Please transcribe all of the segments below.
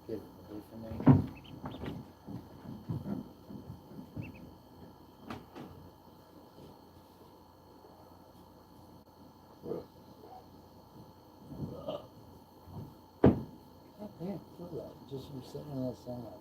Get it away from me. I can't feel that just from sitting on that side.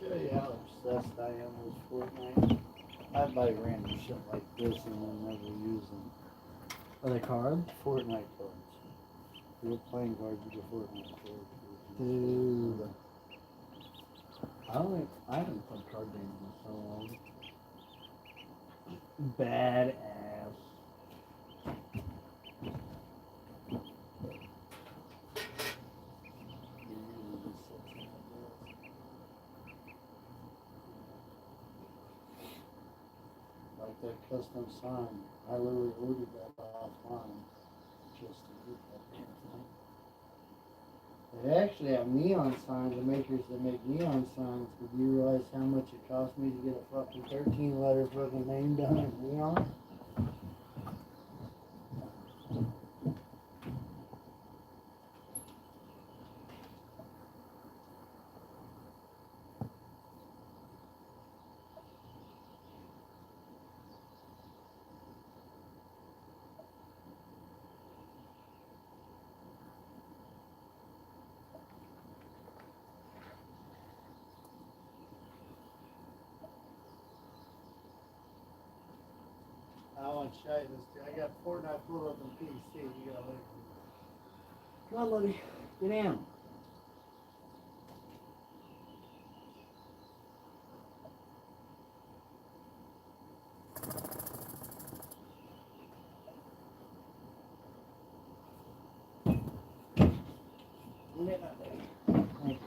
Show you how obsessed I am with Fortnite. I buy random shit like this and then never use them. Are they cards? Fortnite cards. Real playing cards with a Fortnite card. Dude. I haven't played card games in so long. Badass. Like that custom sign. I literally ordered that offline just to get that damn thing. They actually have neon signs, the makers that make neon signs. But do you realize how much it cost me to get a fucking 13 letter fucking name done in neon? I want to show you this too. I got Fortnite pulled up on PC. You gotta wait for me. Come on, buddy. Get down. Yeah, baby. Thank you.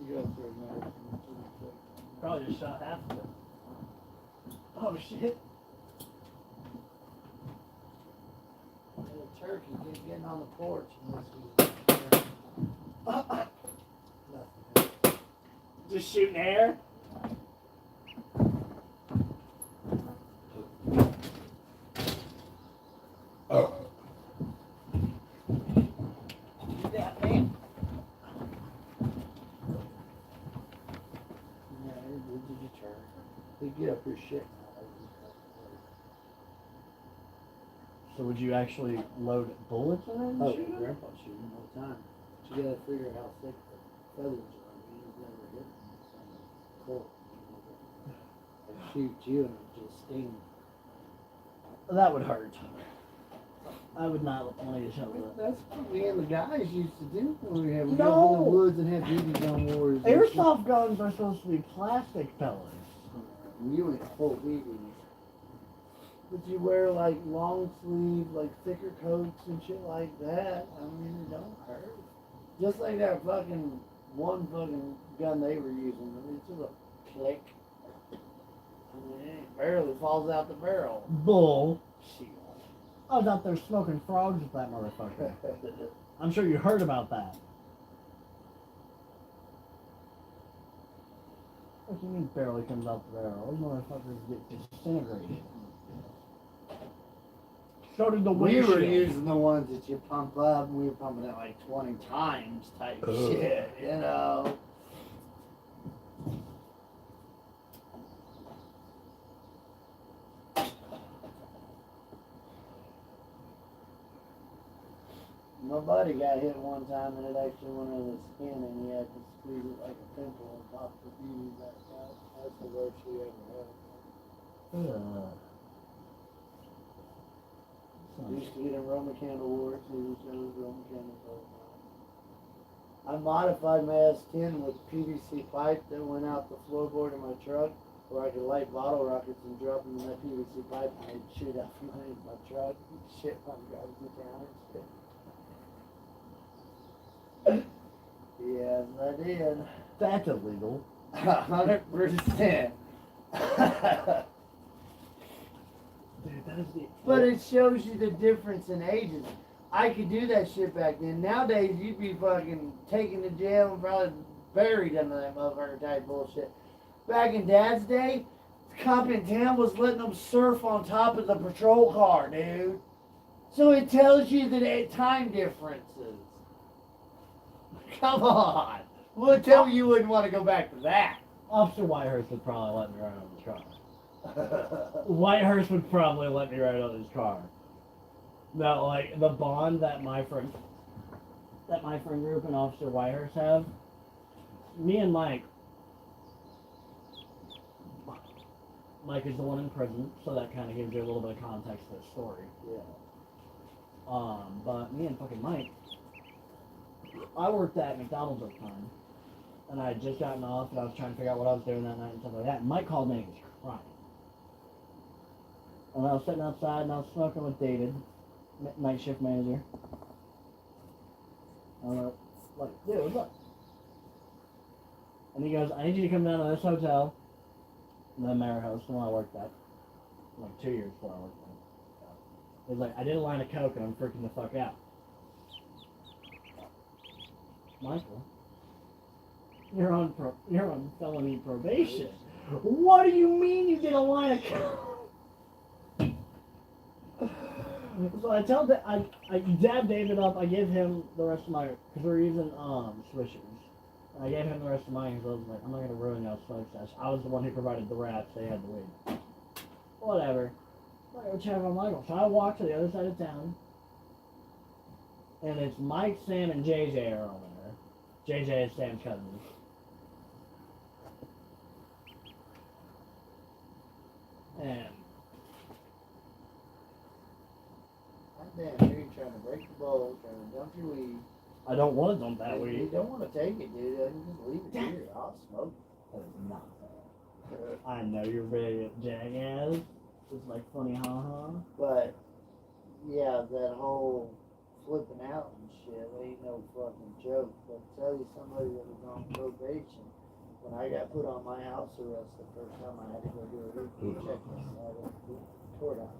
go through medicine pretty quick. Probably just shot half of it. Oh shit. And the turkey keeps getting on the porch unless we nothing. Just shooting air? Yeah, man. Yeah, did you turn? They get up your shit now. So would you actually load bullets in it and Oh, shoot 'em? grandpa shooting all the time. But you gotta figure out how thick the feathers are. He's never hit them. It's cool. They shoot you and it just stings. That would hurt. I would not want to get shot with that. That's what me and the guys used to do when we had we No. go in the woods and have BB gun wars. and Airsoft guns are supposed to be plastic pellets. shit. We went full BBs. But you wear like long sleeve, like thicker coats and shit like that. I mean, it don't hurt. Just like that fucking one fucking gun they were using. I mean, it's just a click. I mean, it barely falls out the barrel. Bull. Shit. I was out there smoking frogs with that motherfucker. I'm sure you heard about that. What do you mean barely comes out the barrel? Those motherfuckers get disintegrated. So did the We were windshield. using the ones that you pump up, and we were pumping it like 20 times type shit, you know. My buddy got hit one time and it actually went under the skin and he had to squeeze it like a pimple and pop the beauty back out. That's the worst he ever had. He used to get in Roman candle wars, he was those Roman candles all the time. I modified my S10 with PVC pipe that went out the floorboard of my truck where I could light bottle rockets and drop them in that PVC pipe and they'd shoot out from underneath my truck and shit on garbage counter and shit. Yes, I did. That's illegal. 100%. Dude, that is the. But it shows you the difference in ages. I could do that shit back then. Nowadays, you'd be fucking taken to jail and probably buried under that motherfucker type bullshit. Back in Dad's day, the cop in town was letting them surf on top of the patrol car, dude. So it tells you the time differences. Come on. Would tell you wouldn't want to go back to that. Officer Whitehurst would probably let me ride on his car. Whitehurst would probably let me ride on his car. No, like the bond that my friend group and Officer Whitehurst have. Me and Mike. Mike is the one in prison, so that kind of gives you a little bit of context to the story. Yeah. But me and fucking Mike, I worked at McDonald's at the time, and I had just gotten off, and I was trying to figure out what I was doing that night and stuff like that. And Mike called me and he was crying. And I was sitting outside and I was smoking with David, night shift manager. And I was like, dude, what's up? And he goes, I need you to come down to this hotel, the Marriott House, the one I worked at, like 2 years before I worked there. He's like, I did a line of coke and I'm freaking the fuck out. Michael, you're on felony probation. What do you mean you did a line of coke? So I tell I dab David up. I give him the rest of my, because we're using swishers. And I gave him the rest of mine because I was like, I'm not gonna ruin y'all's smoke sesh. I was the one who provided the wraps. They had the weed. Whatever. I go check on Michael. So I walk to the other side of town, and it's Mike, Sam, and JJ are over there. JJ is Sam's cousin. And Damn, dude, trying to break the bowl, trying to dump your weed. I don't want to dump that You weed. don't want to take it, dude. I can just leave it here. I'll smoke That is not fair. I know you're ready at Jackass. It's like funny, haha. But, yeah, that whole flipping out and shit. It ain't no fucking joke. But tell you somebody that was on probation, when I got put on my house arrest the first time, I had to go do a routine check inside of the courthouse.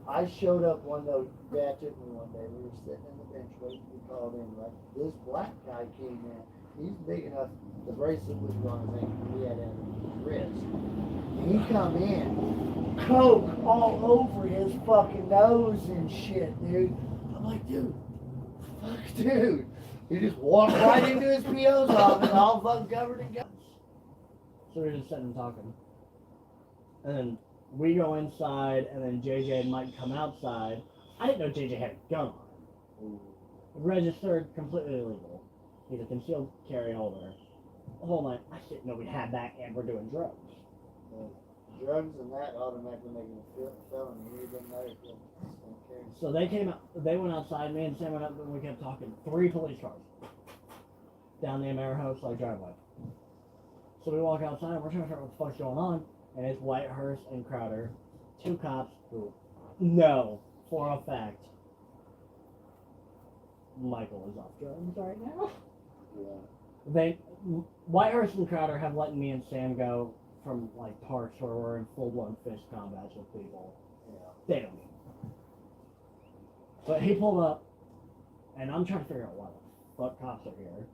I showed up one day, Dad took me one day, we were sitting in the bench waiting to be called in, right? This black guy came in, he's big enough, the bracelet was on his ankle, he had it on his wrist. And he come in, coke all over his fucking nose and shit, dude. I'm like, dude, fuck, dude. He just walked right into his PO's office, all fucking covered in guns. So we were just sitting and talking. And then we go inside, and then JJ and Mike come outside. I didn't know JJ had a gun on him. Registered, completely illegal. He's a concealed carry holder. The whole night, I didn't know we had that, and we're doing drugs. Drugs and that automatically make it a felony. It doesn't matter if you're carry. So they came out, they went outside, me and Sam went up, and we kept talking. 3 police cars. Down the Amerihouse, like, driveway. So we walk outside, and we're trying to figure out what the fuck's going on. And it's Whitehurst and Crowder, 2 cops who know for a fact Michael is off drugs right now. Yeah. Whitehurst and Crowder have let me and Sam go from like parks where we're in full-blown fist combats with people. Yeah. They don't. But he pulled up, and I'm trying to figure out why the fuck cops are here.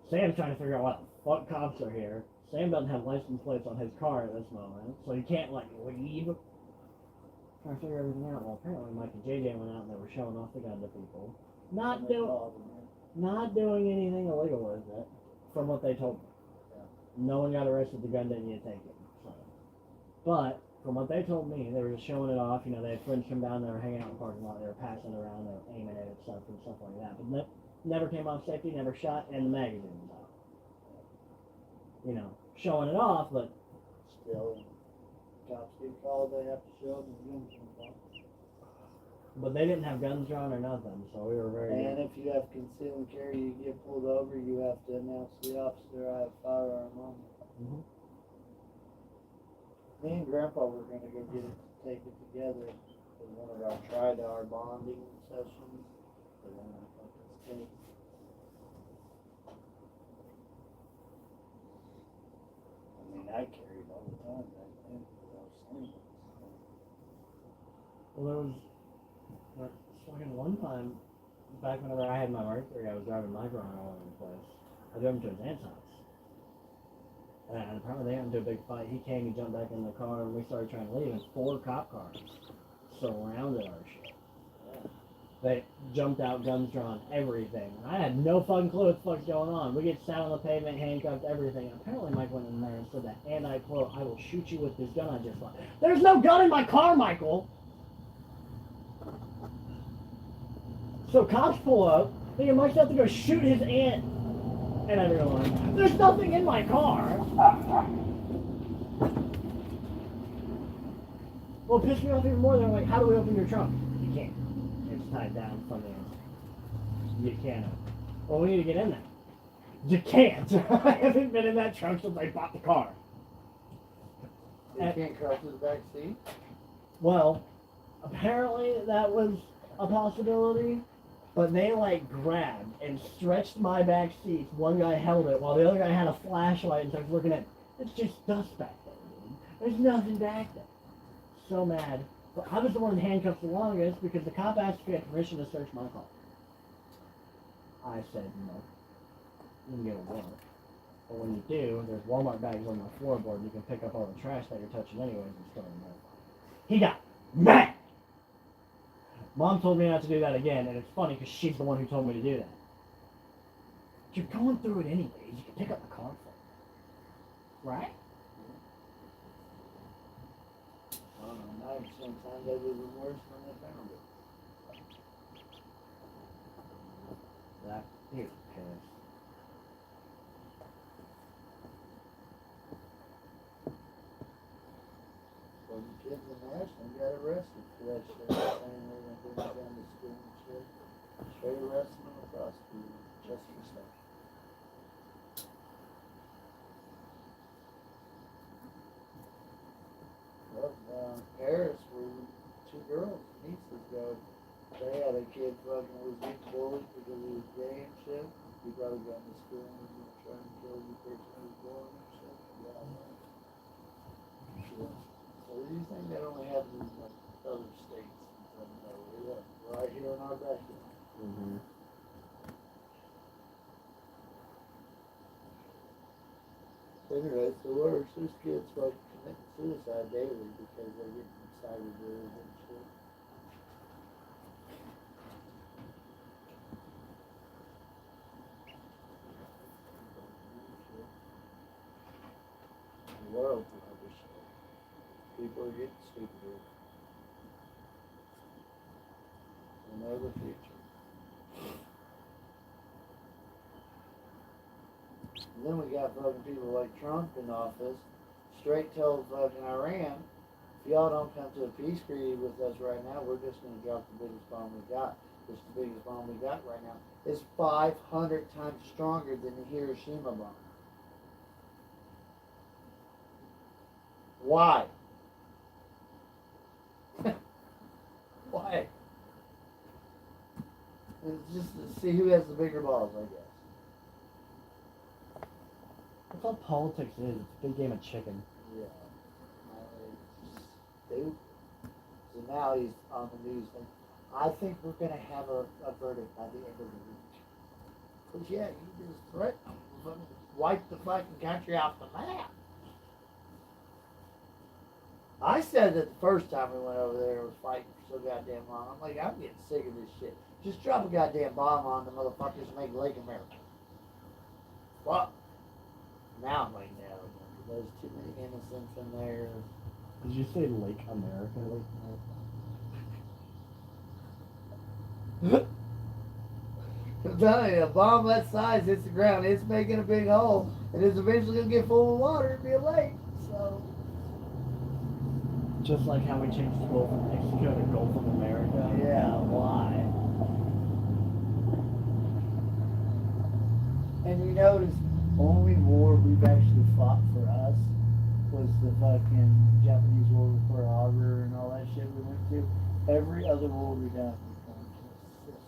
Sam's trying to figure out why the fuck cops are here. Sam doesn't have license plates on his car at this moment, so he can't, like, leave. Trying to figure everything out. Well, apparently Mike and JJ went out and they were showing off the gun to people. Not doing anything illegal with it, from what they told me. Yeah. No one got arrested, the gun didn't get taken. So. But, from what they told me, they were just showing it off. You know, they had friends come down, they were hanging out in the parking lot, they were passing it around, they were aiming at it and stuff like that. But never came off safety, never shot, and the magazine was out. You know, showing it off, but Still, cops get called, they have to show them the guns involved. but they didn't have guns drawn or nothing, so we were very And good. if you have concealed carry, you get pulled over, you have to announce to the officer, I have a firearm on me. Mm-hmm. Me and Grandpa were gonna go get it, take it together for one of our TRIDAR bonding sessions. But then I fucking stayed. I mean, I carried all the time back then, because I was single. Well, there was fucking one time, back whenever I had my Mercury, I was driving Mike around all over the place. I drove him to his aunt's house. And apparently they got into a big fight. He came, he jumped back in the car, and we started trying to leave, and 4 cop cars surrounded our shit. They jumped out, guns drawn, everything. I had no fucking clue what the fuck's going on. We get sat on the pavement, handcuffed, everything. Apparently Mike went in there and said that, and I quote, I will shoot you with this gun I just bought. There's no gun in my car, Michael! So cops pull up, thinking Mike's about to go shoot his aunt and everyone. There's nothing in my car! Well, it pissed me off even more. They're like, how do we open your trunk? You can't. It's tied down from the inside. You can't. Well, we need to get in there. You can't. I haven't been in that trunk since I bought the car. You can't cross to the back seat? Well, apparently that was a possibility, but they like grabbed and stretched my back seat. One guy held it while the other guy had a flashlight and started looking at, it's just dust back there, dude. There's nothing back there. So mad. But I was the one in handcuffs the longest because the cop asked if he had permission to search my car. I said no. You can get a warrant. But when you do, there's Walmart bags on my floorboard and you can pick up all the trash that you're touching anyways and store them there. He got mad! Mom told me not to do that again, and it's funny because she's the one who told me to do that. You're going through it anyways. You can pick up the car for it. Right? I don't know, now sometimes they was worse when they found it. That he was pissed. Well, the kids in Ashland got arrested for that shit, saying they were doing down to school and shit. Straight arrested them and prosecuted just for stuff. Well, Paris, where 2 girls, nieces go, they had a kid fucking was getting bullied because he was gay and shit. He probably got in the school and was gonna try and kill the person who was born and shit. Yeah, man. Yeah. So these things that only happen in like other states and stuff like that. Right here in our backyard. Mm-hmm. Anyway, it's the worst. There's kids fucking committing suicide daily because they're getting cyberbullied and shit. The world, I wish people are getting stupider. They know the future. And then we got fucking people like Trump in office, straight told fucking Iran, if y'all don't come to a peace treaty with us right now, we're just gonna drop the biggest bomb we got. It's the biggest bomb we got right now. It's 500 times stronger than the Hiroshima bomb. Why? Why? It's just to see who has the bigger balls, I guess. That's all politics is. It's a big game of chicken. Yeah. It's just stupid. So now he's on the news and I think we're going to have a verdict by the end of the week. Because, yeah, you just threatened them. We're going to wipe the fucking country off the map. I said that the first time we went over there, it was fighting for so goddamn long. I'm like, I'm getting sick of this shit. Just drop a goddamn bomb on the motherfuckers and make Lake America. Fuck. Now I'm like, no, there's too many innocents in there. Did you say Lake America? I'm telling you, a bomb that size hits the ground, it's making a big hole, and it's eventually gonna get full of water and be a lake. So. Just like how we changed the Gulf of Mexico to Gulf of America. Yeah, why? And you notice, only war we've actually fought for us was the fucking Japanese war with Pearl Harbor and all that shit we went to. Every other war we've done, we've gone to assist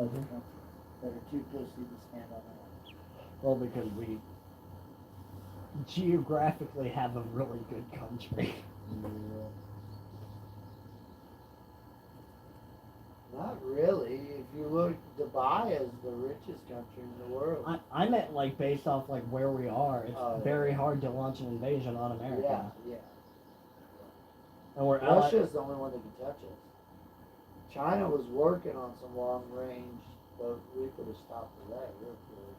other countries that are too pussy to stand on their own. Well, because we geographically have a really good country. Yeah. Not really. If you look, Dubai is the richest country in the world. I meant like based off like where we are. It's Oh, yeah. very hard to launch an invasion on Yeah, America. yeah. And we're Russia's the only one that can touch us. China was working on some long range, but we could have stopped for that real quick.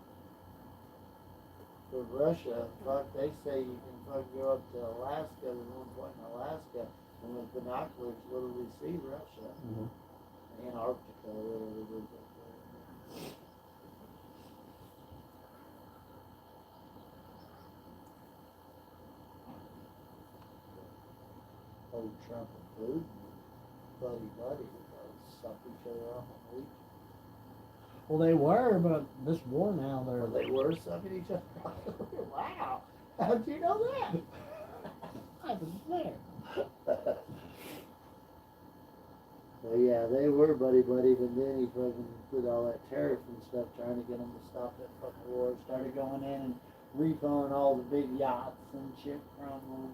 But Russia, fuck, they say you can fucking go up to Alaska. There's one point in Alaska, and with binoculars, literally see Russia. Mhm. Antarctica, whatever it is up there. Old Trump and Putin, buddy, suck each other off on the week. Well, they were, but this war now, they're. Well, they were sucking each other off. Wow, how'd you know that? I was there. Well, yeah, they were buddy, but then he fucking put all that tariff and stuff trying to get them to stop that fucking war. Started going in and repoing all the big yachts and shit from them.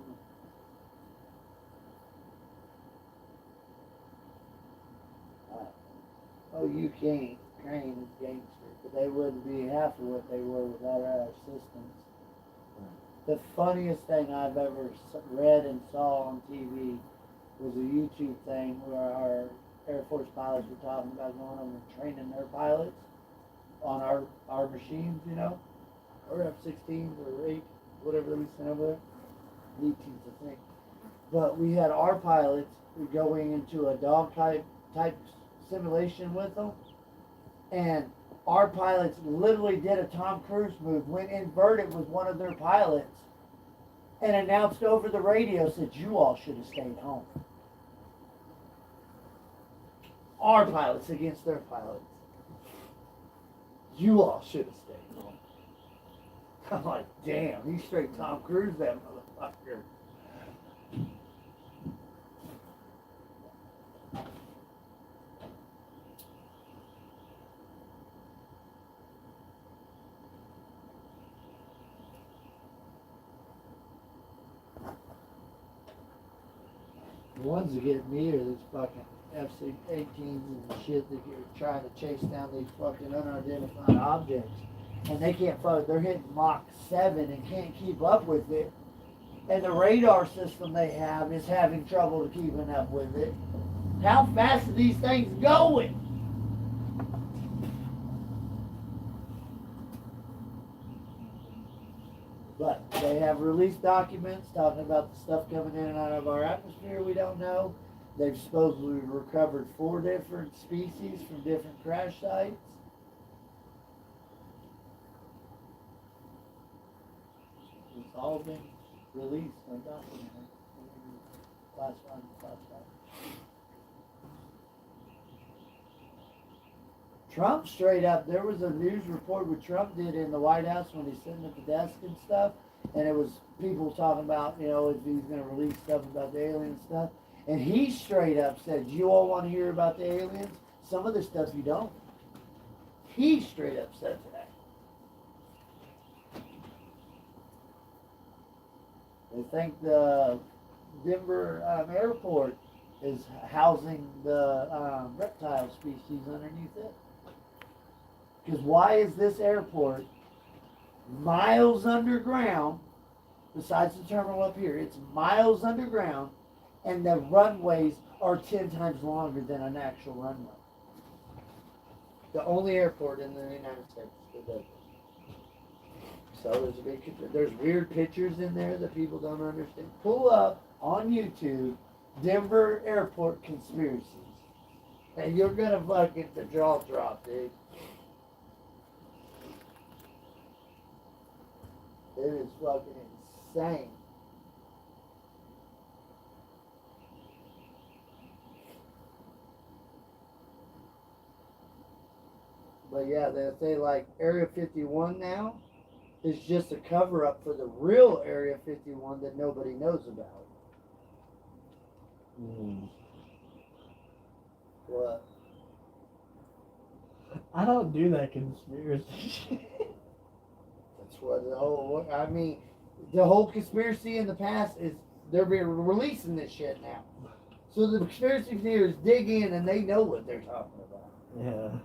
Oh, Ukraine is gangster, but they wouldn't be half of what they were without our assistance. The funniest thing I've ever read and saw on TV was a YouTube thing where our Air Force pilots were talking about going over and training their pilots on our machines, you know, or F-16s or 8, whatever we sent over there, 18s, I think. But we had our pilots going into a dog type simulation with them, and our pilots literally did a Tom Cruise move, went inverted with one of their pilots, and announced over the radio, said, "You all should have stayed home." Our pilots against their pilots. You all should have stayed home. I'm like, damn, he's straight Tom Cruise, that motherfucker. The ones that get me are these fucking FC-18s and shit that you're trying to chase down these fucking unidentified objects. And they can't fuck, they're hitting Mach 7 and can't keep up with it. And the radar system they have is having trouble keeping up with it. How fast are these things going? But they have released documents talking about the stuff coming in and out of our atmosphere we don't know. They've supposedly recovered 4 different species from different crash sites. It's all been released or documented. Classified. Trump straight up, there was a news report what Trump did in the White House when he's sitting at the desk and stuff, and it was people talking about, you know, if he's going to release stuff about the alien stuff, and he straight up said, you all want to hear about the aliens? Some of the stuff you don't. He straight up said that. They think the Denver airport is housing the reptile species underneath it. Because why is this airport miles underground, besides the terminal up here, it's miles underground, and the runways are 10 times longer than an actual runway. The only airport in the United States that does it. So there's weird pictures in there that people don't understand. Pull up on YouTube Denver airport conspiracies, and you're gonna fucking the jaw drop, dude. It is fucking insane. But yeah, they say like Area 51 now is just a cover up for the real Area 51 that nobody knows about. What? I don't do that conspiracy shit. That's what the whole. I mean, the whole conspiracy in the past is they're releasing this shit now. So the conspiracy theorists dig in and they know what they're talking about. Yeah.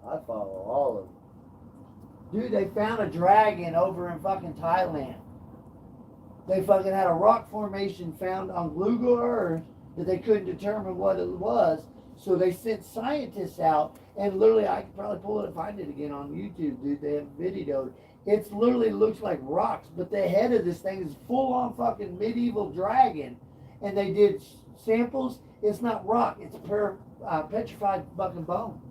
I follow all of them. Dude, they found a dragon over in fucking Thailand. They fucking had a rock formation found on Google Earth that they couldn't determine what it was. So they sent scientists out, and literally, I could probably pull it and find it again on YouTube, dude. They have videoed. It literally looks like rocks, but the head of this thing is full on fucking medieval dragon. And they did samples. It's not rock. It's petrified fucking bone.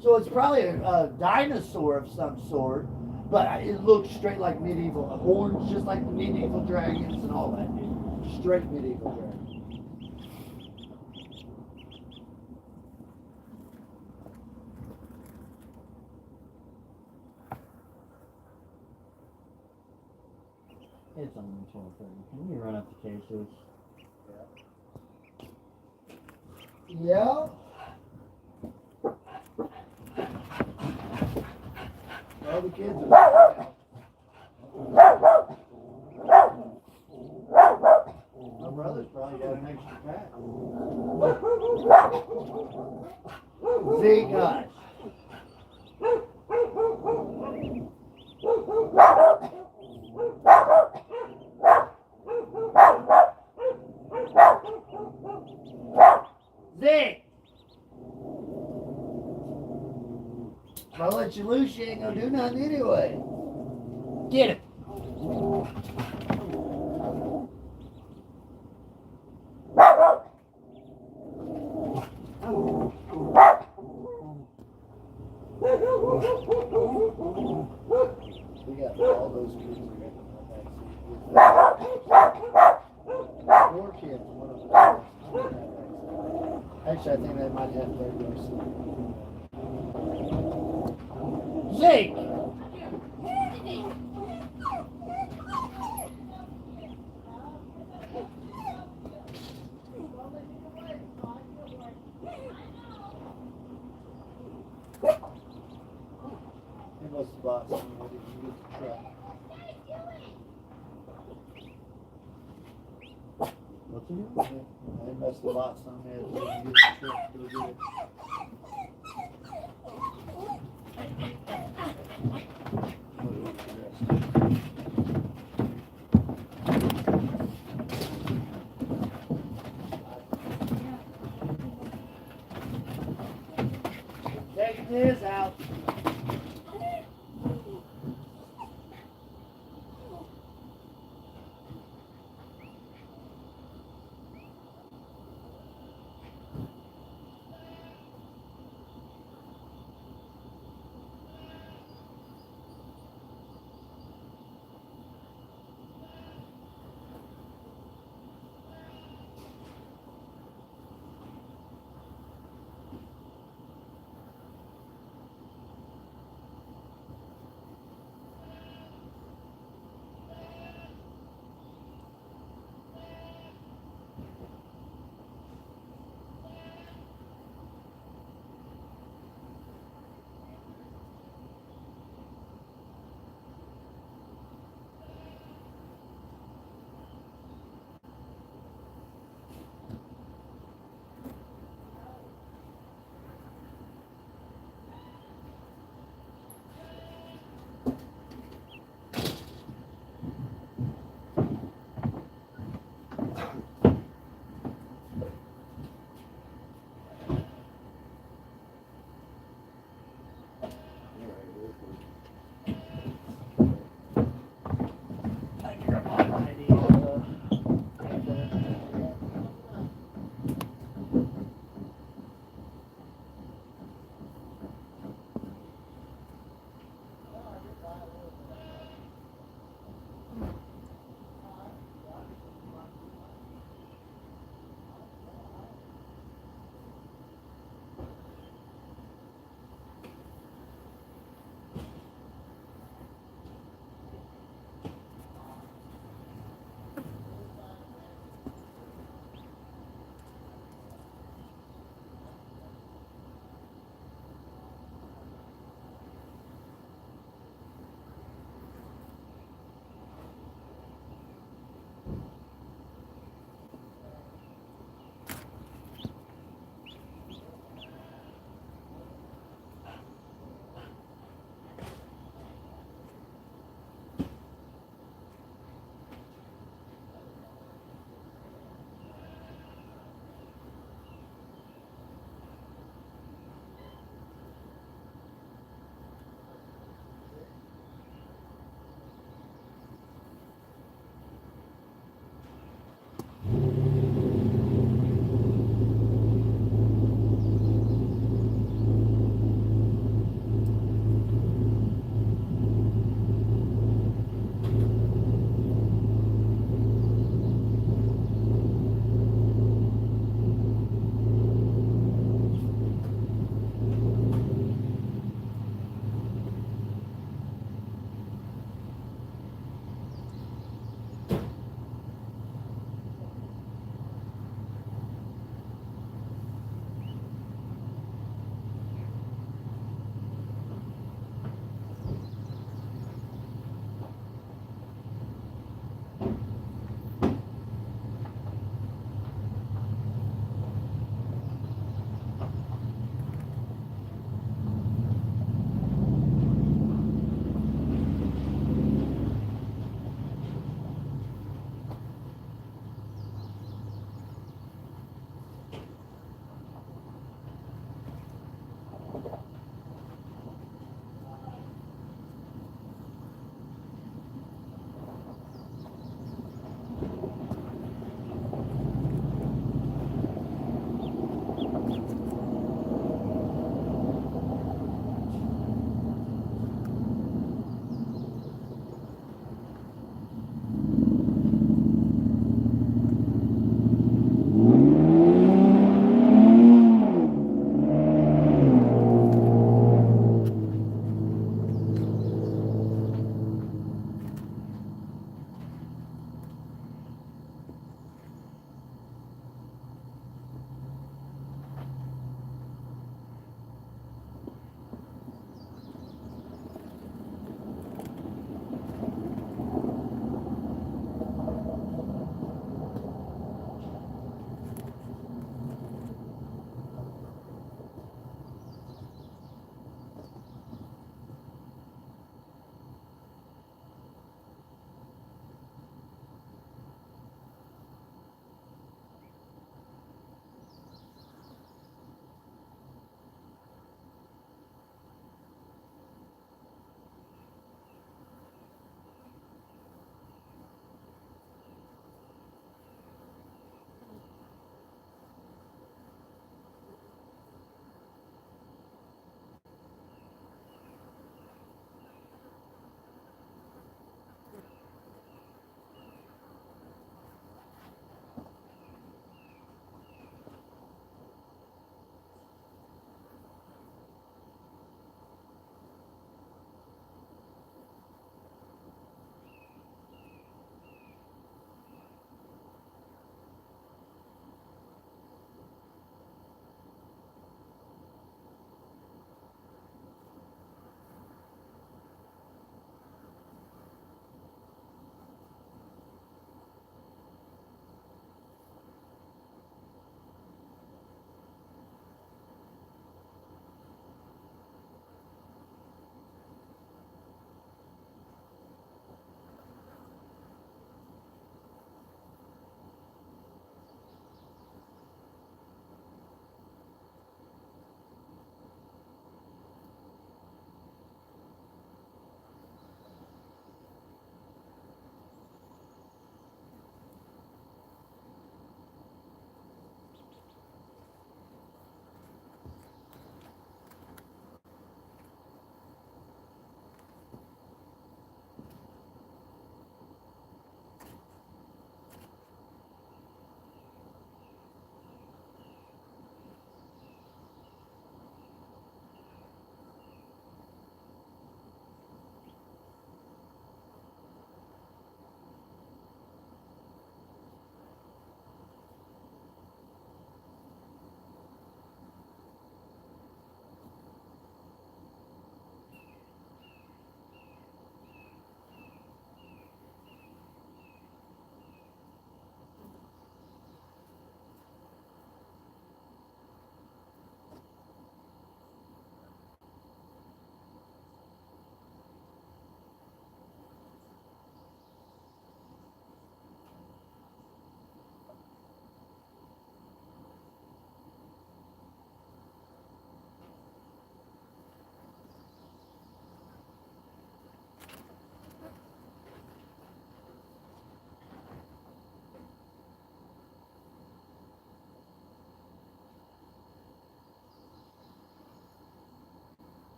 So it's probably a dinosaur of some sort, but it looks straight like medieval. Horns just like the medieval dragons and all that, dude. Straight medieval dragons. It's only 12:30. Can we run up the cases? Yeah. All the kids are. My brother's probably got an extra pack. Zeke, hush. Zeke! If I let you loose, you ain't gonna do nothing anyway. Get it. We got all those kids in the backseat. 4 kids, one of them. Actually, I think they might have third row seat. Zeke! He must have bought some when he get the truck. What's he doing? They must have bought some as we get the truck to do it. Taking this out.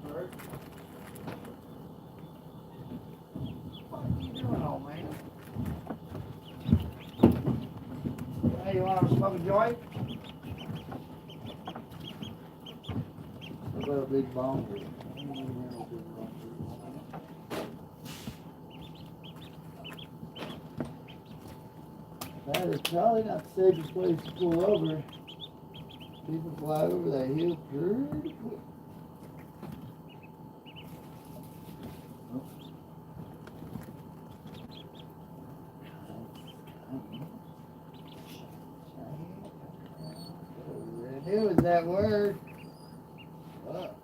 Bert. What are you doing, old man? Hey, you want to smoke a joint? What about a big bong here? That is probably not the safest place to pull over. People fly over that hill pretty quick. Doing that word. What?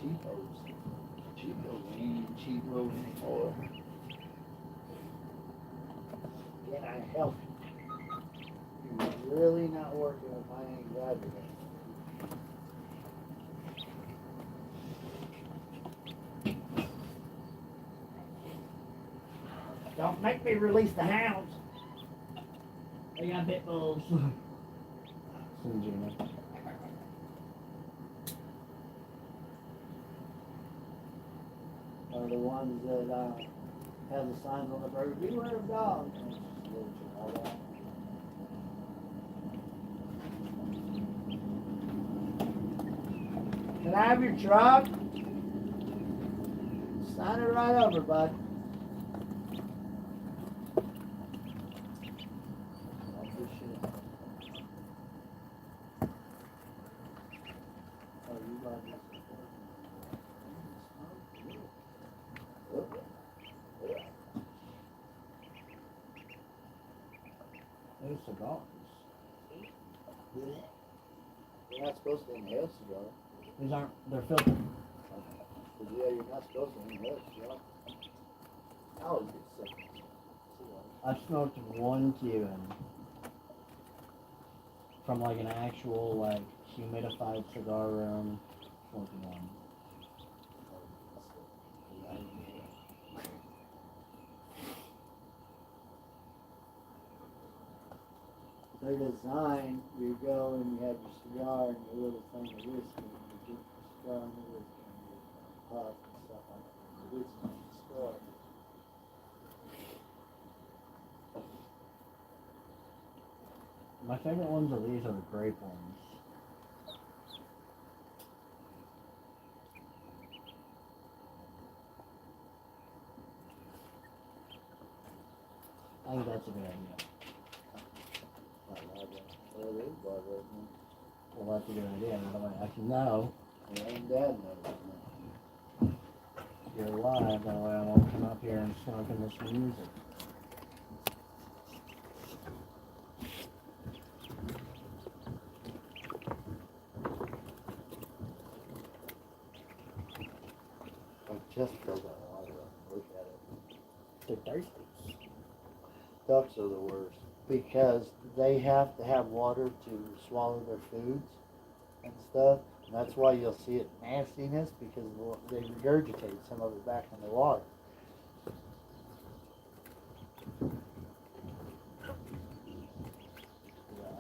Cheapos. Cheapos ain't cheapos anymore. Can I help you? You're really not working with my anxiety. Don't make me release the hounds. They got pit bulls. Gina. Are the ones that have the signs on the burger, beware of dogs. Can I have your truck? Sign it right over, bud. Those cigars. You're not supposed to inhale cigar. These aren't, they're filtered. Yeah, you're not supposed to inhale cigar. I always get sick. I smoked one Cuban from like an actual like humidified cigar room. Smoking one. They're designed, you go and you have your cigar and your little thing of whiskey, and you get your cigar and your whiskey and your puff and stuff like that. The whiskey in the store. My favorite ones of these are the grape ones. I think that's a good idea. Well, that's a good idea. That way I can know you're alive. That way I won't come up here and smoking this music. Just fill that water up. Look at it. They're thirsty. Ducks are the worst because they have to have water to swallow their foods and stuff. And that's why you'll see it nastiness because they regurgitate some of it back in the water. Yeah,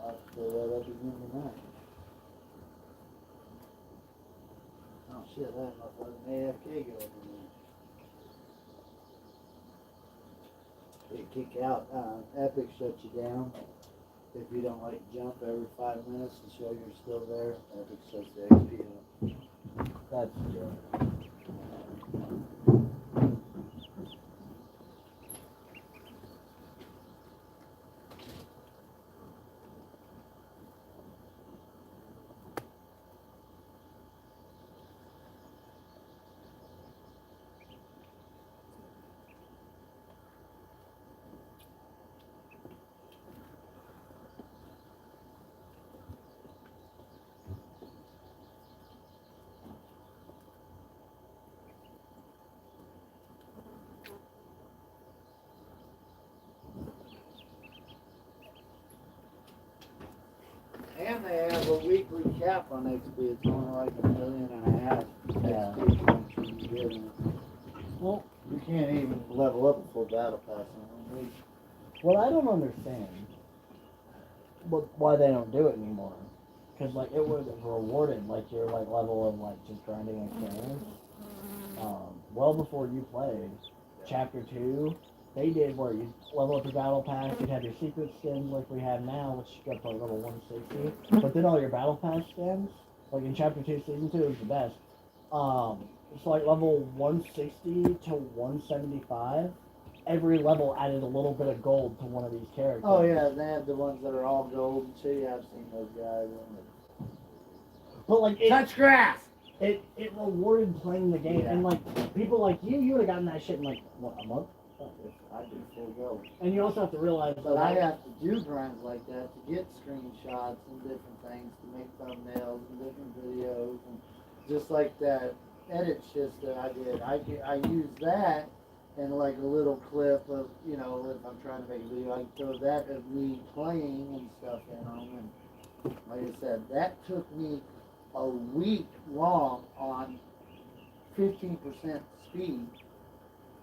I'll fill that up again tonight. Oh shit, that motherfucking AFK go over there. They kick out, Epic shuts you down. If you don't like jump every 5 minutes to show you're still there, Epic shuts the XP up. That's good. And they have a weekly cap on XP. It's only like 1.5 million Yeah. XP points you can get. And Well, you can't even level up a full battle pass in 1 week. what I don't understand, why they don't do it anymore, because like it would have rewarded like your like level of like just grinding experience. Well before you played, chapter 2, they did where you level up your battle pass, you'd have your secret skins like we have now, which you got to like level 160. But then all your battle pass skins, like in chapter 2, season 2 is the best. It's like level 160 to 175. Every level added a little bit of gold to one of these characters. Oh yeah, they have the ones that are all gold and shit. Yeah, I've seen those guys. But like it, Touch grass. it rewarded playing the game, Yeah. and like people like you would have gotten that shit in like what, a month. I do full gold. And you also have to realize that But I have to do grinds like that to get screenshots and different things, to make thumbnails and different videos, and just like that edit shit that I did. I use that and like a little clip of, you know, if I'm trying to make a video, I can throw that of me playing and stuff in them. And like I said, that took me a week long on 15% speed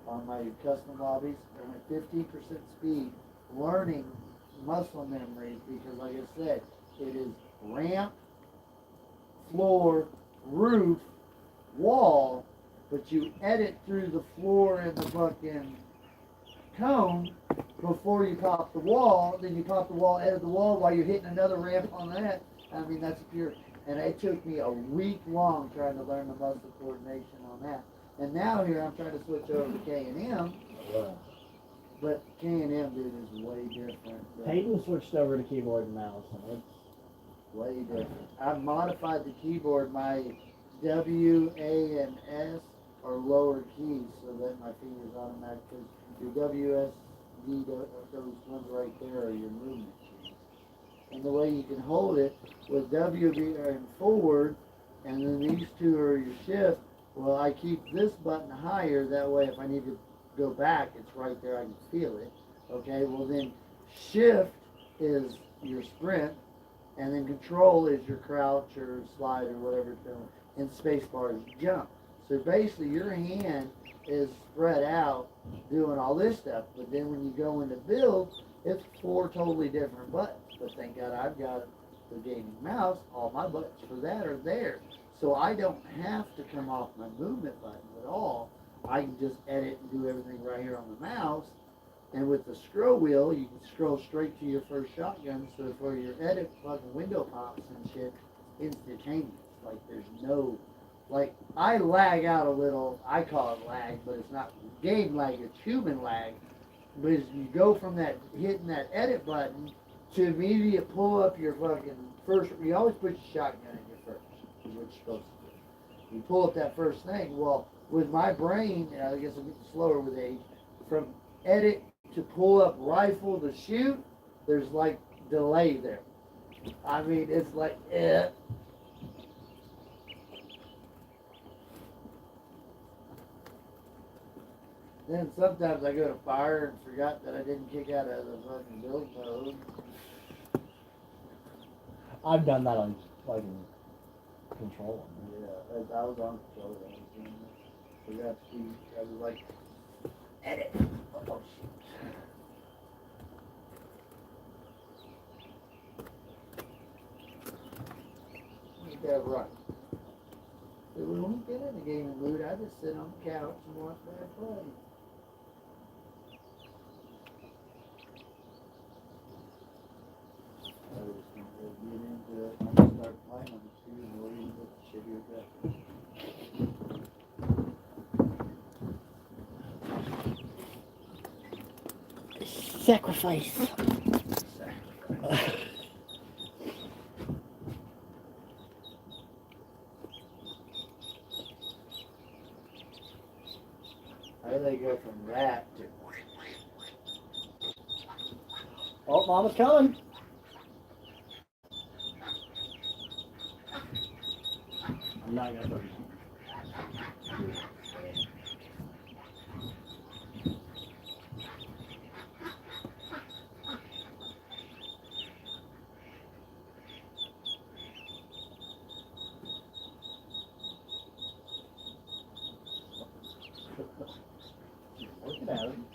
on my custom lobbies. I went 15% speed, learning muscle memory, because like I said, it is ramp, floor, roof, wall, but you edit through the floor and the fucking cone before you pop the wall. Then you pop the wall, edit the wall while you're hitting another ramp on that. I mean, that's pure. And it took me a week long trying to learn the muscle coordination on that. And now here I'm trying to switch over to K&M, but K&M, dude, is way different. Peyton switched over to keyboard and mouse, and it's Way different. I've modified the keyboard. My W, A, and S are lower keys so that my fingers automatically. Your W, S, D, those ones right there are your movement keys. And the way you can hold it with W and forward, and then these two are your shift. Well, I keep this button higher, that way if I need to go back, it's right there, I can feel it. Okay, well then shift is your sprint, and then control is your crouch or slide or whatever it's doing, and spacebar is jump. So basically your hand is spread out doing all this stuff, but then when you go into build, it's 4 totally different buttons. But thank God I've got the gaming mouse, all my buttons for that are there. So I don't have to come off my movement buttons at all. I can just edit and do everything right here on the mouse. And with the scroll wheel, you can scroll straight to your first shotgun. So for your edit fucking window pops and shit, instantaneous. Like there's no, like I lag out a little. I call it lag, but it's not game lag. It's human lag. But as you go from that hitting that edit button to immediate pull up your fucking first, you always put your shotgun in your first. Is what you're supposed to do. You pull up that first thing. Well, with my brain, I guess I'm getting slower with age. From edit to pull up rifle to shoot, there's like delay there. I mean, it's like, eh. Then sometimes I go to fire and forgot that I didn't kick out of the fucking build mode. I've done that on like control. Yeah, I was on control. Forgot to see. I was like, edit. Oh shit. Yeah, right. So when we get in the gaming mood, I just sit on the couch and watch that play. I was just gonna get into it and start playing on the two and leave with the shittier graphics. Sacrifice. How do they go from that to? Oh, Mama's coming. I'm not gonna. Looking at him.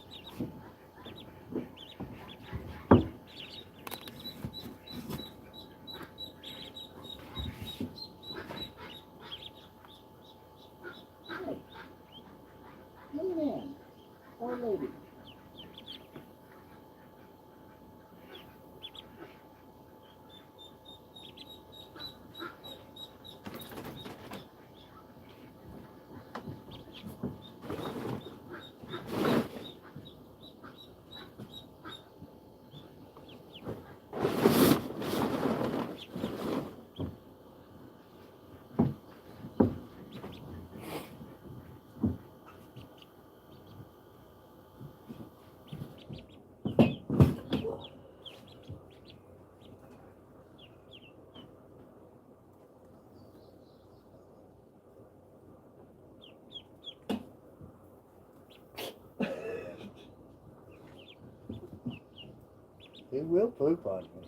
He will poop on you.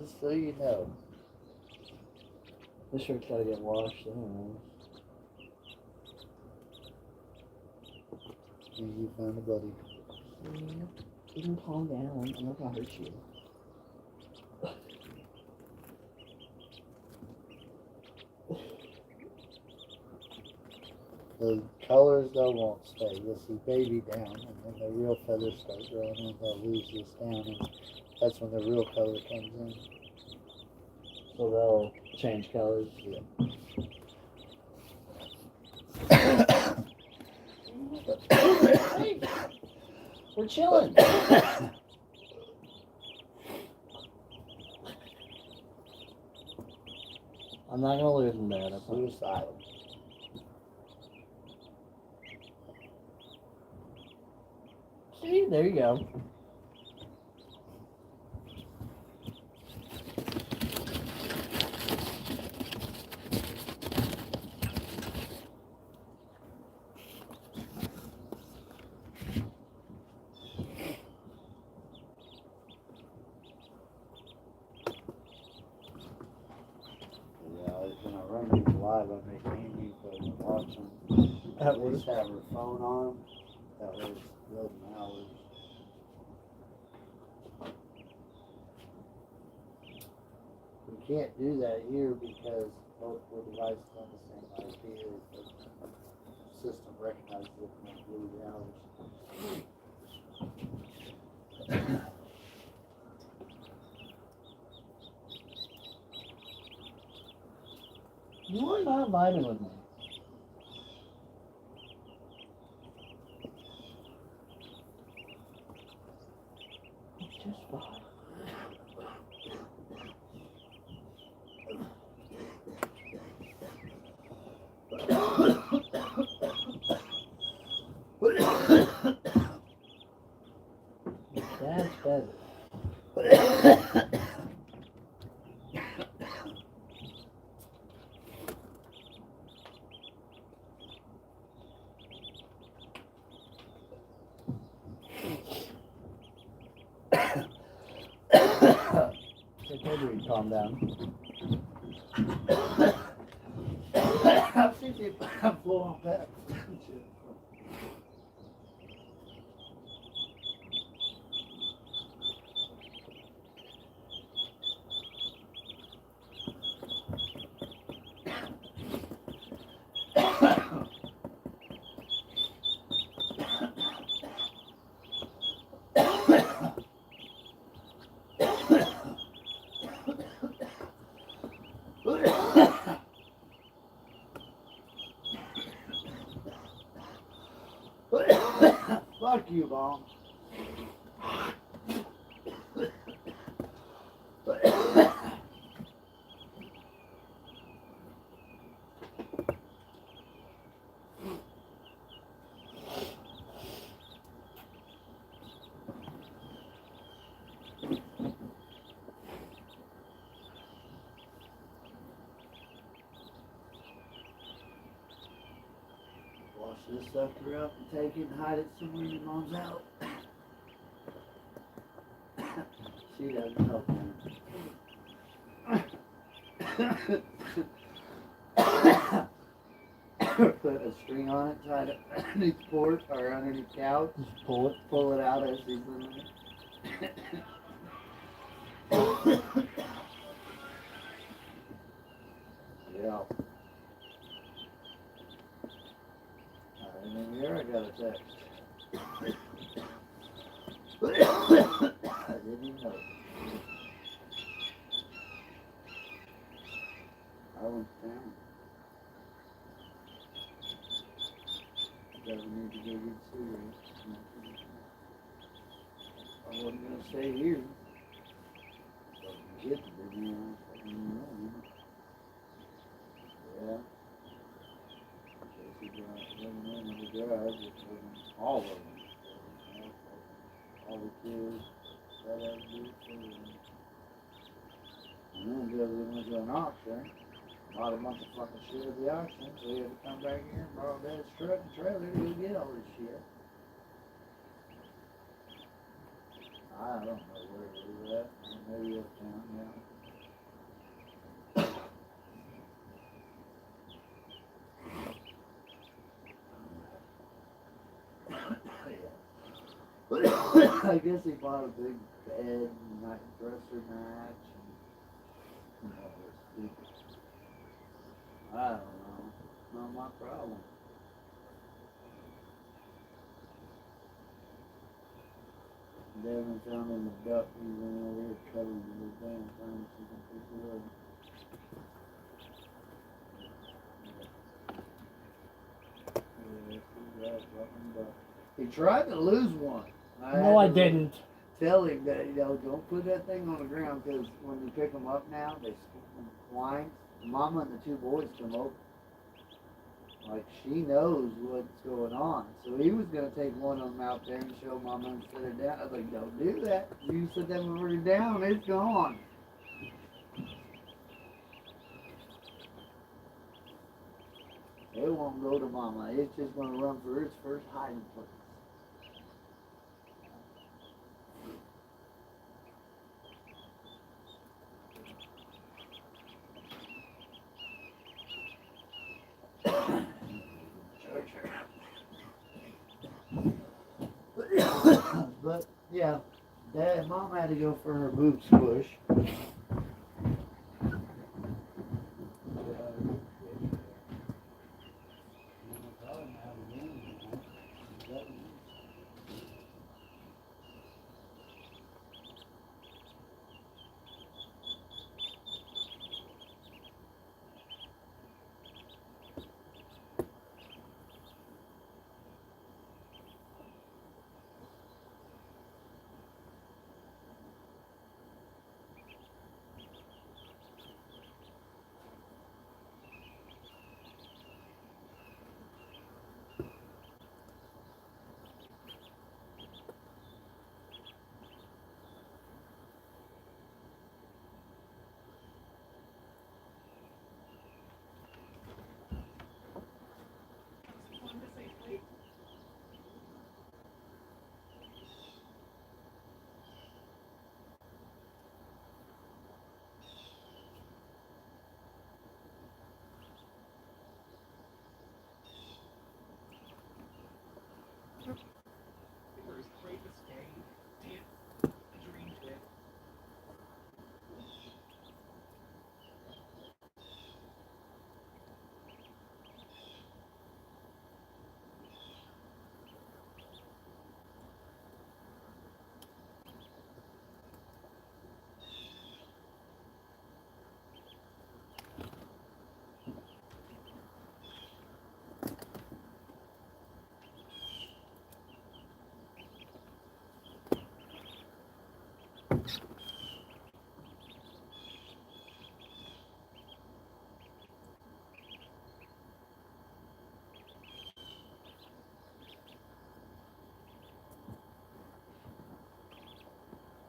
Just so you know. This shirt's gotta get washed anyway. And you found a buddy. You can calm down. I'm not gonna hurt you. The colors though won't stay. You'll see baby down, and then the real feathers start growing in. They'll lose this down, and that's when the real color comes in. So they'll change colors. Hey, we're chilling. I'm not gonna lose him, Dad. I promise. Suicidal. See, there you go. Yeah, when I run these live, I make Amy go and watch them. At At least have her phone on. That way it's building hours. We can't do that here because multiple devices on the same IP. The system recognizes it and lose hours. You are not vibing with me. It's just fine. That's better. I told you he'd calm down. I've seen people blow on that. Fuck you, Mom. Wash this sucker up and take it and hide it somewhere your mom's out. She doesn't help me. Put a string on it, tie it underneath the porch or underneath the couch. Just pull it. Pull it out as he's in it. Yeah. And then here I got a text. I didn't even know. I went down. Doesn't need to go get cigarettes. I wasn't gonna stay here. Get to be here. Yeah. Casey got living in the garage, which wasn't all of them. All the kids, that had to do for them. And then Bill went to an auction. Bought a bunch of fucking shit at the auction, so he had to come back here and borrow Dad's truck and trailer to go get all this shit. I don't know where Maybe that, maybe uptown, yeah. I guess he bought a big bed and nice dresser match and all this stupid. I don't know. Not my problem. Devin found in the duck he went over here covered with his damn thing so he can pick it up. Yeah, see that fucking duck. He tried to lose one. No, I had to didn't. tell him that, you know, don't put that thing on the ground because when you pick them up now, they whine. Mama and the two boys come over. Like, she knows what's going on. So he was going to take one of them out there and show Mama and set her down. I was like, don't do that. You set that when we're down, it's gone. It won't go to Mama. It's just going to run for its first hiding place. But yeah, Mom had to go for her boob squish.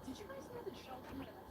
Did you guys know that Sheldon had a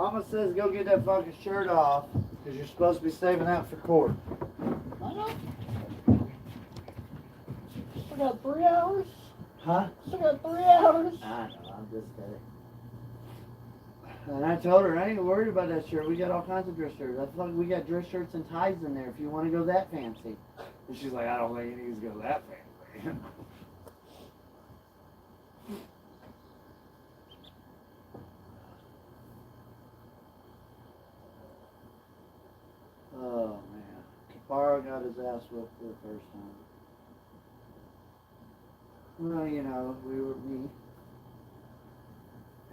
Mama says go get that fucking shirt off, because you're supposed to be saving that for court. I know. Still got 3 hours. Huh? Still got 3 hours. I know, I'm just kidding. And I told her, I ain't worried about that shirt. We got all kinds of dress shirts. We got dress shirts and ties in there if you want to go that fancy. And she's like, I don't think you need to go that fancy. Oh, man. Kapara got his ass whipped for the first time. Well, you know, me.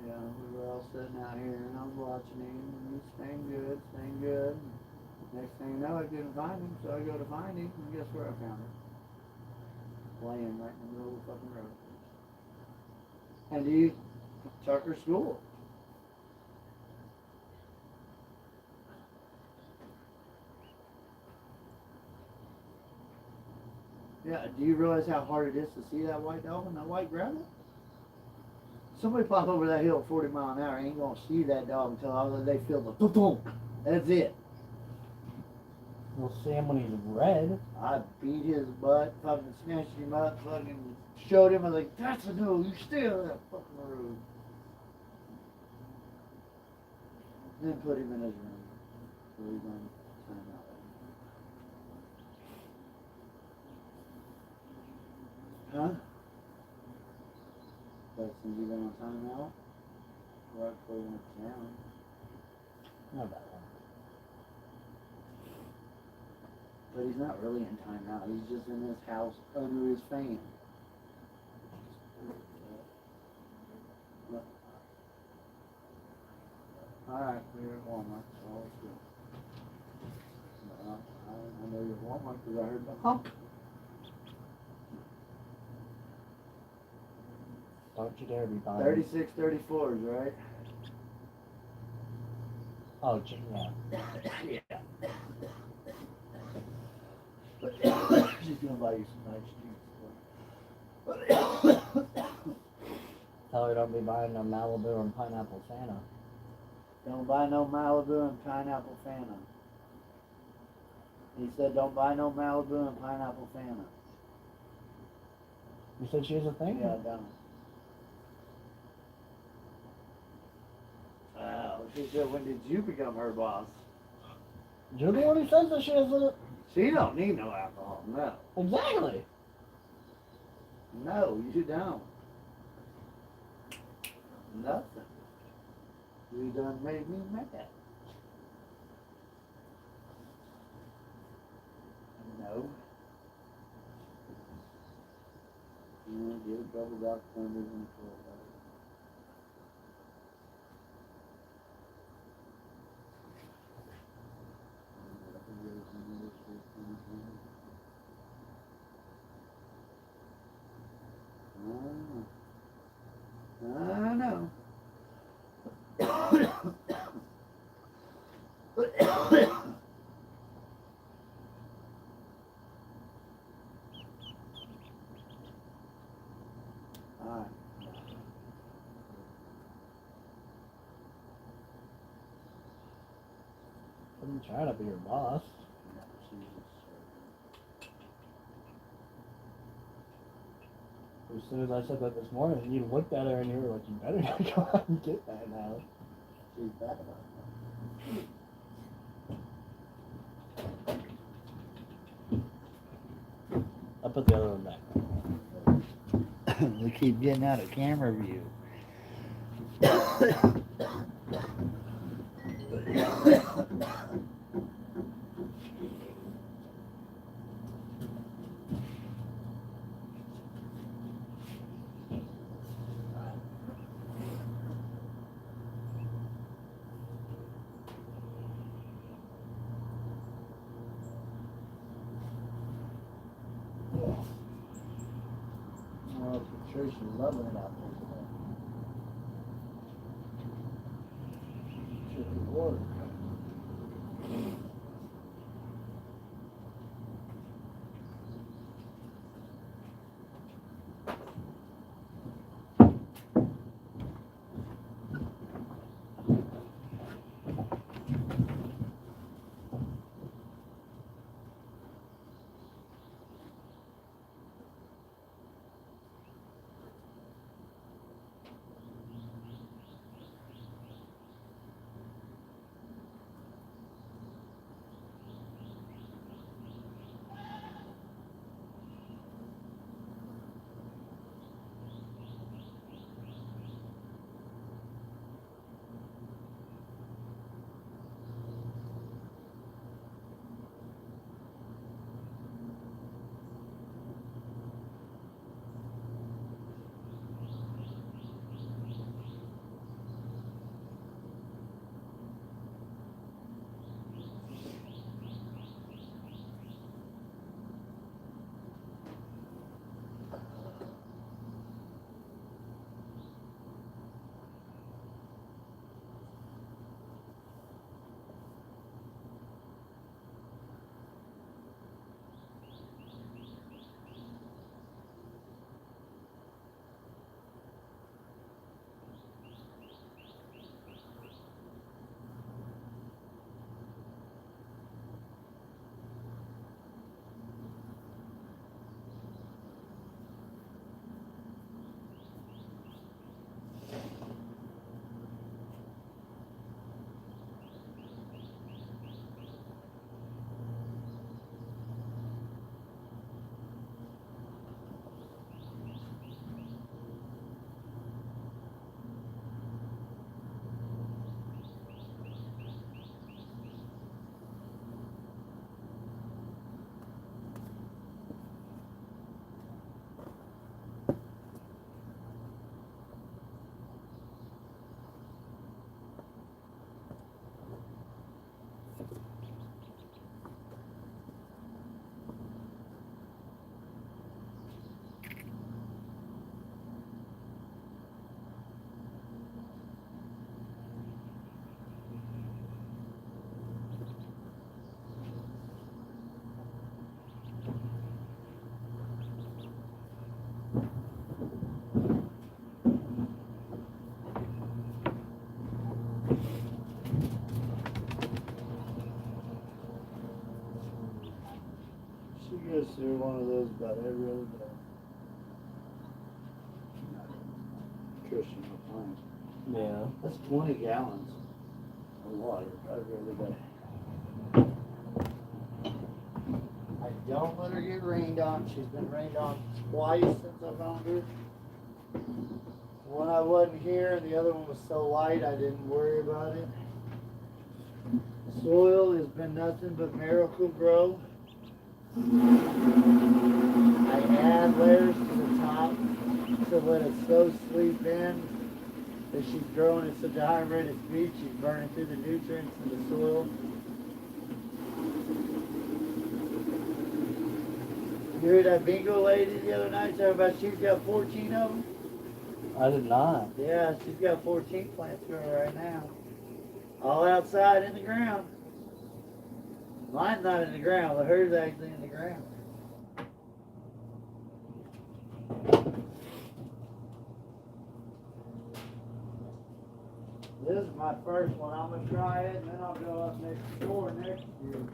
Yeah, we were all sitting out here and I was watching him and he's staying good. Next thing you know, I couldn't find him, so I go to find him and guess where I found him? Laying right in the middle of the fucking road. And he took her school. Yeah, do you realize how hard it is to see that white dog and that white gravel? Somebody pop over that hill at 40 miles an hour ain't gonna see that dog until they feel the boom. That's it. We'll see him when he's red. I beat his butt, fucking snatched him up, fucking showed him. I was like, that's a no, you stay on that fucking road. Then put him in his room. So he's on timeout. Huh? But since you've been on timeout, right before he went down. Not that one. But he's not really in timeout. He's just in his house under his fan. Alright, we're at Walmart, so all is good. I know you're at Walmart because I heard the hump. Don't you dare be buying. 36-34s, right? Oh, yeah. She's gonna buy you some nice jeans. Tell her don't be buying no Malibu and pineapple Fanta. Don't buy no Malibu and pineapple Fanta. He said don't buy no Malibu and pineapple Fanta. You said she has a thing? Yeah, don't. Wow, she said, when did you become her boss? You're the one who says that she has a... She don't need no alcohol, no. Exactly. No, you don't. Nothing. You done made me mad. No. You get a double Dr. Thunders in the floor. I know. Alright. I'm trying to be your boss. As soon as I said that this morning, you looked at her and you were like, you better not go out and get that now. She's bad about I'll put the other one back. that. We keep getting out of camera view. Oh, Patricia's loving it out there today. Should be water. She goes through one of those about every other day. Christian appliance. Yeah. That's 20 gallons of water every other day. I don't let her get rained on. She's been rained on twice since I found her. One I wasn't here, the other one was so light I didn't worry about it. Soil has been nothing but Miracle Grow. I add layers to the top to let it so sleep in that she's growing at such a high rate of speed, she's burning through the nutrients in the soil. You heard that bingo lady the other night talking about she's got 14 of them? I did not. Yeah, she's got 14 plants growing right now. All outside in the ground. Mine's not in the ground, but hers actually in the ground. This is my first one. I'm going to try it, and then I'll go up next door next year.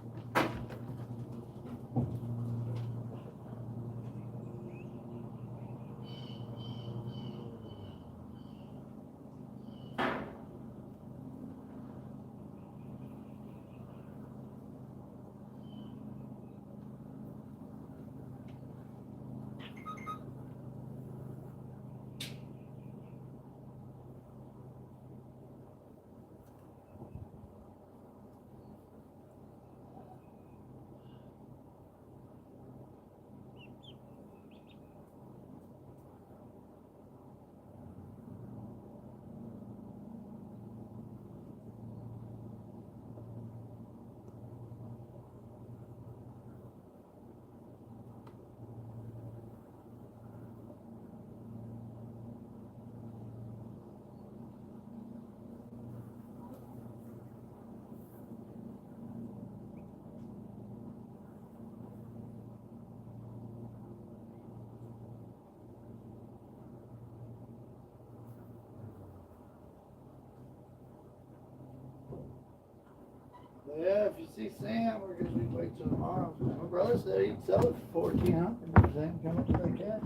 Yeah, if you see Sam, we're gonna be wait till tomorrow. My brother said he'd sell it for 1,400. Sam, come up to the cash.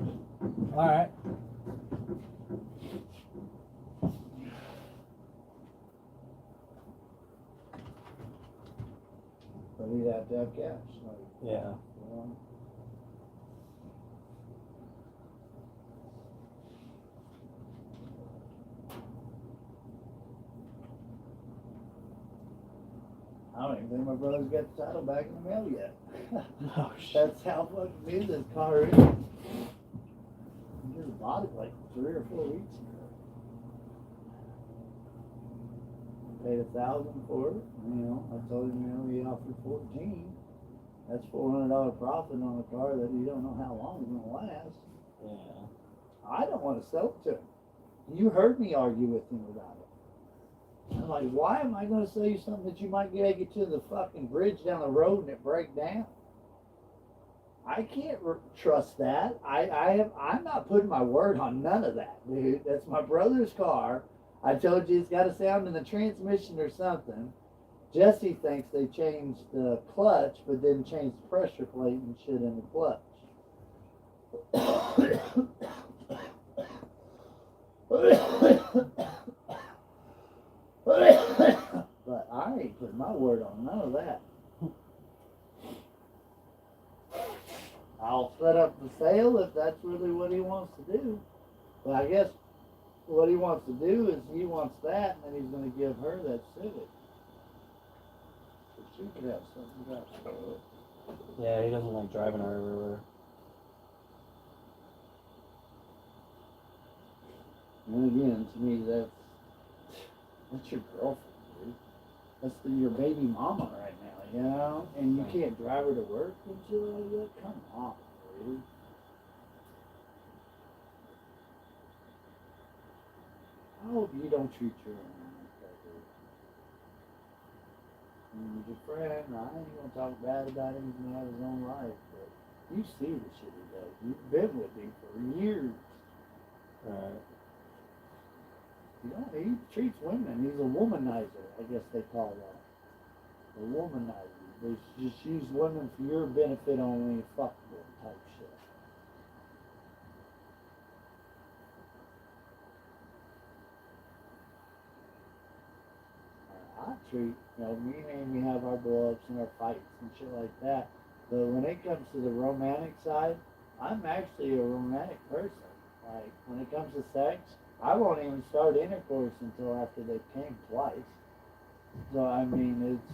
Alright. But he'd have to have cash. Like, Yeah. I don't even think my brother's got the title back in the mail yet. Oh, shit. That's how fucking new this car is. He just bought it like 3 or 4 weeks ago. Paid $1,000 for it. You know, I told him, he offered 14. That's $400 profit on a car that you don't know how long it's gonna last. Yeah. I don't want to sell it to him. You heard me argue with him about it. I'm like, why am I going to sell you something that you might get to the fucking bridge down the road and it break down? I can't trust that. I'm not putting my word on none of that, dude. That's my brother's car. I told you it's got a sound in the transmission or something. Jesse thinks they changed the clutch, but didn't change the pressure plate and shit in the clutch. But I ain't putting my word on none of that. I'll set up the sale if that's really what he wants to do. But I guess what he wants to do is he wants that, and then he's going to give her that Civic. But she could have something else. Yeah, he doesn't like driving her everywhere. And again, to me, that's your girlfriend, dude. That's your baby mama right now, you know? And you can't drive her to work and shit like that? Come on, dude. I hope you don't treat your own like that, dude. He's your friend. I ain't gonna talk bad about him. He's gonna have his own life, but you see the shit he does. You've been with him for years. Right. You know, he treats women. He's a womanizer, I guess they call that. A womanizer. She's wondering for your benefit only, fuck them type shit. I treat, me and Amy have our blow ups and our fights and shit like that. But when it comes to the romantic side, I'm actually a romantic person. Like, when it comes to sex, I won't even start intercourse until after they came twice. So, I mean, it's.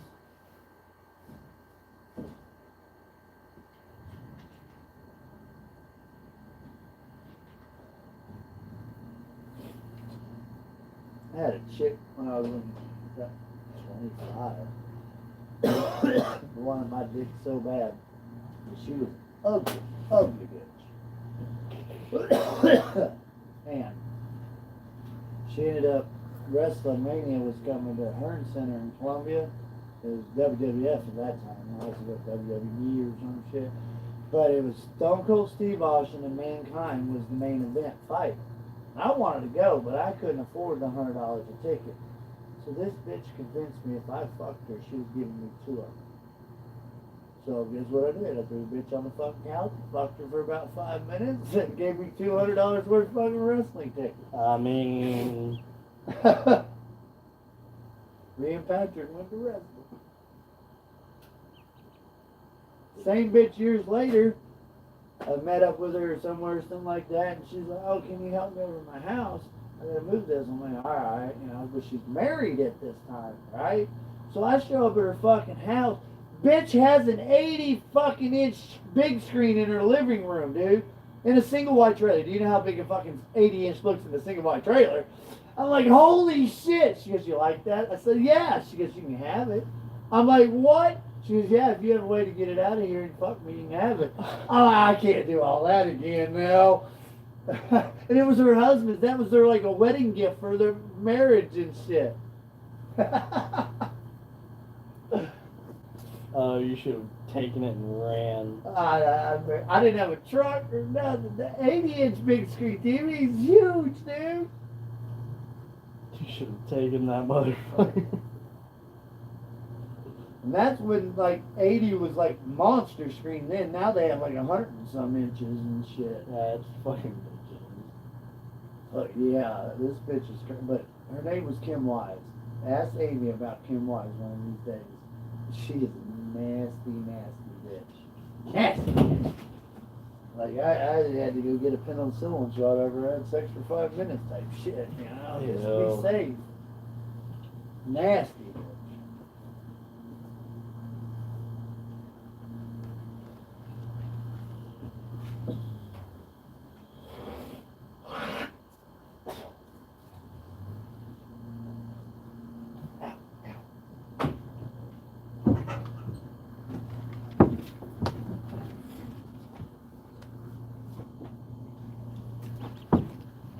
I had a chick when I was 25. Wanted my dick so bad. But she was ugly, ugly bitch. And she ended up, WrestleMania was coming to Hearn Center in Columbia. It was WWF at that time. I was with WWE or some shit. But it was Stone Cold Steve Austin and Mankind was the main event fight. I wanted to go, but I couldn't afford the $100 a ticket. So this bitch convinced me if I fucked her, she was giving me $200. So guess what I did? I threw the bitch on the fucking couch, fucked her for about 5 minutes, and gave me $200 worth of fucking wrestling tickets. I mean, Me and Patrick went to wrestling. Same bitch years later, I met up with her somewhere, something like that, and she's like, "Oh, can you help me over to my house? I gotta move this." I'm like, "Alright," but she's married at this time, right? So I show up at her fucking house. Bitch has an 80 fucking inch big screen in her living room, dude. In a single wide trailer. Do you know how big a fucking 80 inch looks in a single wide trailer? I'm like, holy shit. She goes, "You like that?" I said, "Yeah." She goes, "You can have it." I'm like, "What?" She goes, "Yeah, if you have a way to get it out of here and fuck me, you can have it." I'm like, I can't do all that again now. And it was her husband. That was their like a wedding gift for their marriage and shit. oh, you should have taken it and ran. I didn't have a truck or nothing. The 80-inch big screen TV is huge, dude. You should have taken that motherfucker. And that's when like 80 was like monster screen then. Now they have like 100 and some inches and shit. Yeah, it's fucking ridiculous. But yeah, this bitch is. But her name was Kim Wise. Ask Amy about Kim Wise one of these days. She is a nasty, nasty bitch. Nasty. Like I had to go get a penicillin shot over had sex for 5 minutes type shit. Just to be safe. Nasty.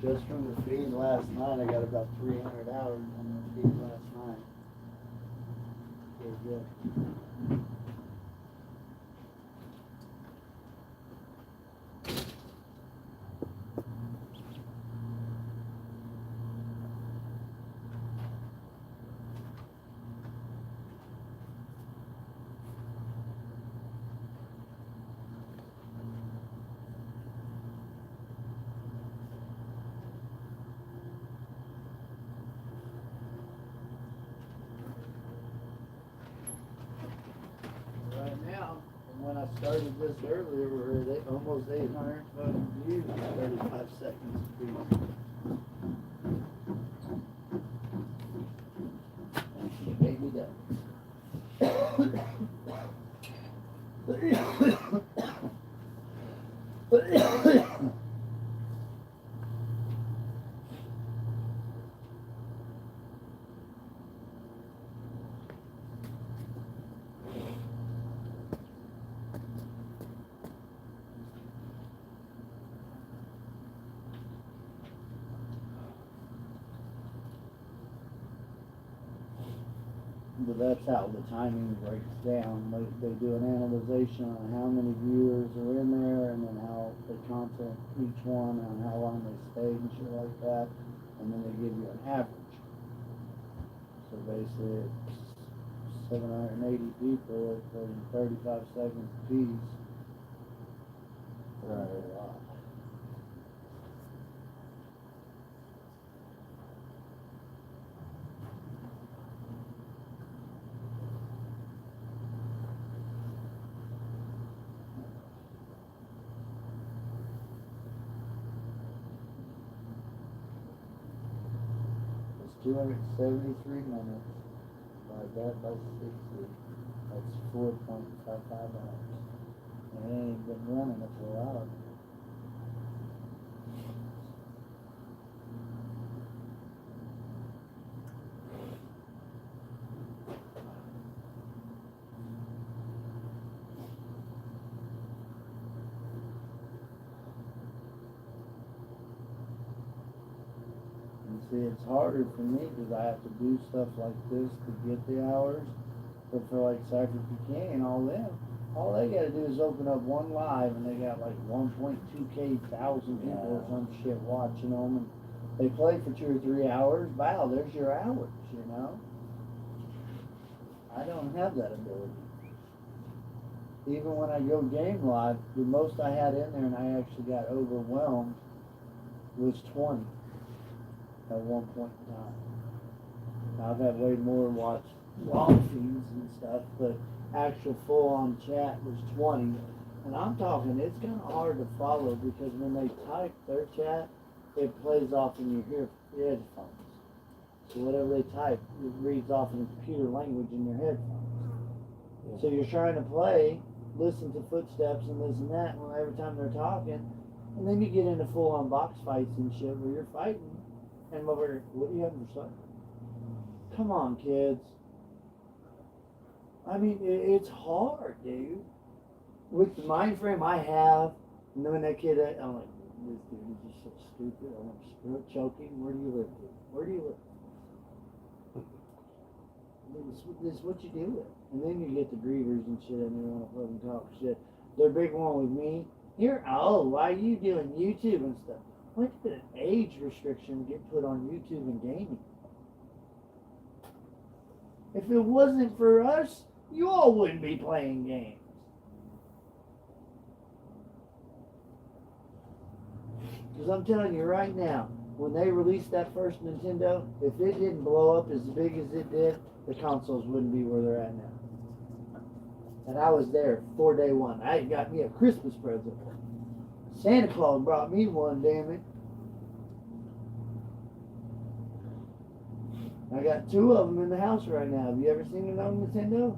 Just from the feed last night, I got about 300 hours on the feed last night. Very good. Right now, and when I started this earlier, we're at almost 800 fucking views in 35 seconds apiece. Baby ducks. But that's how the timing breaks down. They do an analysis on how many viewers are in there and then how they content each one and how long they stayed and shit like that. And then they give you an average. So basically it's 780 people at 35 seconds apiece. Right. That's a lot. It's 273 minutes. Divide that by 60. That's 4.55 hours. And it ain't been running it for a while. And see, it's harder for me because I have to do stuff like this to get the hours. But for like Cypher PK and all them, all they gotta do is open up one live and they got like 1.2K thousand people or some shit watching them, and they play for 2 or 3 hours. Wow, there's your hours, you know? I don't have that ability. Even when I go game live, the most I had in there and I actually got overwhelmed was 20 at one point in time. Now I've had way more watch log feeds and stuff, but actual full-on chat was 20. And I'm talking, it's kind of hard to follow because when they type their chat, it plays off in your headphones. So whatever they type, it reads off in computer language in your headphones. So you're trying to play, listen to footsteps and this and that every time they're talking, and then you get into full-on box fights and shit where you're fighting, and over, what do you have for supper? Come on, kids. I mean, it's hard, dude. With the mind frame I have, knowing that kid, I'm like, this dude is just so stupid. I want to spirit choking. Where do you live, dude? Where do you live? This is what you do with. And then you get the grievers and shit, and they want to fucking talk shit. Their big one with me, you're old. Why are you doing YouTube and stuff? When did an age restriction get put on YouTube and gaming? If it wasn't for us, you all wouldn't be playing games. Because I'm telling you right now, when they released that first Nintendo, if it didn't blow up as big as it did, the consoles wouldn't be where they're at now. And I was there for day one. I got me a Christmas present. Santa Claus brought me one, damn it. I got 2 of them in the house right now. Have you ever seen it on Nintendo?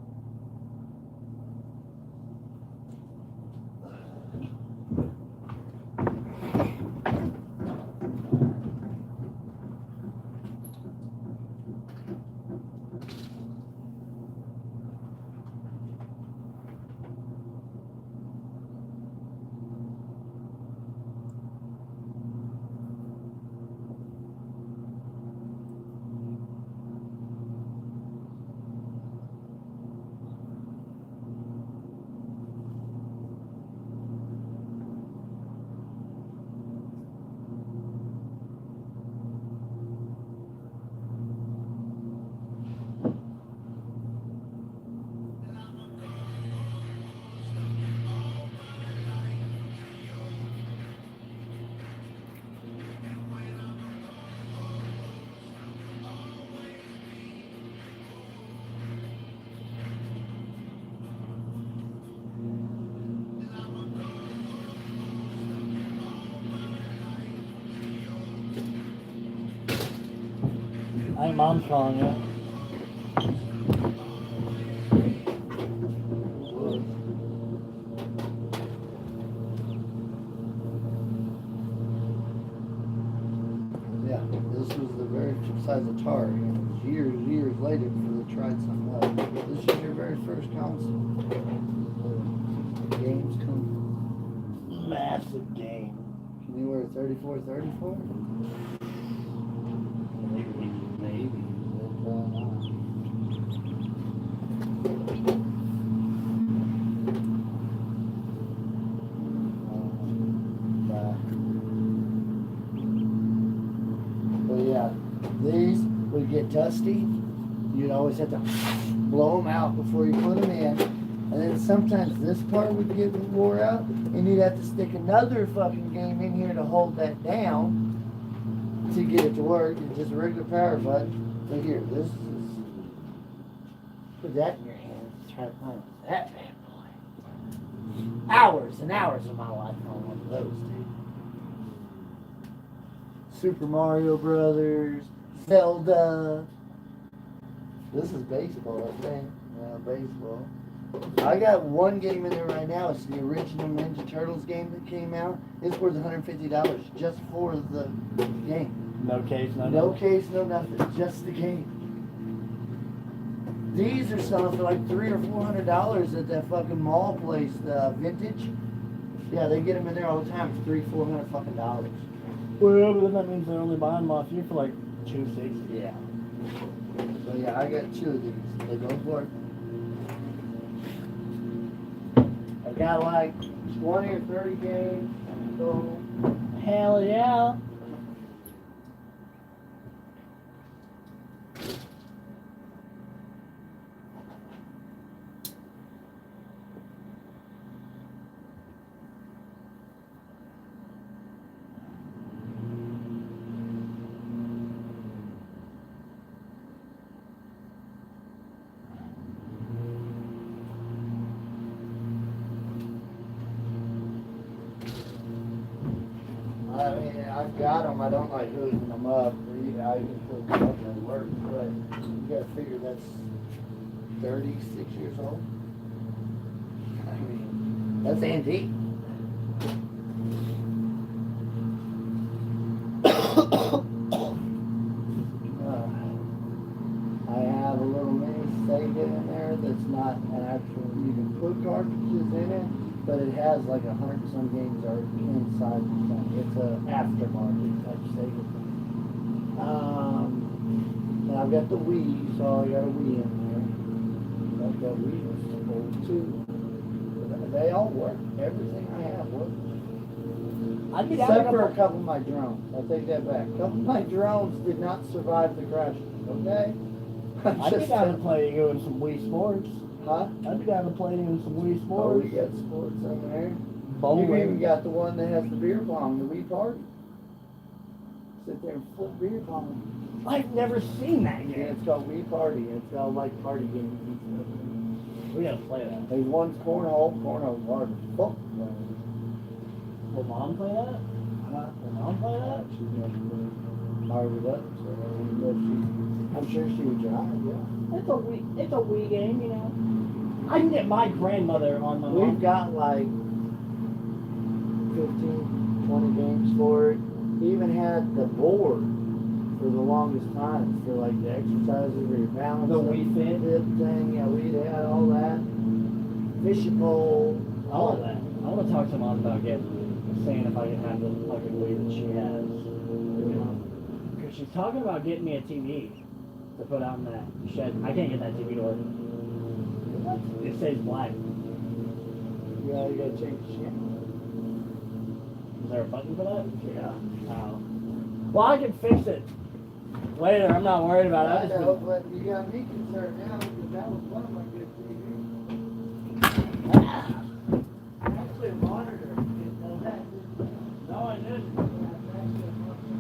I think Mom's calling you. Yeah, this was the very besides Atari. It was years later before they tried something else. This is your very first console. The games come. Massive game. Can you wear 34? Maybe. But yeah, these would get dusty. You'd always have to blow them out before you put them in. And then sometimes this part would get wore out, and you'd have to stick another fucking game in here to hold that down to get it to work. It's just a regular power button. But here, this is. Put that in your hand. Try to play with that bad boy. Hours and hours of my life on one of those, dude. Super Mario Brothers, Zelda. This is baseball, I think. Yeah, baseball. I got one game in there right now. It's the original Ninja Turtles game that came out. It's worth $150 just for the game. No case, no No nothing. case, no nothing. Just the game. These are selling for like $300 or $400 at that fucking mall place, Vintage. Yeah, they get them in there all the time. It's $300-400 fucking dollars. Well, but then that means they're only buying them off you for like $260. Yeah. So yeah, I got two of these. They both work. I got like 20 or 30 games. So Hell yeah. I mean, I've got them. I don't like hooking them up. I even hook them up at work, but you gotta figure that's 36 years old. I mean, that's antique. I have a little mini Sega in there that's not an actual, you can put cartridges in it, but it has like 100 and some games are inside the thing. It's a aftermarket type Sega thing. And I've got the Wii, so I got a Wii in there. I've got Wii was old too. But they all work. Everything I have works. I'd be down Except to for a couple of my drones. I take that back. A couple of my drones did not survive the crashes, okay? I'd be down to play you in some Wii Sports. Huh? I'd be down to play you in some Wii Oh, Sports. we got sports in there. You've Bowling. even got the one that has the beer pong, the Wii Party. Sit there and flip beer pong. I've never seen that Yeah, game. it's called Wii Party. It's got like party games and stuff. We gotta play that. There's one's cornhole. Cornhole's hard as fuck. Will Mom play that? Will Mom play that? She's never played Mario Brothers, so I don't know if I'm sure she would drive, yeah. It's a Wii game, you know. I can get my grandmother on my We've mom. got like 15, 20 games for it. Even had the board for the longest time for like the exercises where you're balancing. The Wii Fit? Hip thing, yeah, we had all that. Fishing pole. All of that. I want to talk to Mom about saying if I can have the fucking Wii that she has. Because she's talking about getting me a TV to put out in that shed. I can't get that TV to work. It says black. Yeah, you gotta change the channel. Is there a button for that? Yeah. Oh. Well, I can fix it later. I'm not worried about it. I I just know, been- but you got me concerned now because that was one of my good TVs. Actually, a monitor. You know that? No, I didn't. That's actually a monitor.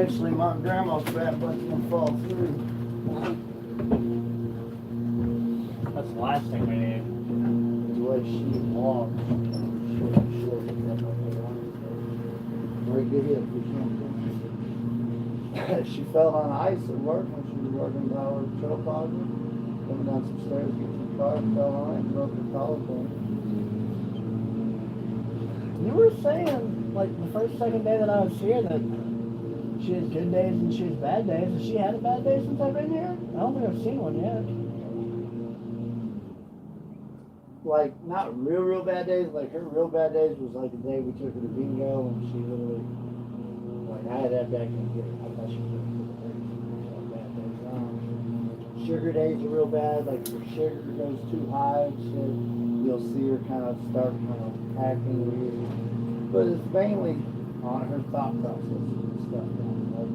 eventually my grandma's fat butt's gonna fall through. That's the last thing we need. The way she walks, short, very good hip or something. She fell on ice at work when she was working at our trail closet. Coming down some stairs, get to the car, fell on it, and broke her collarbone. You were saying, like, the second day that I was here that she has good days and she has bad days. Has she had a bad day since I've been here? I don't think I've seen one yet. Like, not real bad days. Like, her real bad days was like the day we took her to bingo and she literally, like, I had that back in here. I thought she was going to get bad days. Sugar days are real bad. Like, if her sugar goes too high, you'll see her kind of start acting weird. But it's mainly on her thought process and stuff. Like,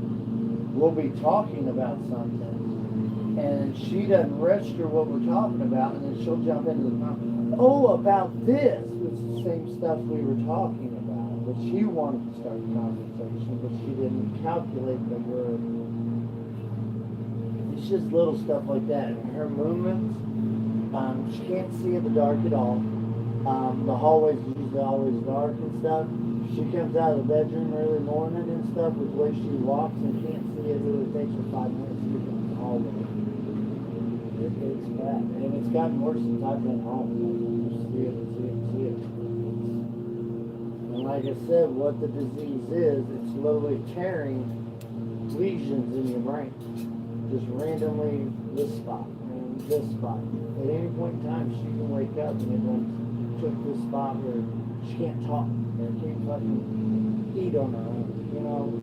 we'll be talking about something, and she doesn't register what we're talking about, and then she'll jump into the conversation. Oh, about this. It's the same stuff we were talking about, but she wanted to start the conversation, but she didn't calculate the word. It's just little stuff like that. And her movements, she can't see in the dark at all. The hallways are usually always dark and stuff. She comes out of the bedroom early morning and stuff with the way she walks and can't see it. It really takes her 5 minutes to get in the hallway. It's bad. And it's gotten worse since I've been home. You see it. And like I said, what the disease is, it's literally tearing lesions in your brain. Just randomly this spot and this spot. At any point in time, she can wake up and it took this spot where she can't talk or can't fucking eat on her own, you know,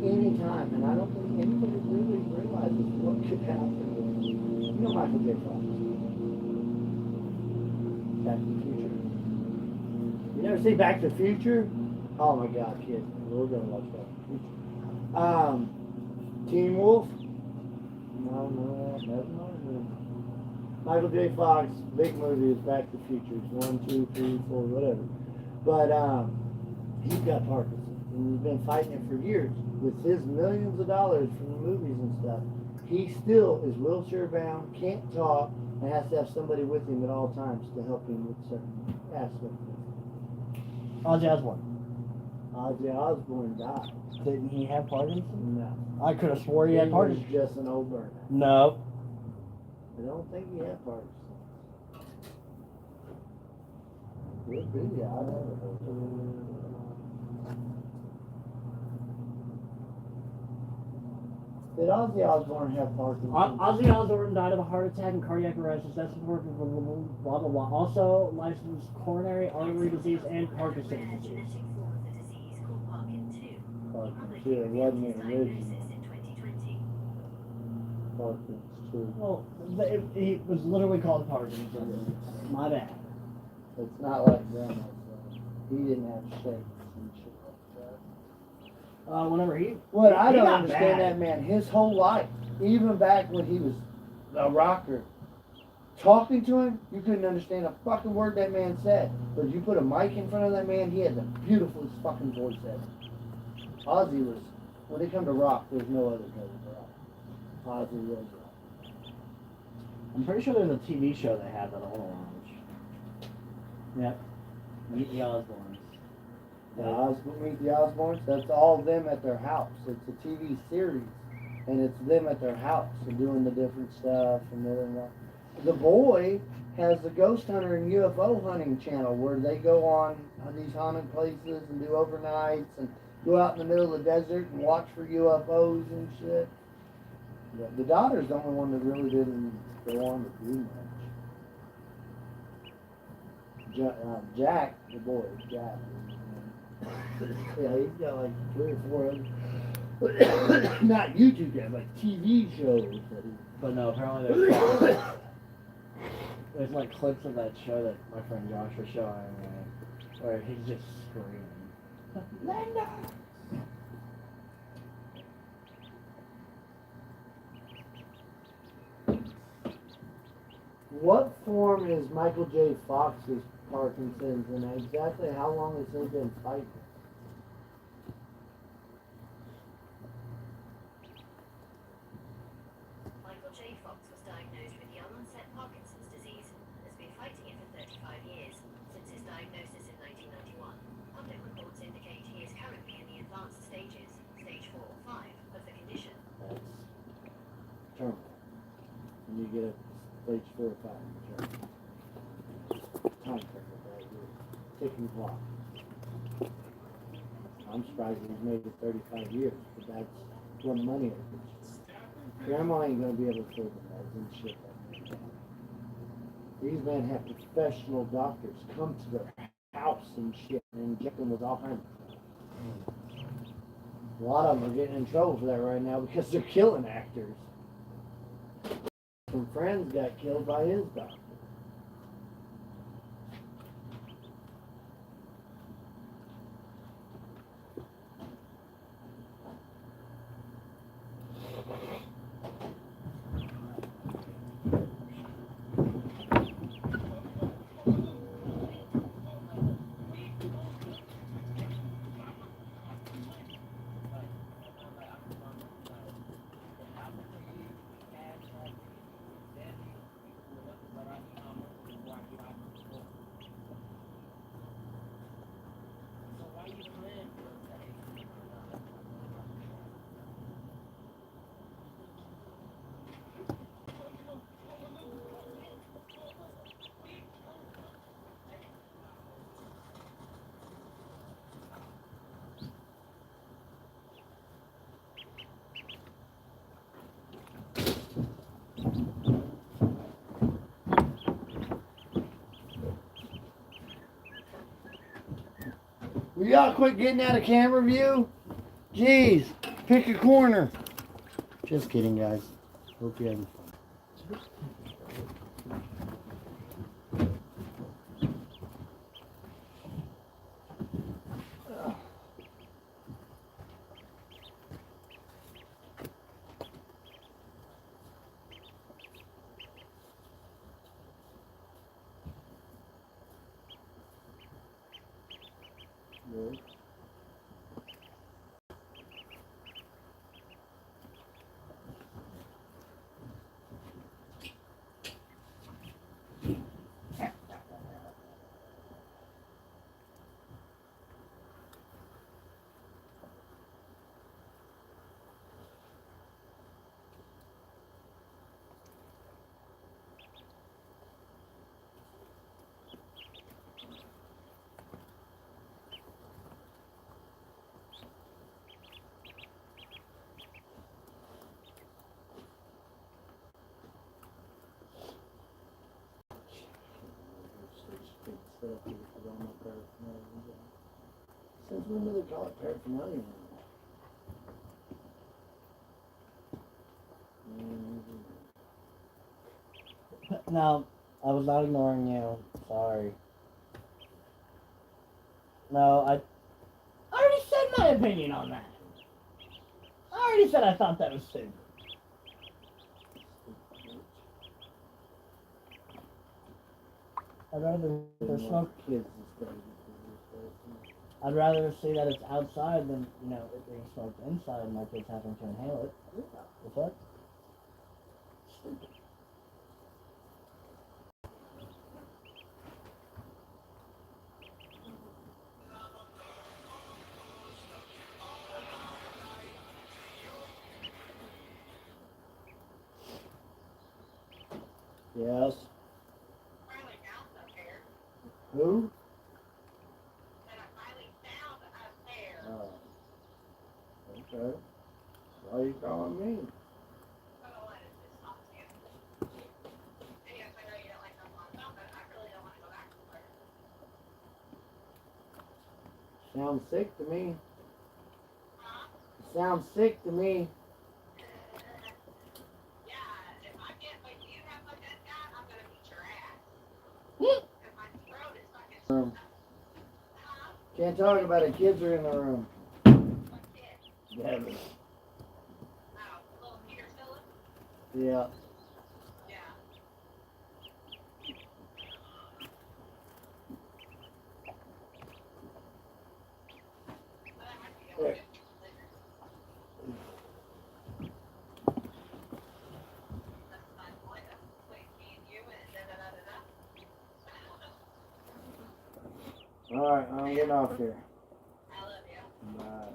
anytime. And I don't think anybody really realizes what could happen. You know Michael J. Fox. Back to the Future. You never see Back to the Future? Oh my God, kids. We're gonna watch Back to the Future. Teen Wolf? No, that's not it. Michael J. Fox, big movie is Back to the Future. It's 1, 2, 3, 4, whatever. But he's got Parkinson's, and he's been fighting it for years. With his millions of dollars from the movies and stuff, he still is wheelchair bound, can't talk, and has to have somebody with him at all times to help him with certain aspects. Ozzy Osbourne. Ozzy Osbourne died. Didn't he have Parkinson's? No. I could have swore he had was Parkinson's. just an old burner. No. I don't think he had Parkinson's. Could be, I never heard of it. Did Ozzy Osbourne have Parkinson's? Ozzy Osbourne died of a heart attack and cardiac arrest. That's important. Blah blah blah. Also licensed coronary artery disease and Parkinson's disease. Parkinson's, yeah, it wasn't original. Parkinson's too. Well, he was literally called Parkinson's. My bad. It's not like Grandma's though. He didn't have shakes and shit like that. Whenever he. What I he don't got understand bad. that man, his whole life, even back when he was a rocker, talking to him, you couldn't understand a fucking word that man said. But you put a mic in front of that man, he had the beautifulest fucking voice ever. Ozzy was, when it come to rock, there's no other better than rock. Ozzy was rock. I'm pretty sure there's a TV show they have that'll watch. Yep. Meet the Osbournes. Meet the Osbournes, that's all them at their house. It's a TV series, and it's them at their house and doing the different stuff and everything. The Boy has the Ghost Hunter and UFO hunting channel where they go on these haunted places and do overnights and go out in the middle of the desert and watch for UFOs and shit. The daughter's the only one that really didn't go on to do much. Jack, the boy, Jack. Yeah, he's got like 3 or 4 other, not YouTube guys, like TV shows that he. But no, apparently there's like clips of that show that my friend Josh was showing where he's just screaming. Linda! What form is Michael J. Fox's Parkinson's, and exactly how long has he been fighting? diagnosis in 1991. Public reports indicate he is currently in the advanced stages, stage 4 or 5, of the condition. That's terminal. When you get a stage 4 or 5 terminal. Time critical right here. Ticking clock. I'm surprised he's made it 35 years, but that's what money is. Grandma ain't gonna be able to afford the meds and shit like that. These men have professional doctors come to their house and shit and inject them with all kinds of stuff. A lot of them are getting in trouble for that right now because they're killing actors. Some friends got killed by his doctor. Will y'all quit getting out of camera view? Jeez, pick a corner. Just kidding, guys. Hope you're having fun. Good. Since when do they call it paraphernalia? No, I was not ignoring you. Sorry. No, I already said my opinion on that. I already said I thought that was stupid. I'd rather there's smoke. Kids and stuff. I'd rather see that it's outside than, you know, it being smoked inside and my kids having to inhale it. The fuck? Stupid. Yes. Finally found a pair. Who? And I finally found a pair. Oh. Okay. Why are you calling me? I don't want to just talk to you. And yes, I know you don't like them on top, but I really don't want to go back to work. Sounds sick to me. Huh? Sounds sick to me. Yeah, if I get what you have like that guy, I'm gonna beat your ass. If my throat is fucking Room. huh? Can't talk about it. Kids are in the room. What kid? Devin. Oh, little Peter Phillips? Yeah. Yeah. Well, that might be a There. good. That's my boy. That's between me and you and da da da da da. Alright, I'm getting off here. I love you. Bye.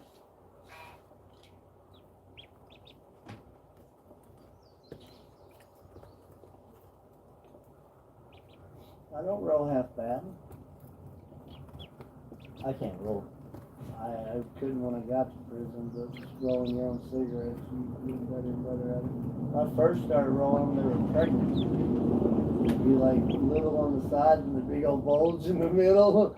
I don't roll half bad. I can't roll. I couldn't when I got to prison, but just rolling your own cigarettes, you get better and better at it. When I first started rolling, they were pregnant. It'd be like little on the sides and the big old bulge in the middle.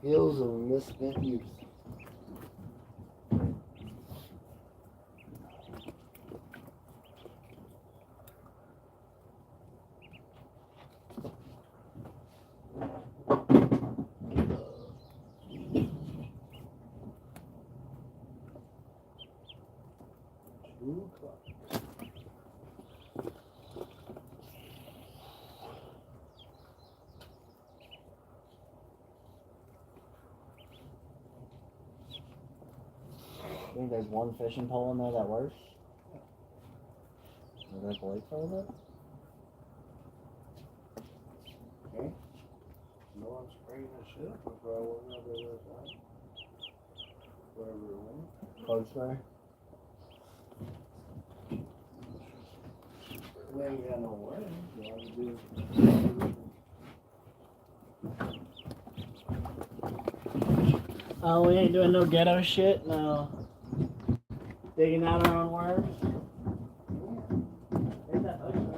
Skills of misspent youth. I think there's one fishing pole in there that works. Is that Blake for it? No one's spraying that shit up before I went out there last night. Wherever it went. Close there. We ain't got no way. So I can do Oh, we ain't doing no ghetto shit, no digging out our own worms. There's that ocean.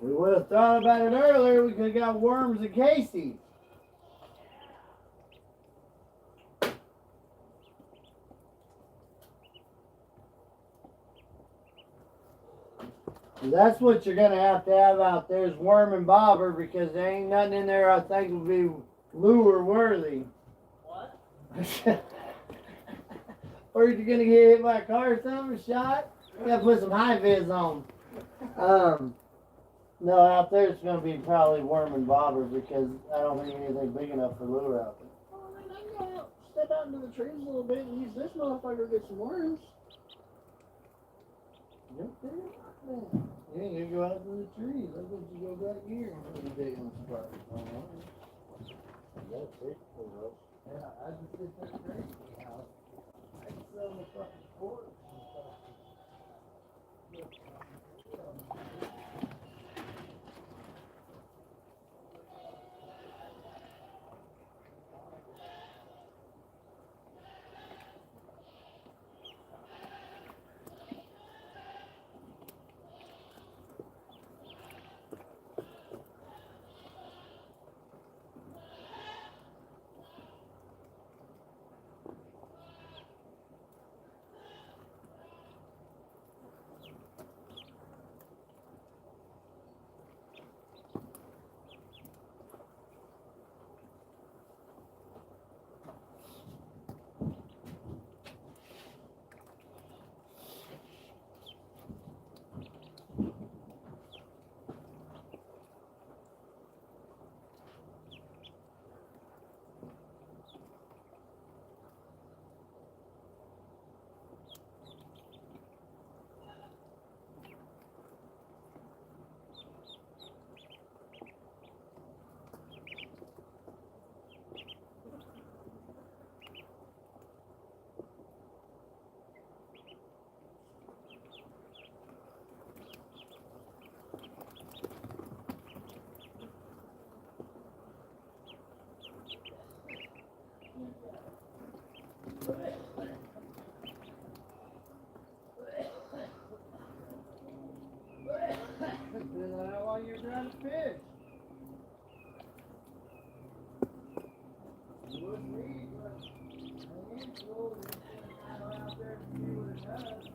We would have thought about it earlier. We could have got worms at Casey's. That's what you're gonna have to have out there is worm and bobber because there ain't nothing in there I think would be lure worthy. What? Or you're gonna get hit by a car or something, shot. You gotta put some high vis on. No, out there it's gonna be probably worm and bobber because I don't think anything big enough for lure out there. Well, I mean, I can go out, step out into the trees a little bit and use this motherfucker to get some worms. You ain't gonna go out to the trees. I bet you go back here and put a big one spot. Yeah, I just think that's crazy how I can sell the fucking quarters and stuff. Depends on how long you're trying to fish. You wouldn't need, but I ain't cool. You're out there to see what it does.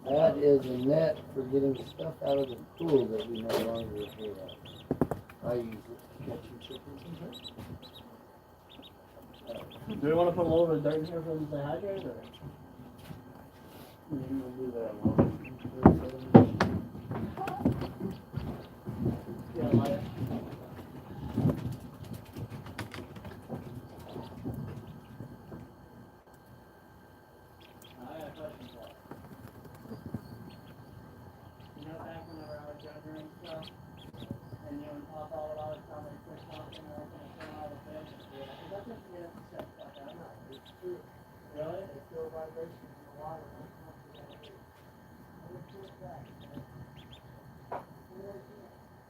That is a net for getting stuff out of the pool that we no longer have. I use it to catch chickens and Do we want to put a little bit of dirt in here for them to stay hydrated, or? we'll do that one. Yeah, like. I got a question for you. You know back whenever I was younger and stuff, and you and Papa would always tell me to quit talking and we're gonna film all the fish? Yeah. Cause I think you have to set stuff out. It's true. Really? They feel vibrations in the water.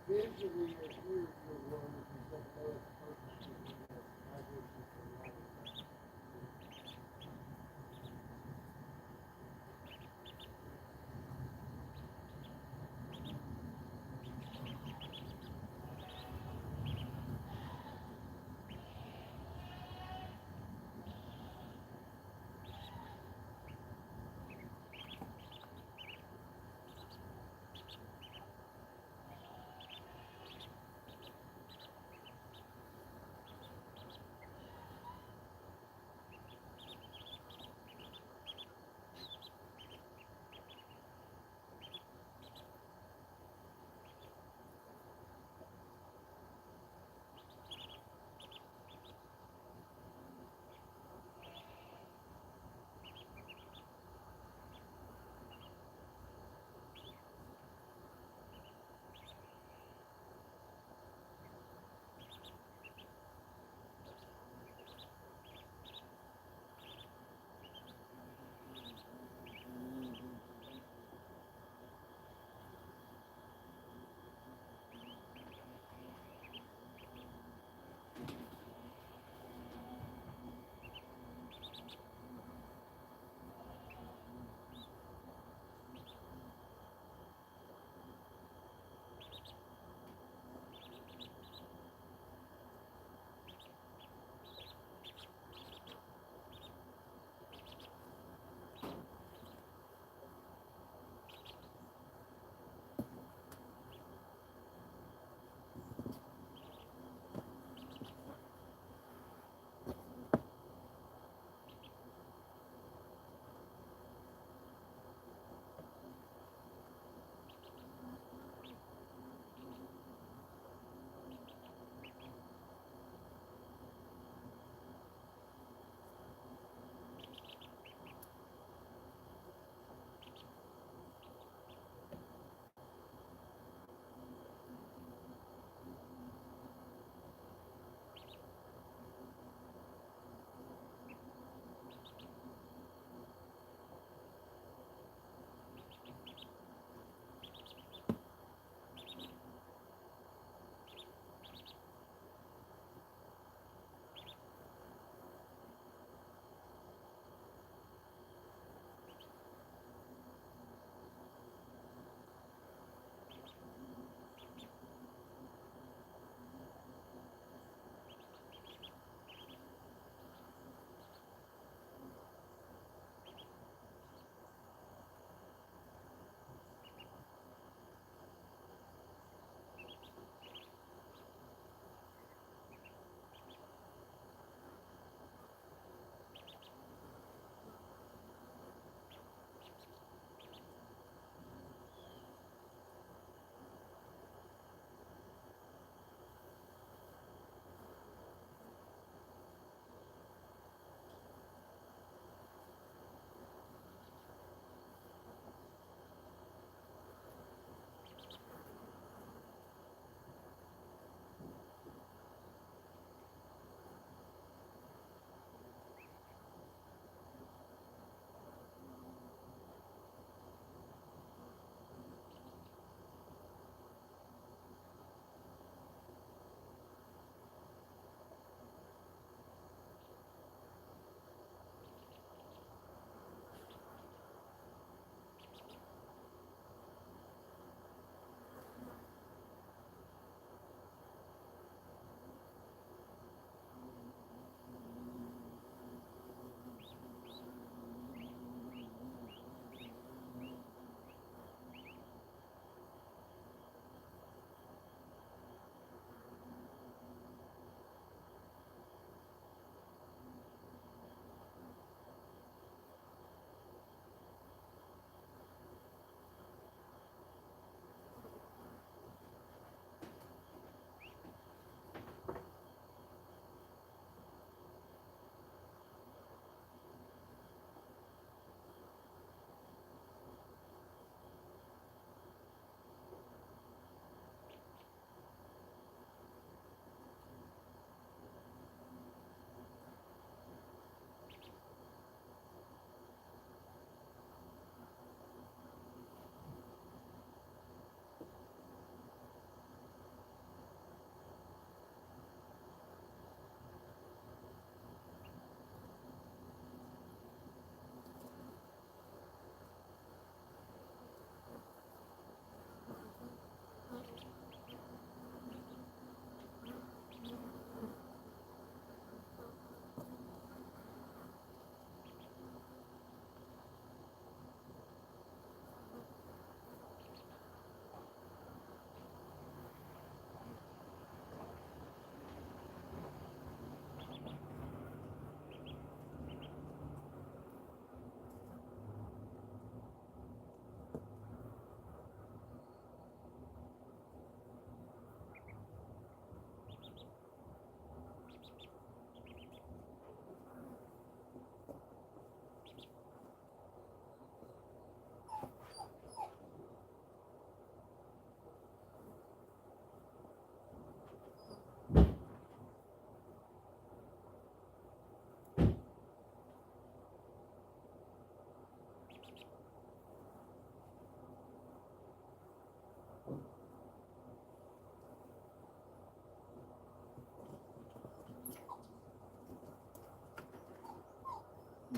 Visually, if you're one, if you don't know it's perfect, vibrations in the water.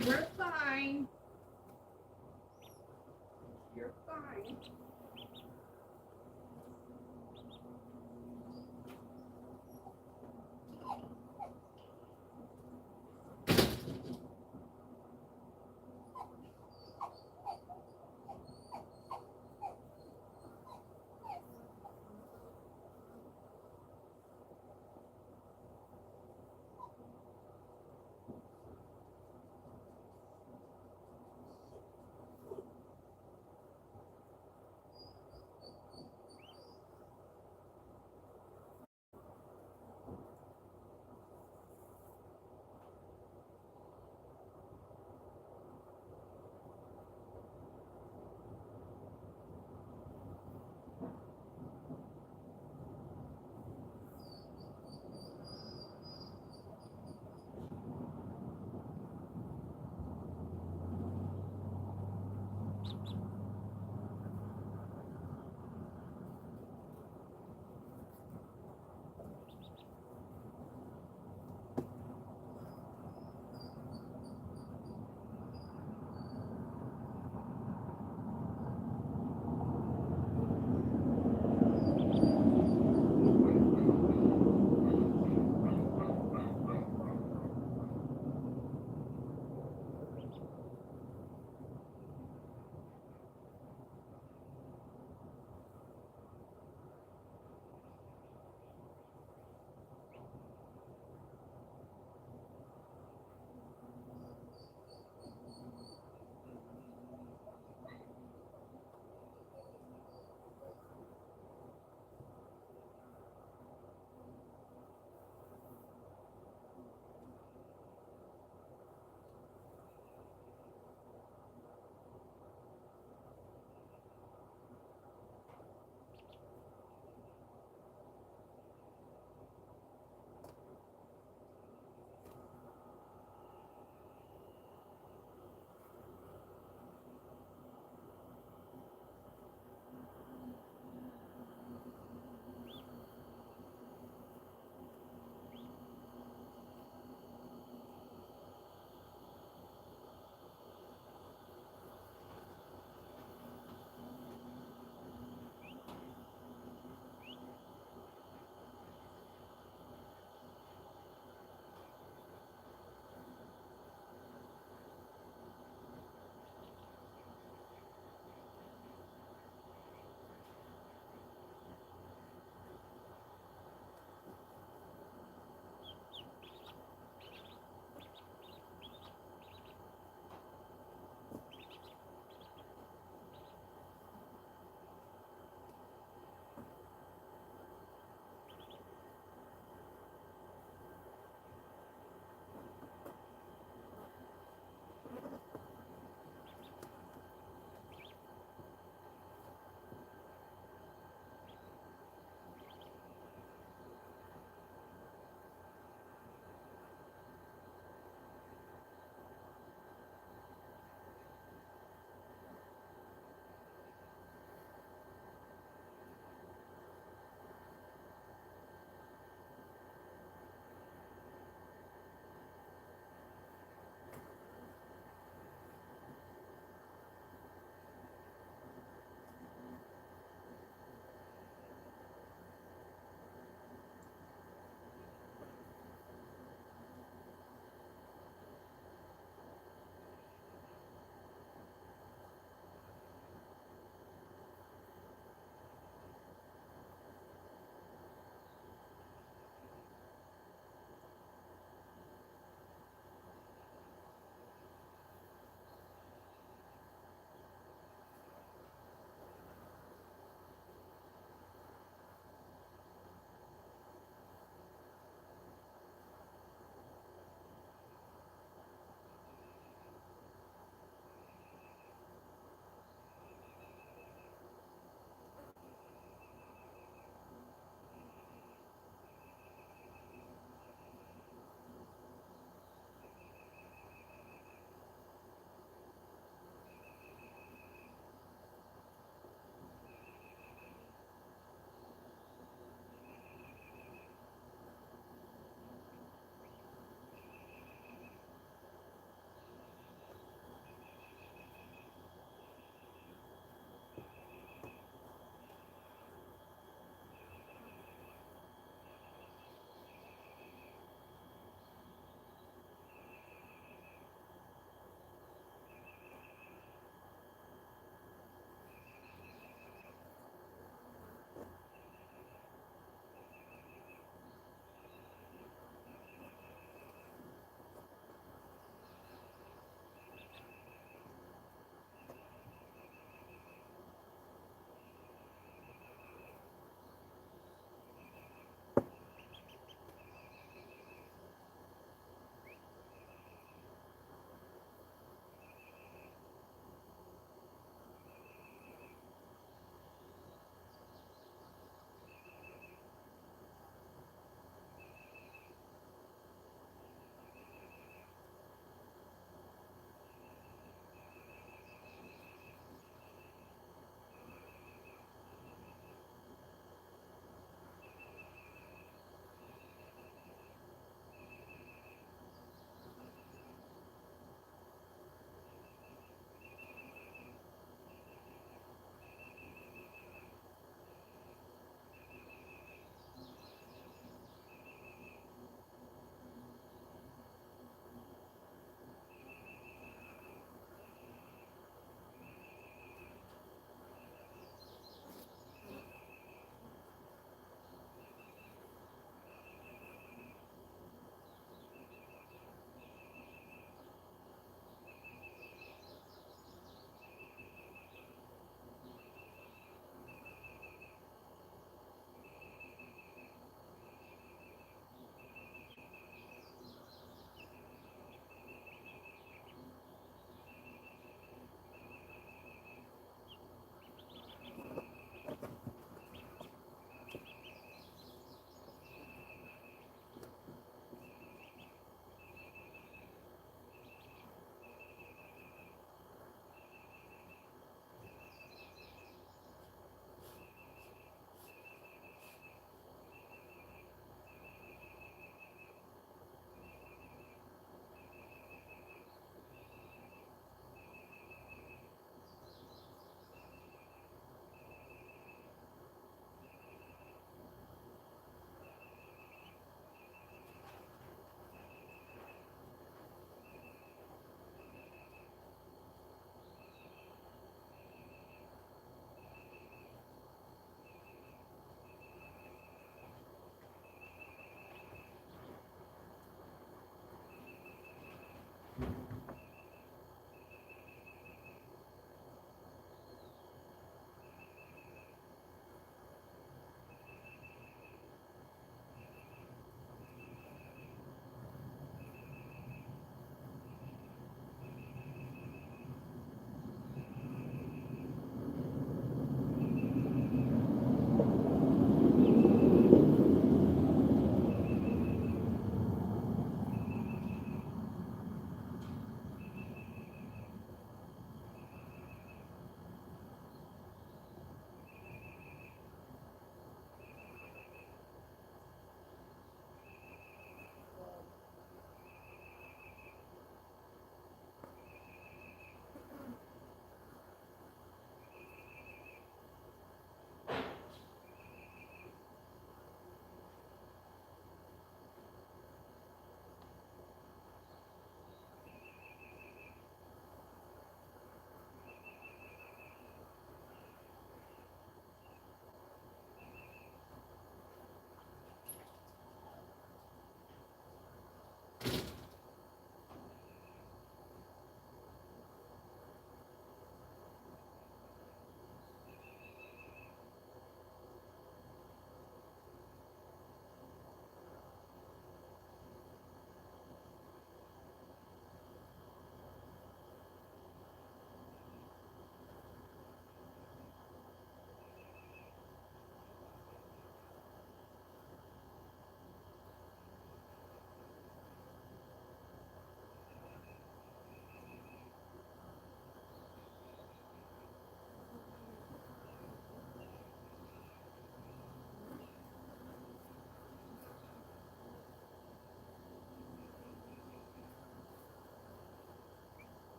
You're fine. You're fine.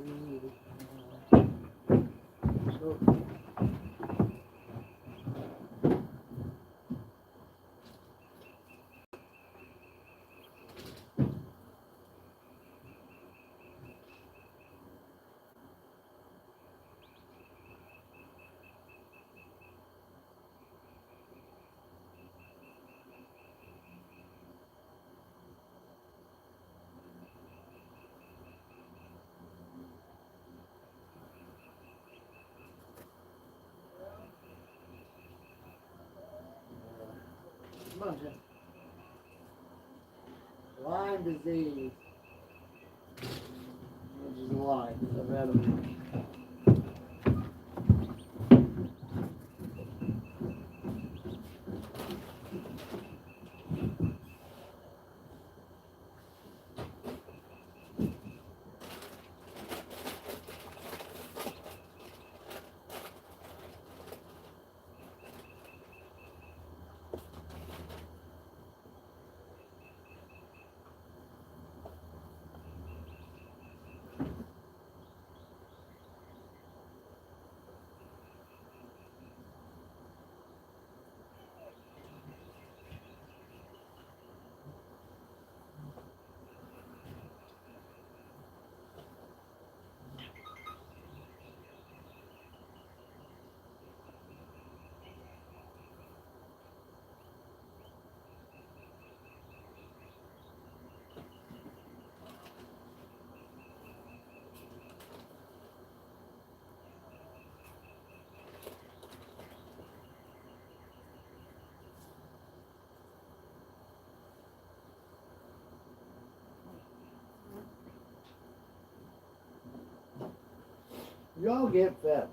So, bunch of Lyme disease, which is a lie, 'cause I've had them. Y'all get fed.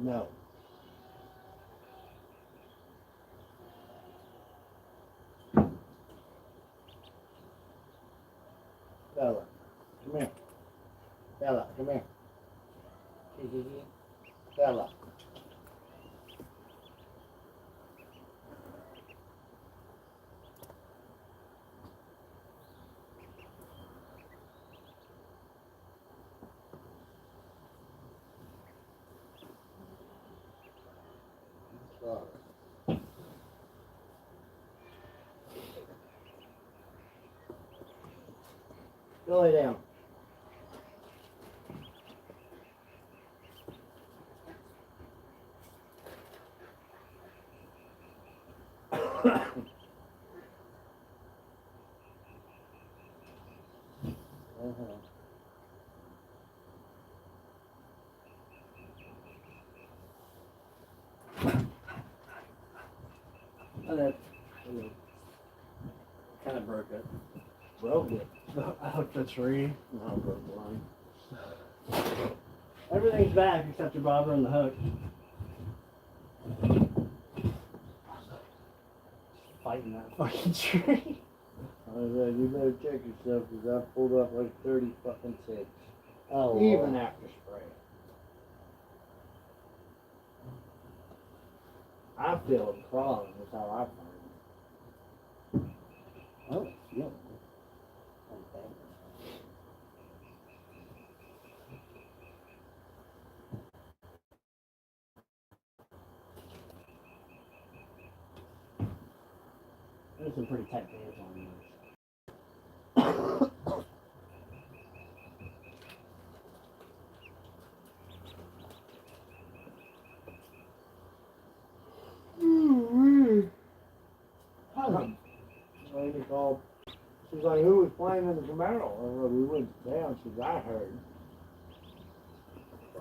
No. Bella, come here. Bella, come here. Bella. Sorry. Go lay down. Kind of broke it. Broke it. I hooked the tree. No, broke the line. Everything's back except your bobber and the hook. Fighting that fucking tree. I said, you better check yourself because I pulled up like 30 fucking ticks. Oh, Even Lord. after spray. I feel them crawling, that's how I find them. Oh, yeah. Okay. There's some pretty tight bands on these. Lady called. She's like, who was playing in the Camaro? I said, we went down. She said, I heard.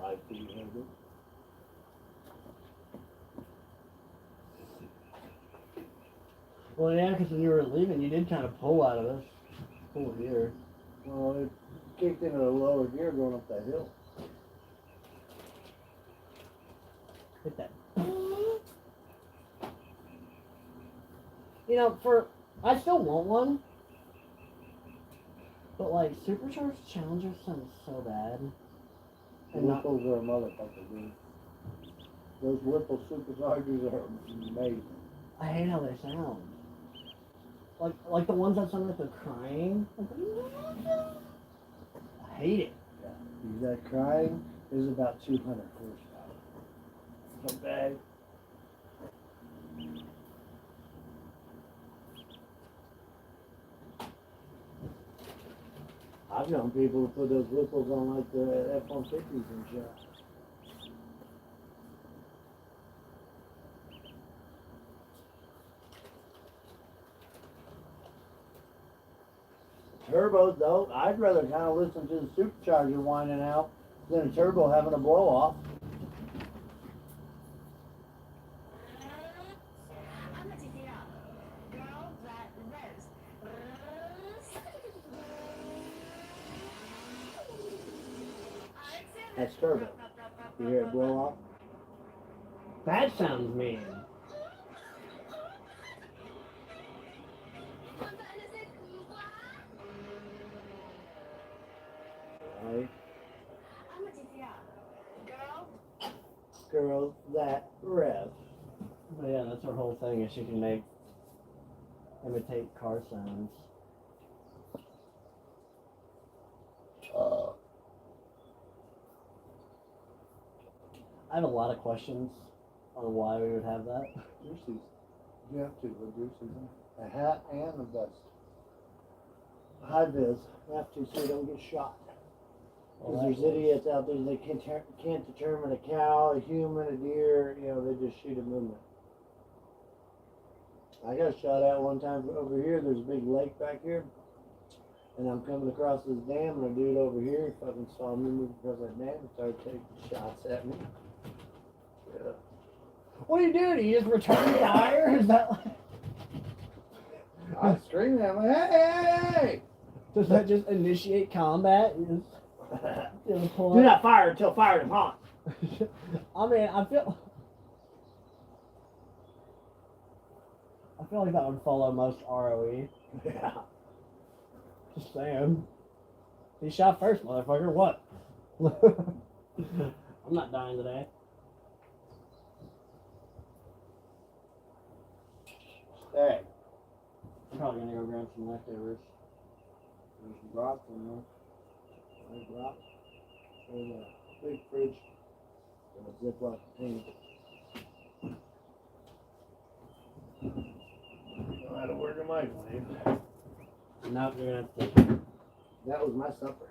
5 feet heavy. Well, yeah, because when you were leaving, you did kind of pull out of us. Pull here. Well, it kicked into a lower gear going up that hill. Hit that. You know, I still want one. But like, supercharged Challenger sounds so bad. The And not, Whipples are a motherfucker, dude. Those Whipple superchargers are amazing. I hate how they sound. Like the ones that sound like they're crying. I hate it. Yeah. That crying is about 200 horsepower. Okay. I've known people to put those Whipples on like the F-150s and shit. Turbos though, I'd rather kind of listen to the supercharger whining out than a turbo having a blow off. I'm a TCL. Girl that lives. That's turbo. You hear it blow off? That sounds mean. Right? I'm a TCL. Girl. Girl, that rev. But yeah, that's her whole thing, is she can imitate car sounds. I have a lot of questions on why we would have that. Juicy's. You have to with Juicy's. A hat and a vest. High vis. You have to so you don't get shot. Because there's idiots out there that can't determine a cow, a human, a deer, you know, they just shoot a movement. I got shot at one time over here. There's a big lake back here. And I'm coming across this dam, and a dude over here fucking saw me move across that dam and started taking shots at me. Yeah. What do you do? Do you just return fire? Is that like... I was screaming at him, hey! Does that just initiate combat? You just, you know, pull Do out- not fire until fired upon. I mean, I feel like that would follow most ROE. Yeah. Just saying. He shot first, motherfucker. What? I'm not dying today. Hey, I'm probably gonna go grab some leftovers. there's some broth in there. Like broth. In a big fridge. In a Ziploc container. Know how to work a microwave. Nope, you're gonna have to. That was my supper.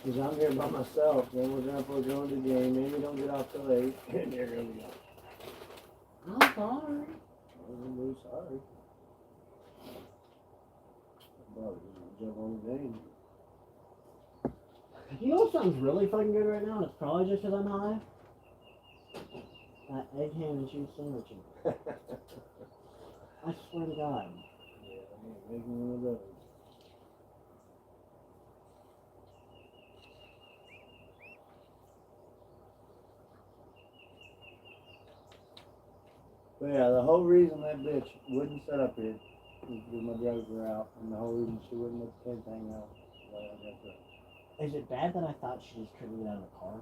Cause I'm here by myself, then we're gonna go to the game, maybe don't get off till 8, and you're gonna be like, I'm sorry. I'm really sorry. Well, you jump on the game. You know what sounds really fucking good right now? And it's probably just because I'm high. That egg, ham, and cheese sandwich. I swear to God. Yeah, I ain't making one of those. But yeah, the whole reason that bitch wouldn't set up here was because my drugs were out, and the whole reason she wouldn't let the kids hang out was that I got drugs. Is it bad that I thought she just couldn't get out of the car?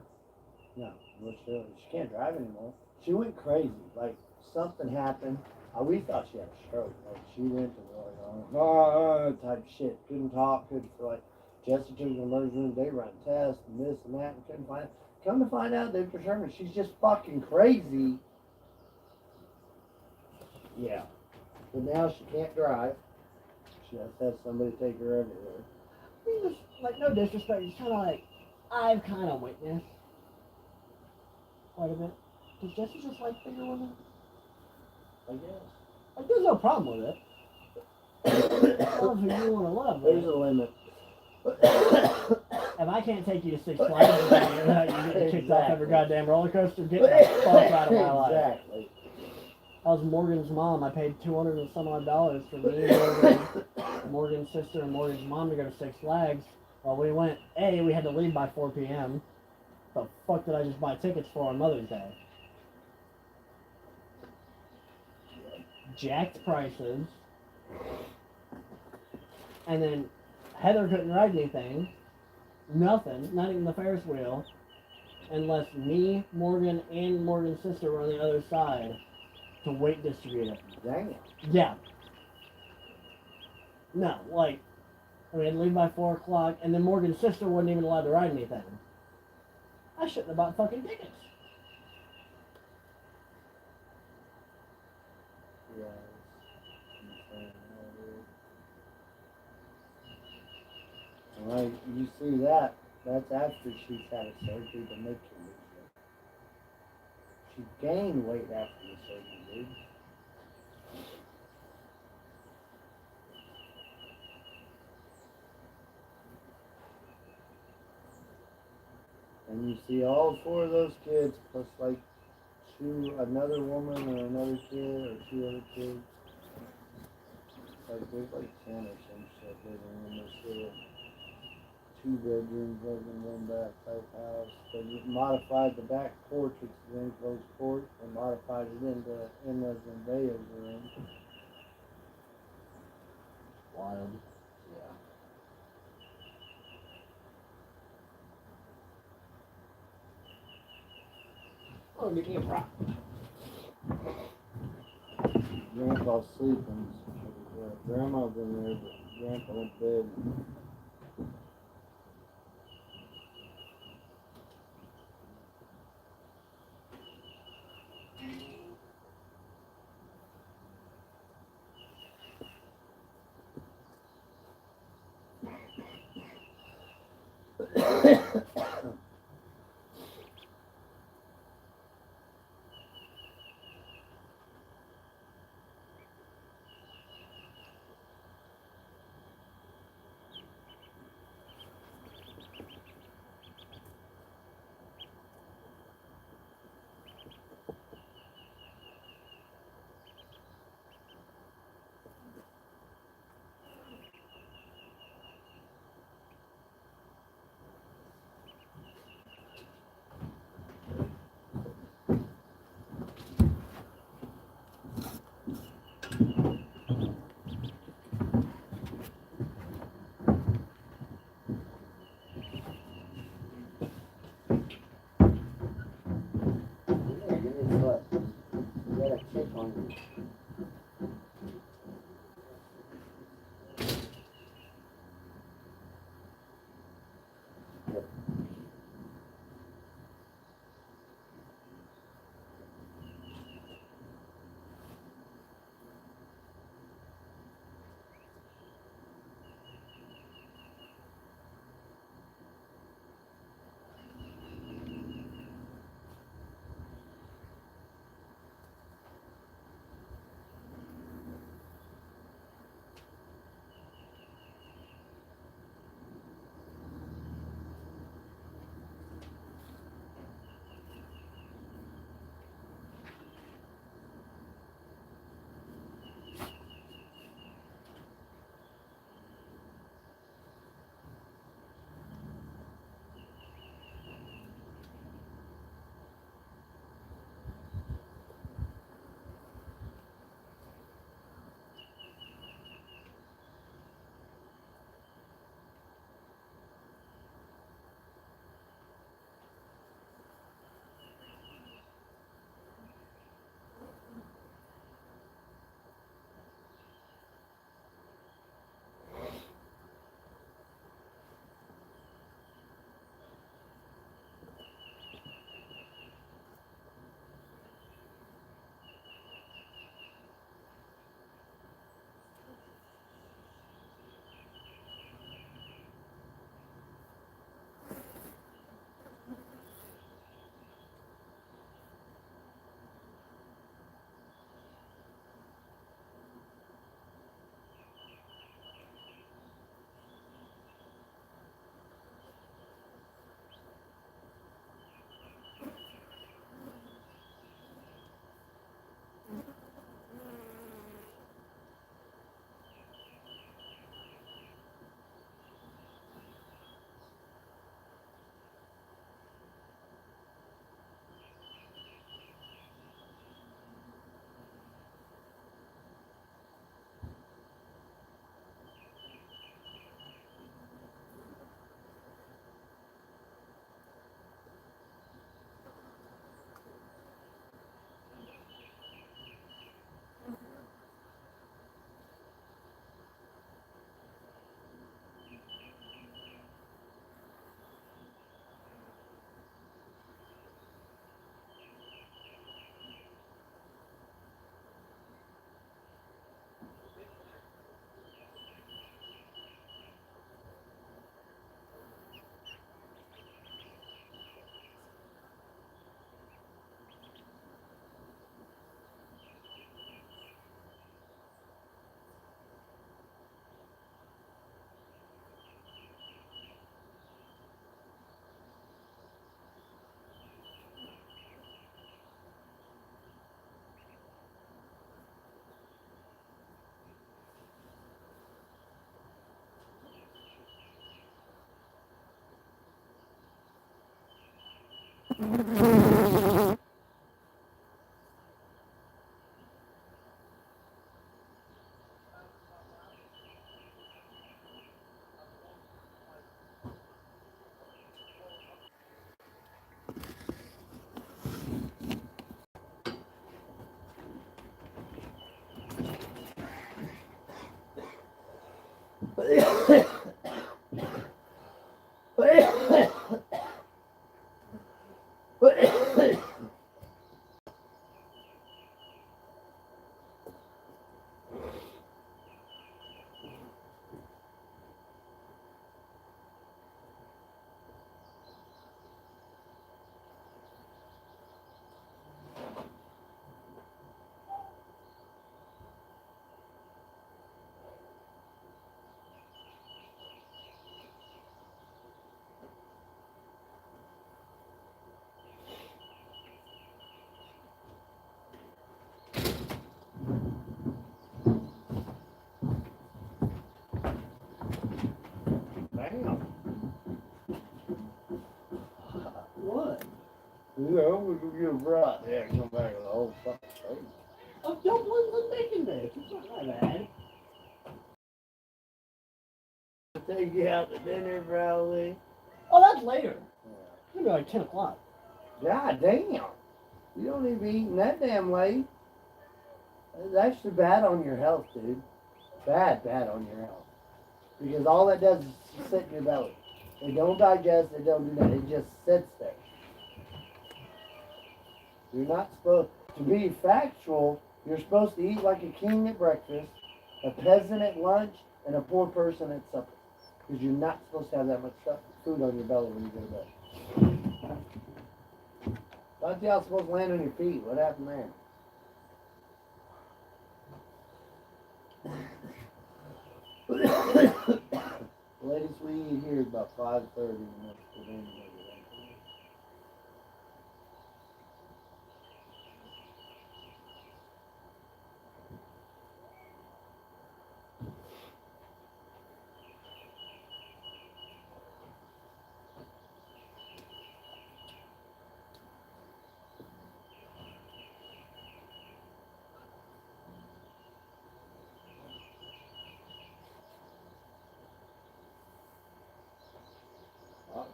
No, she can't drive anymore. She went crazy. Like, something happened. We thought she had a stroke. Like, she went to type shit. Couldn't talk, couldn't, like, Jesse took her to the emergency room. They run tests and this and that and couldn't find it. Come to find out, they've determined she's just fucking crazy. Yeah. But now she can't drive. She has to have somebody take her everywhere. I mean, it's, like, no disrespect. It's kind of like, I've kind of witnessed quite a bit. Does Jesse just like bigger women? I guess. Like, there's no problem with it. Love who you want to love. There's But a limit. if I can't take you to Six Flags without you getting kicked off every goddamn roller coaster, get the fuck out of my life. Exactly. That was Morgan's mom. I paid $200 and some odd dollars for me and Morgan, Morgan's sister and Morgan's mom to go to Six Flags. Well, we went, we had to leave by 4 p.m. The fuck did I just buy tickets for on Mother's Day? Jacked prices. And then Heather couldn't ride anything. Nothing. Not even the Ferris wheel. Unless me, Morgan, and Morgan's sister were on the other side to weight distribute it. Dang it. Yeah. No, like, we had to leave by 4 o'clock, and then Morgan's sister wasn't even allowed to ride anything. I shouldn't have bought fucking tickets. Yeah. It's insane. Well, you see that? That's after she's had a surgery to make her lose weight. She gained weight after the surgery, dude. And you see all 4 of those kids plus like another woman or another kid or 2 other kids. Like there's like 10 or some shit living in this little 2 bedrooms, living 1 bath type house. They modified the back porch, which is an enclosed porch, and modified it into Emma's and Baya's room. Wild. Yeah. Oh, give me a prop. Grandpa's sleeping. Grandma's in there, but Grandpa went to bed. hungry. Damn. What? Yeah, we could get right there and come back with the whole fucking thing. Oh, don't put the bacon there. It's not that bad. Take you out to dinner, probably. Oh, that's later. It's gonna be like 10 o'clock. God damn. You don't even be eating that damn late. It's actually bad on your health, dude. Bad on your health. Because all that does is sit in your belly. It don't digest, it don't do that. It just sits there. You're not supposed to be factual. You're supposed to eat like a king at breakfast, a peasant at lunch, and a poor person at supper. Because you're not supposed to have that much stuff, food on your belly when you go to bed. Thought y'all supposed to land on your feet. What happened there? Latest we eat here is about 5:30 in West Virginia.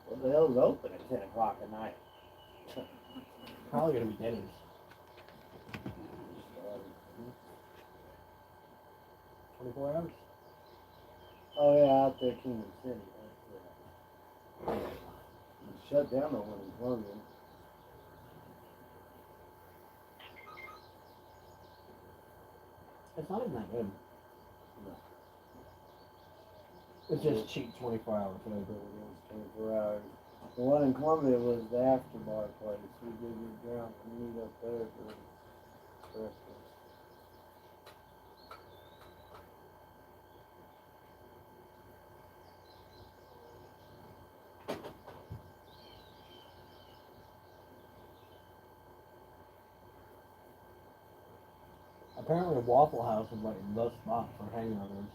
What the hell's open at 10 o'clock at night? Probably gonna be Denny's. 24 hours. Oh yeah, out there, Kingdom City. Right? Shut down the one in Columbia. It's not even that good. No. It's just cheap 24 hour food. 24 hours. The one in Columbia was the after bar place. We did get drunk and meet up there for breakfast. Apparently, Waffle House is like the spot for hangovers.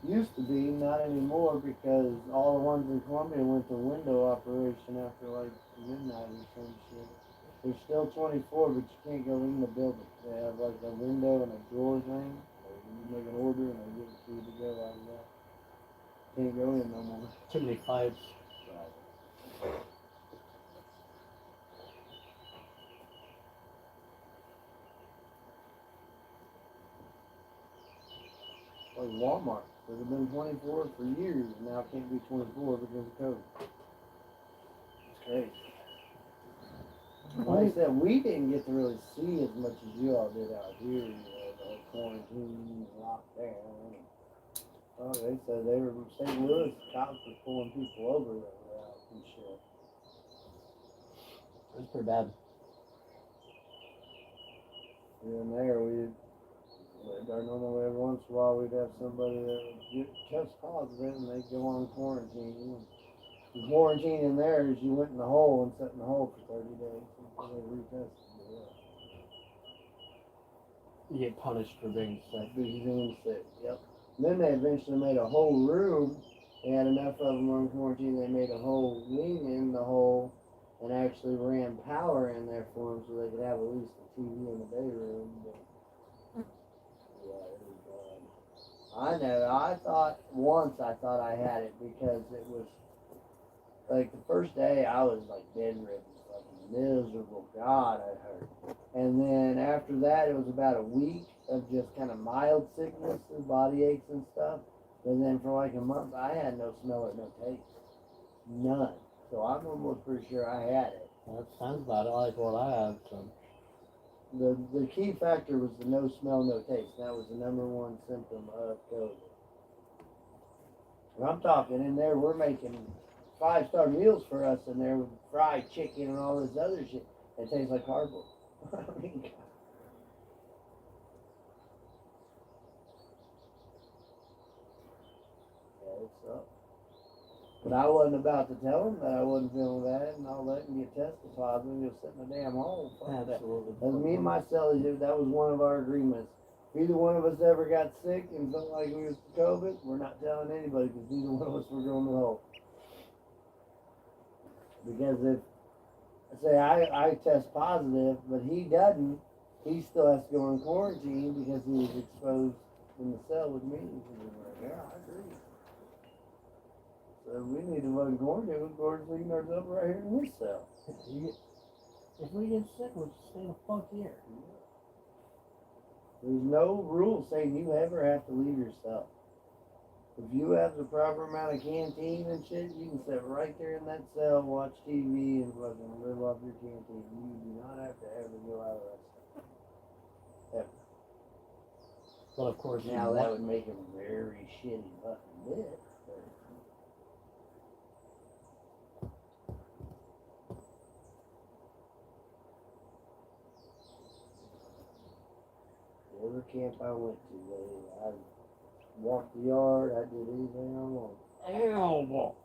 Used to be, not anymore, because all the ones in Columbia went to window operation after like midnight or some shit. They're still 24, but you can't go in the building. They have like a window and a door thing. You make an order and they give it to you to go like that. Can't go in no more. Too many fights. Like Walmart. Could have been 24 for years, and now it can't be 24 because of COVID. It's crazy. Like I said, we didn't get to really see as much as you all did out here, you know, the whole quarantine, lockdown. Oh, they said they were, St. Louis, cops were pulling people over that were out and shit. It's pretty bad. Here and there, normally every once in a while we'd have somebody that would get test positive and they'd go on quarantine. The quarantine in there is you went in the hole and sat in the hole for 30 days until they retested you. You get punished for being sick. Being sick, yep. And then they eventually made a whole room. They had enough of them on quarantine, they made a whole wing in the hole and actually ran power in there for them so they could have at least a TV in the day room. But yeah, it was bad. I know. I thought I had it because it was like the first day I was like bedridden, fucking miserable. God, I hurt. And then after that, it was about a week of just kind of mild sickness and body aches and stuff. And then for like a month, I had no smell or no taste, none. So I'm almost pretty sure I had it. That sounds about it like what I have. So. The key factor was the no smell, no taste. That was the number one symptom of COVID. And I'm talking in there, we're making 5-star meals for us in there with fried chicken and all this other shit. It tastes like cardboard. I mean, yeah, it sucked. But I wasn't about to tell them that I wasn't feeling bad and all that and get tested positive and go sit in the damn hole. Fuck that. Absolutely. As me and my cellie, that was one of our agreements. If either one of us ever got sick and felt like we was COVID, we're not telling anybody because neither one of us were going to the hole. Because if, say I test positive, but he doesn't, he still has to go in quarantine because he was exposed in the cell with me. And we're like, yeah, I agree. So we need to fucking quarantine ourselves right here in this cell. If we get sick, we'll just stay the fuck here. There's no rule saying you ever have to leave your stuff. If you have the proper amount of canteen and shit, you can sit right there in that cell, watch TV, and fucking live off your canteen. You do not have to ever go out of that stuff. Ever. Well, of course. Now that would make him very shitty fucking bitch. But every camp I went to, I walked the yard, I did anything I wanted. Ow.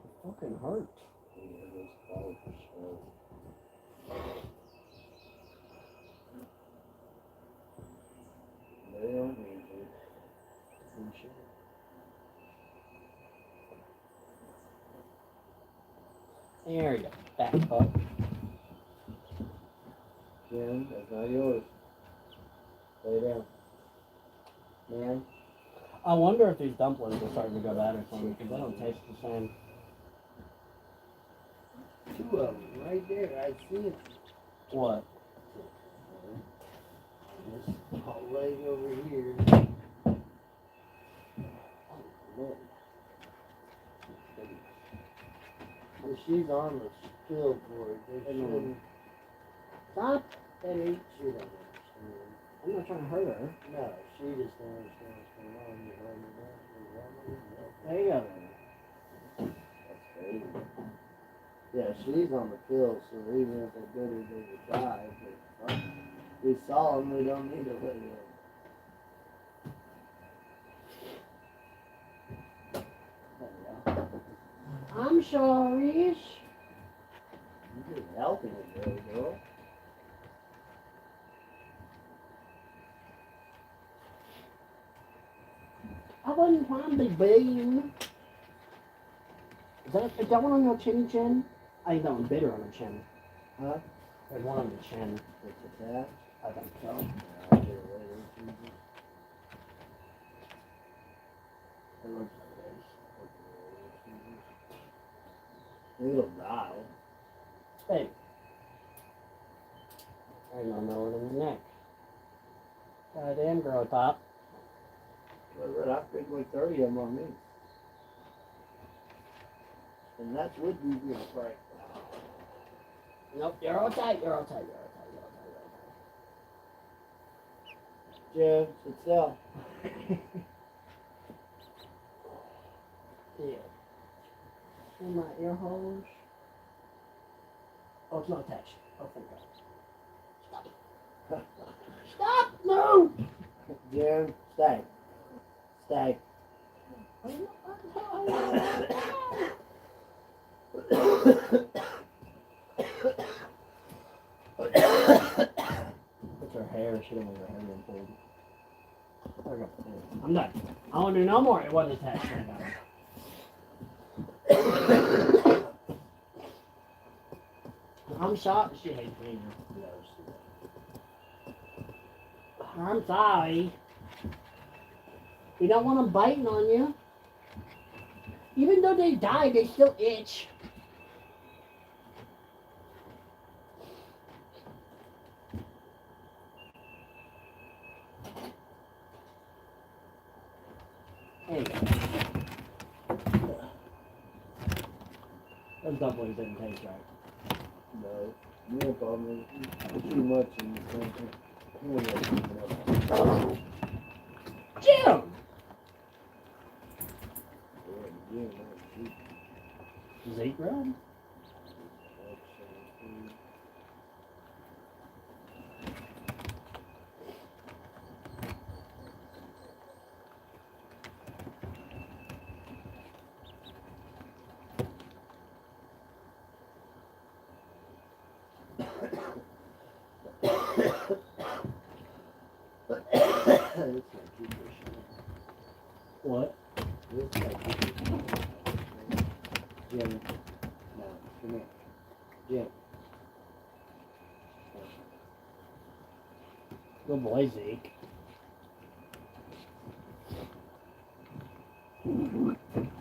It fucking hurt. Yeah, those balls are slow. They don't need to. And shit. There you go. Back up. Jim, that's not yours. Lay down. Man, I wonder if these dumplings are starting to go bad or something because they don't taste the same. two of them right there. I see it. What? This hot leg over here. Look. If she's on the still for it, they shouldn't. Stop. Eddie, she don't understand. I'm not trying to hurt her. No, she just don't understand what's going on. You hold me down, you hold me down. There you go. That's crazy. Yeah, she's on the pill, so even if they did it, they would die. But we saw them, we don't need to let them. I'm sorry. You're just helping it, there, girl. I wasn't trying to be bean. Is that one on your chin chin? I that one bigger on the chin. Huh? There's one on the chin. It's attached. I think so. I'll get it later. Jesus. It looks like It'll die. it is. Hey. I don't know it in the neck. Goddamn girl top. But I picked like 30 of them on me. And that's with you being right. Nope, you're all tight, you're all tight, you're all tight, Jeff, itself. Yeah. In my ear holes. Oh, it's not attached. Oh, thank God. Stop. Stop! No! Jim, stay. Stay. It's her hair. She don't want her hair being pulled. There we go. I'm done. I won't do no more. It wasn't attached right now. I'm shocked. She hates me. I'm sorry. You don't want them biting on you. Even though they die, they still itch. There you go. Those dumplings didn't taste right. No. You don't call me. Too much in the thing. Jim! Zeke bread? What? Jim. No, come here. Jim. Good boy, Zeke.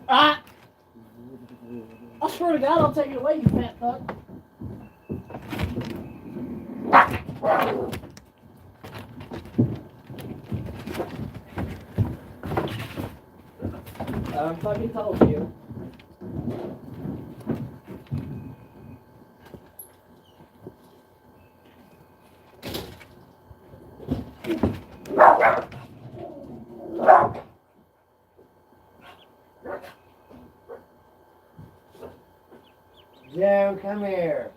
Ah! that, I'll take it away, you fat fuck. I fucking told you. Joe, come here.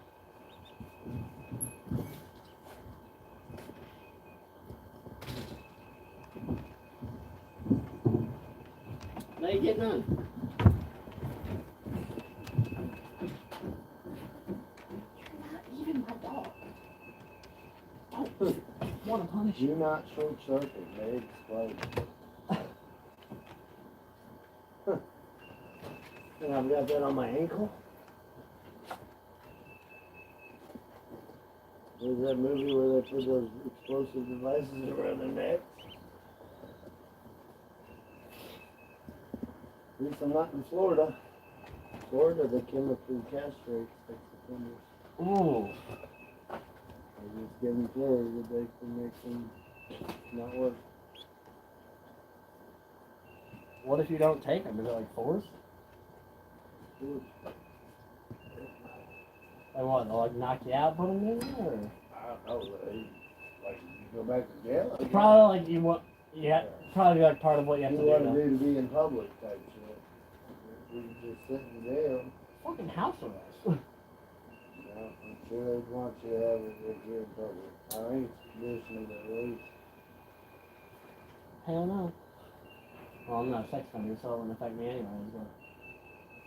Now you get done. You're not even my dog. Don't want to punish you. Do not short circuit, may explode. And I've got that on my ankle. There's that movie where they put those explosive devices around their necks. At least I'm not in Florida. Florida, they chemically castrate sex offenders. Ooh. They just give them pills that they can make them not work. What if you don't take them? Is it like forced? Ooh. And what, they'll like knock you out, put them in, or? I don't know. Like, you go back to jail? I guess. Probably like you want, yeah, probably like part of what you have You to do. want Now. to do to be in public type shit. You just sit in jail. Fucking house arrest. Yeah, I'm sure they'd want you to have it if you're in public. I think it's conditional at least. Hell no. Well, I'm not a sex offender, so it wouldn't affect me anyways,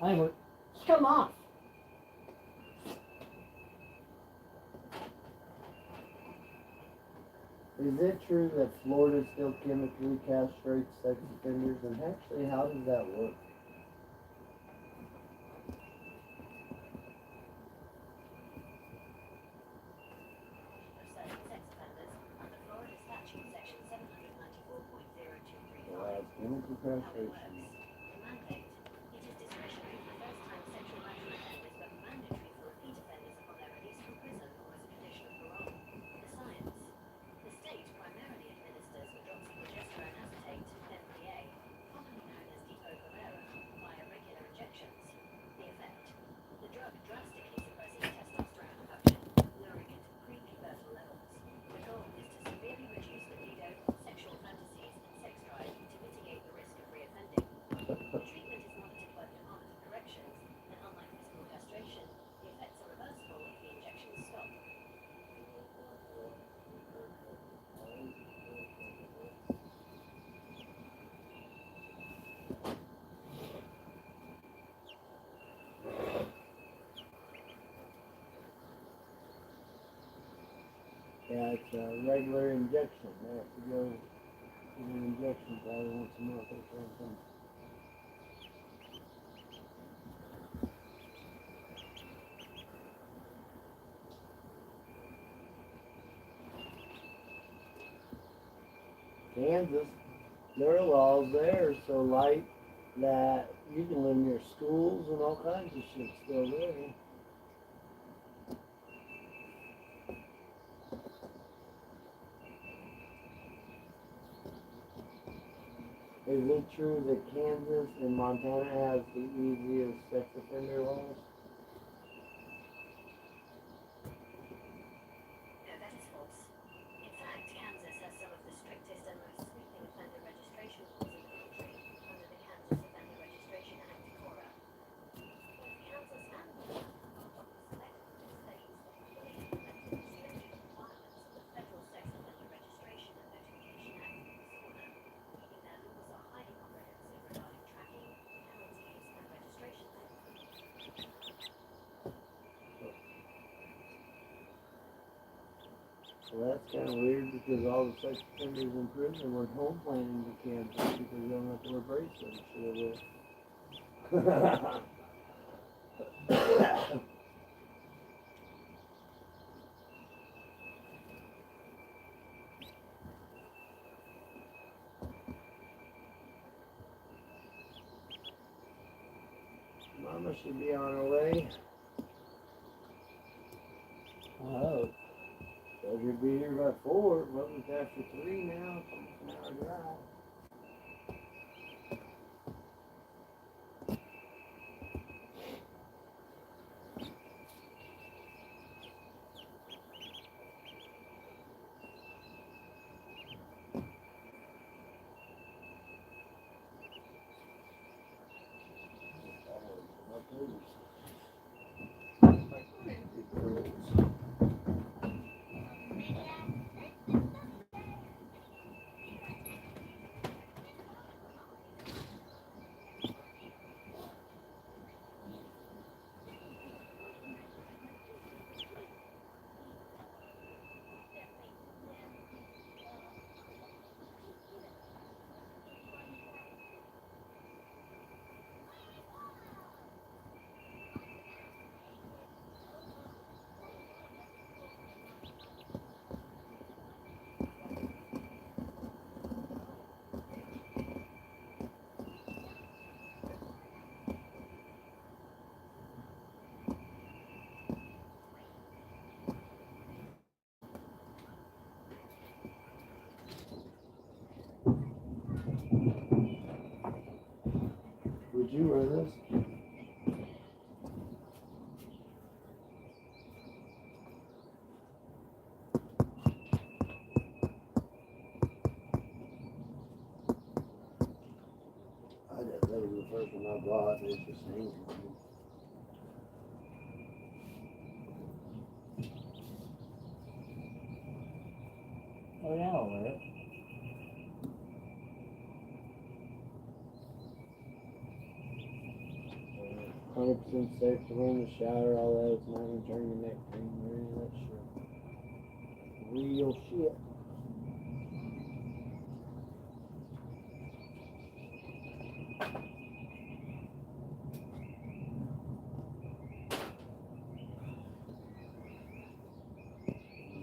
but. Anyway, just cut 'em off. Is it true that Florida still chemically castrates sex offenders? And actually, how does that work? Well, that's chemical castration. Yeah, it's a regular injection. They have to go get an injection probably once a month or something. Kansas, their laws there are so light that you can live near schools and all kinds of shit still there. Is it true that Kansas and Montana has the easiest sex offender laws? No, that is false. In fact, Kansas has some of the strictest and most sweeping offender registration laws in the country under the Kansas Offender Registration Act, KORA. Both Kansas and Montana are selected states that fully implemented the stringent requirements of the Federal Sex Offender Registration and Notification Act, SORNA, meaning their laws are highly comprehensive regarding tracking, penalties, and registration length. Well, that's kind of weird because all the sex offenders in prison went home planning to Kansas because they don't have to wear bracelets. Shit. My Mama should be on her way. I hope. Said you'd be here by 4, but it's after 3 now. It's almost an hour drive. Would you wear this? I did. That was the first one I bought. It's just hanging. Oh yeah, I'll wear it. Hundred percent safe to run the shower, all that. It's not gonna turn your neck green or any of that shit. Real shit.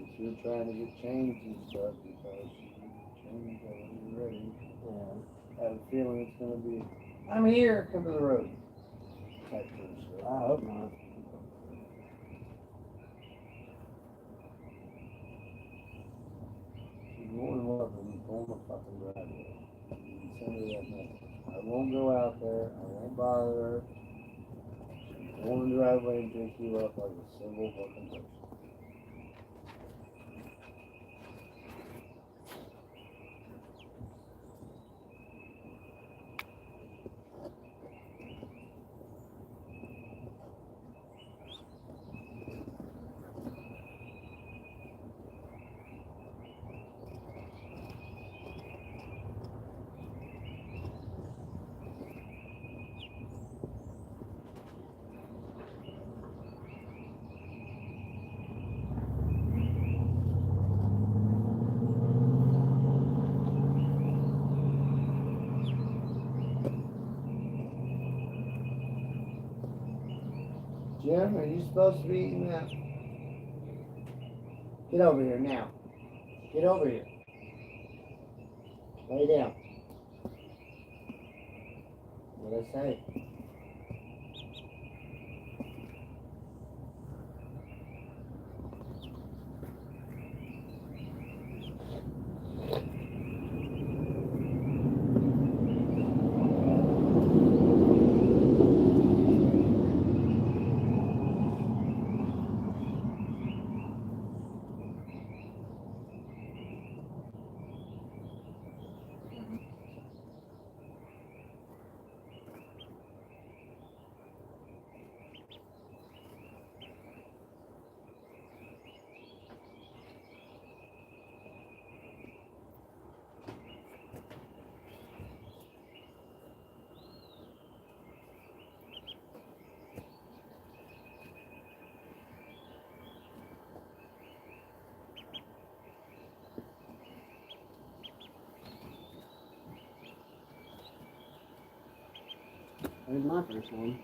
If you're trying to get changed and stuff, because you change when you're ready. I have a feeling it's gonna be, I'm here, come to the road. Type of stuff. I hope not. She's more than welcome to pull my fucking driveway. Send her that message. I won't go out there. I won't bother her. She'll go in the driveway and pick you up like a civil fucking person. Jim, are you supposed to be eating that? Get over here now. Get over here. Lay down. What did I say? There's my first one.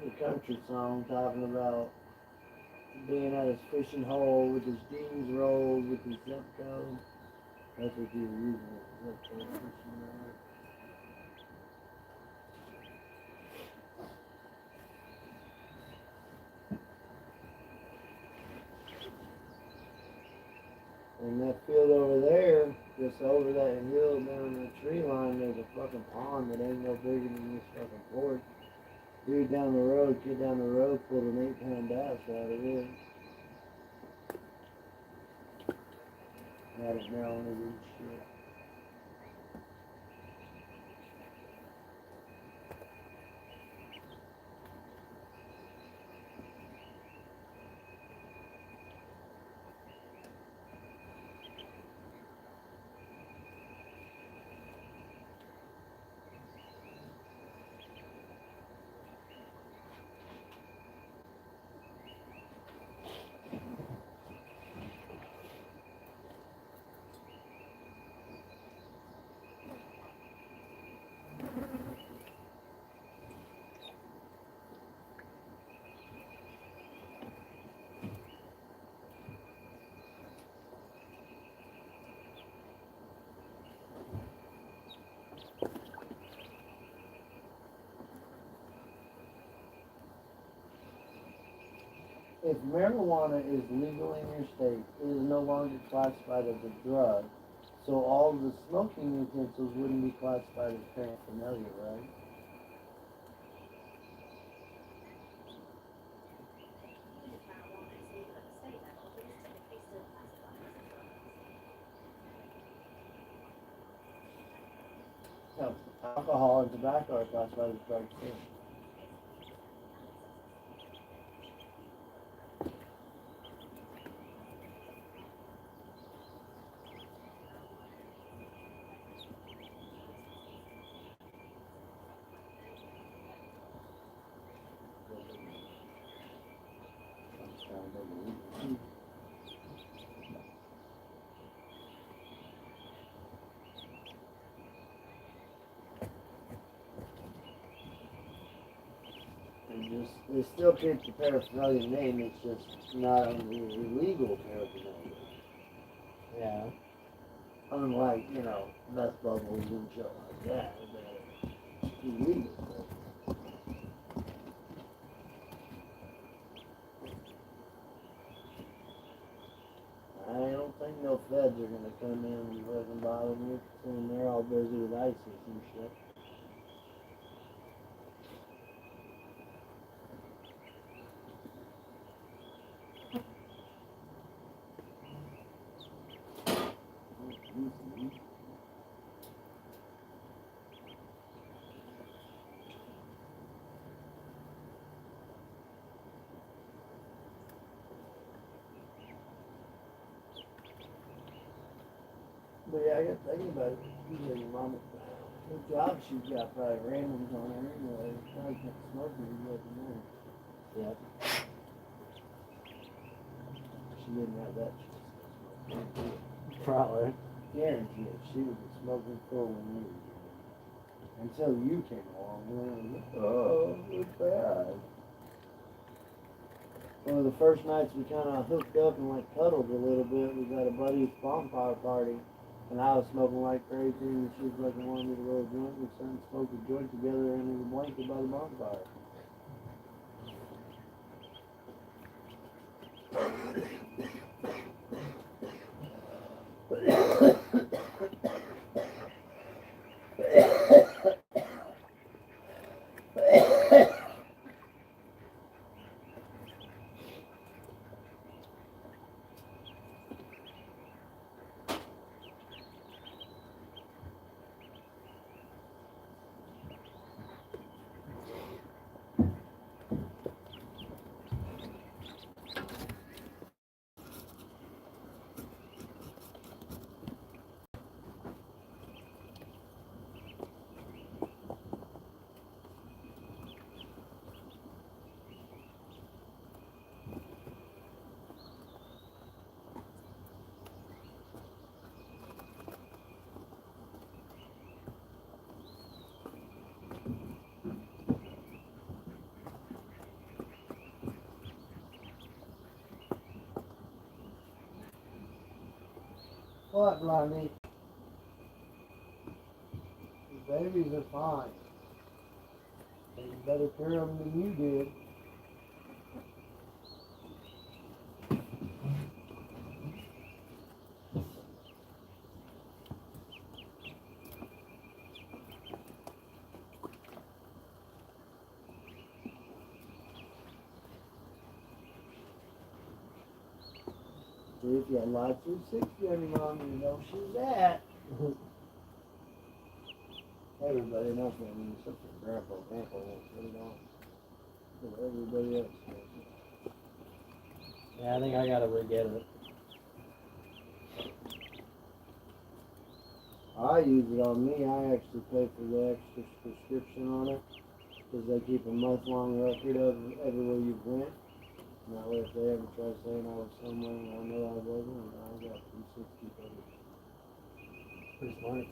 There's a country song talking about being at his fishing hole with his jeans rolled with his zip code. That's what he was using, his zip code fishing rod. And that field over there, just over that hill down the tree line, there's a fucking pond that ain't no bigger than this fucking porch. Dude down the road, kid down the road, pulled an 8-pound bass out of it. Had it down and shit. If marijuana is legal in your state, it is no longer classified as a drug, so all the smoking utensils wouldn't be classified as paraphernalia, right? Use of marijuana is legal at the state level, but is typically still classified as a drug. No, alcohol and tobacco are classified as drugs too. They still keep the paraphernalia name, it's just not under illegal paraphernalia. Yeah. Unlike, you know, meth bubbles and shit like that, that are illegal. I don't think no feds are gonna come in and fucking bother me, and they're all busy with ISIS and shit. But yeah, I got to think about it. Usually your mama, the job she's got probably randoms on her anyway. Probably can't smoke her, you let know. Yeah. She didn't have that shit. Probably. Guarantee it. She was a smoking full when we were young. Until you came along. And I was like, oh, it's bad. One of the first nights we kind of hooked up and like cuddled a little bit. We got a buddy's bonfire party. And I was smoking like crazy, and she was like, wanted me to roll a joint. We sat and smoked a joint together under the blanket by the bonfire. What, Blondie? The babies are fine. Taking better care of them than you did. See, if you had Live 360 on your mom, you know she's at. Everybody knows that when except for Grandpa. Grandpa won't put it on. But everybody else knows it. Yeah, I think I gotta re-get it. I use it on me. I actually pay for the extra prescription on it because they keep a month-long record of everywhere you've went. And that way, if they ever try saying I was somewhere and I know I wasn't, I got 360 covered. Pretty smart.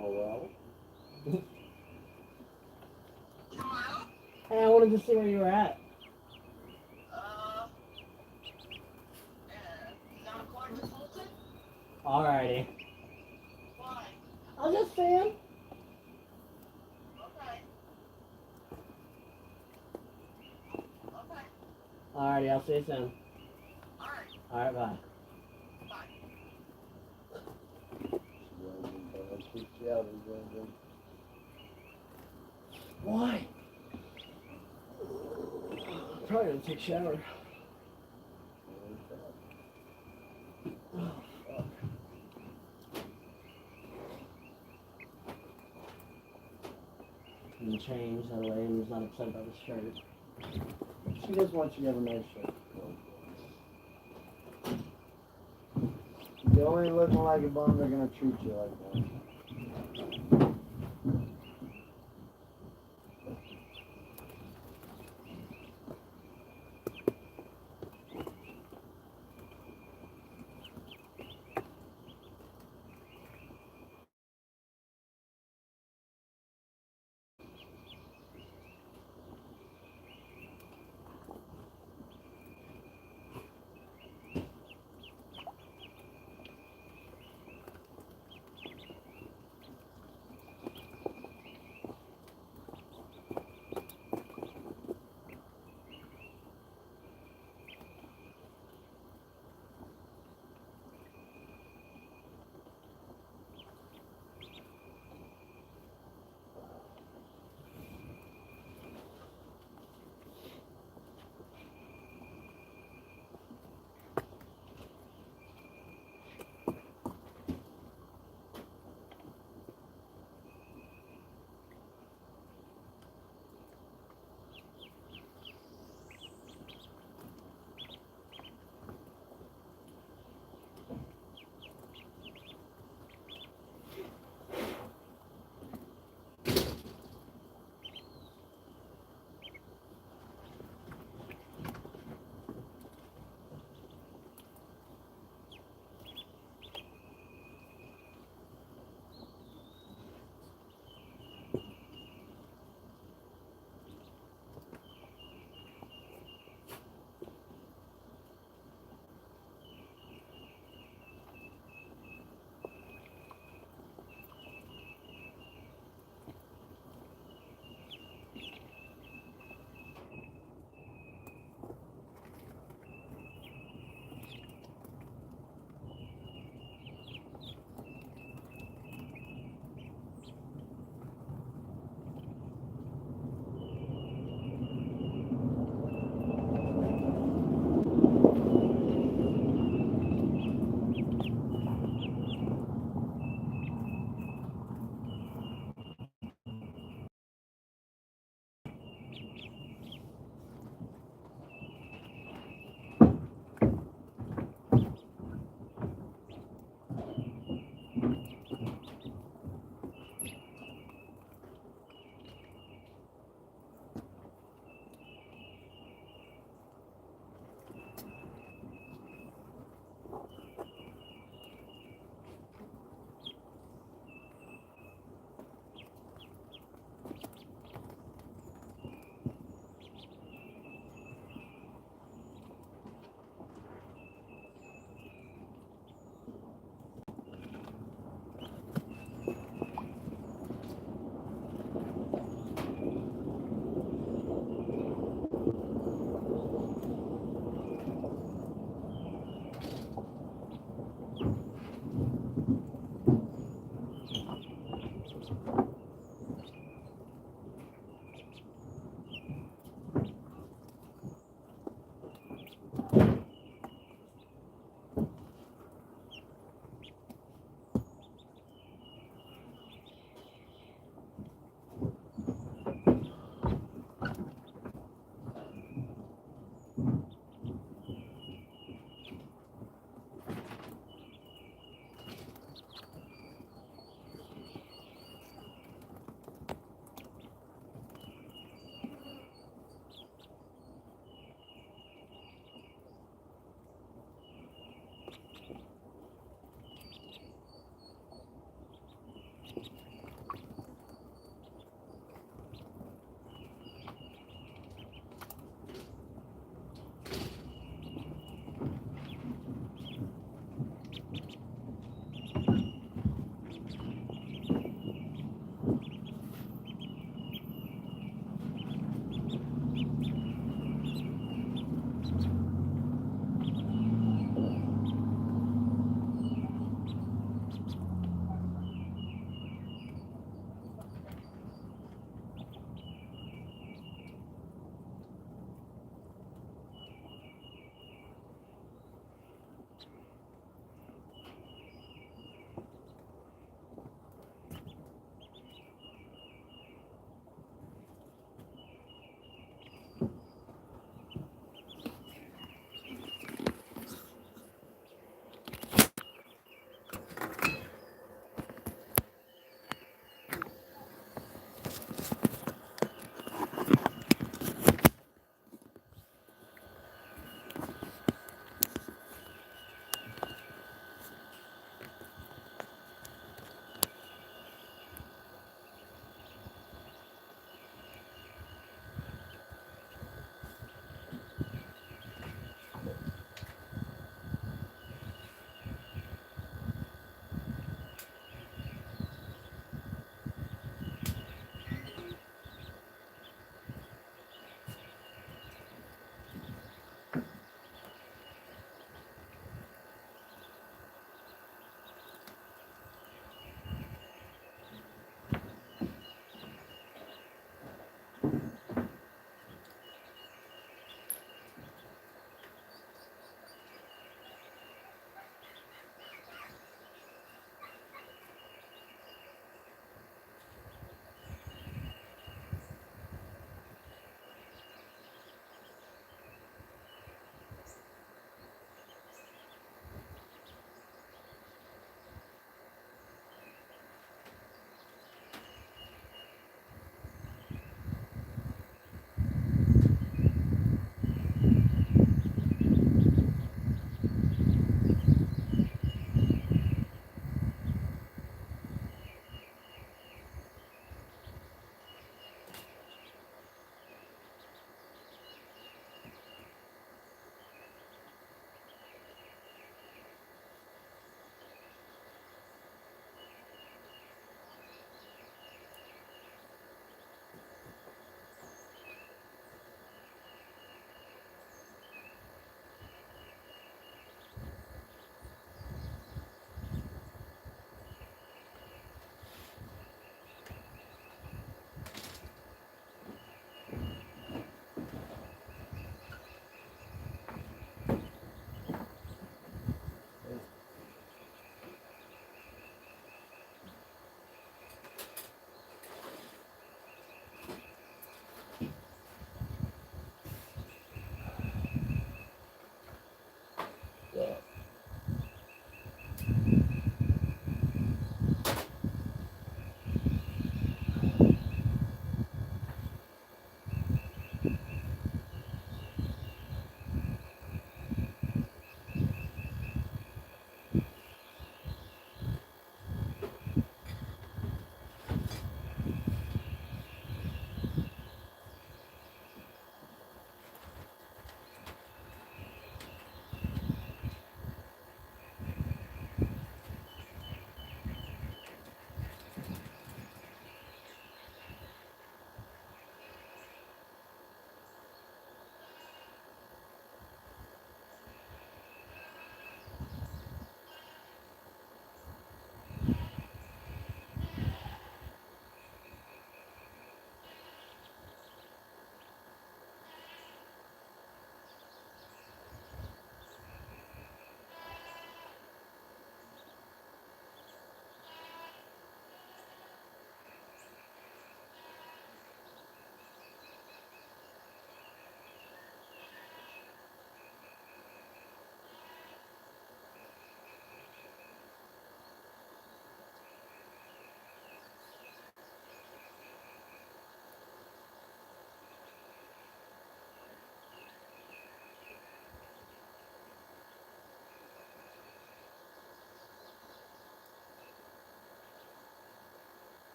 Oh well. Hey, I wanted to see where you were at. Alrighty. Why? I'll just see him. Okay. Okay. Alrighty, I'll see you soon. Alright. Alright, bye. Why? Probably gonna take a shower. Oh, fuck. And change that way and he's not upset about his shirt. She just wants you to have a nice shirt. You only looking like a bum, they're gonna treat you like that.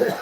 Yeah,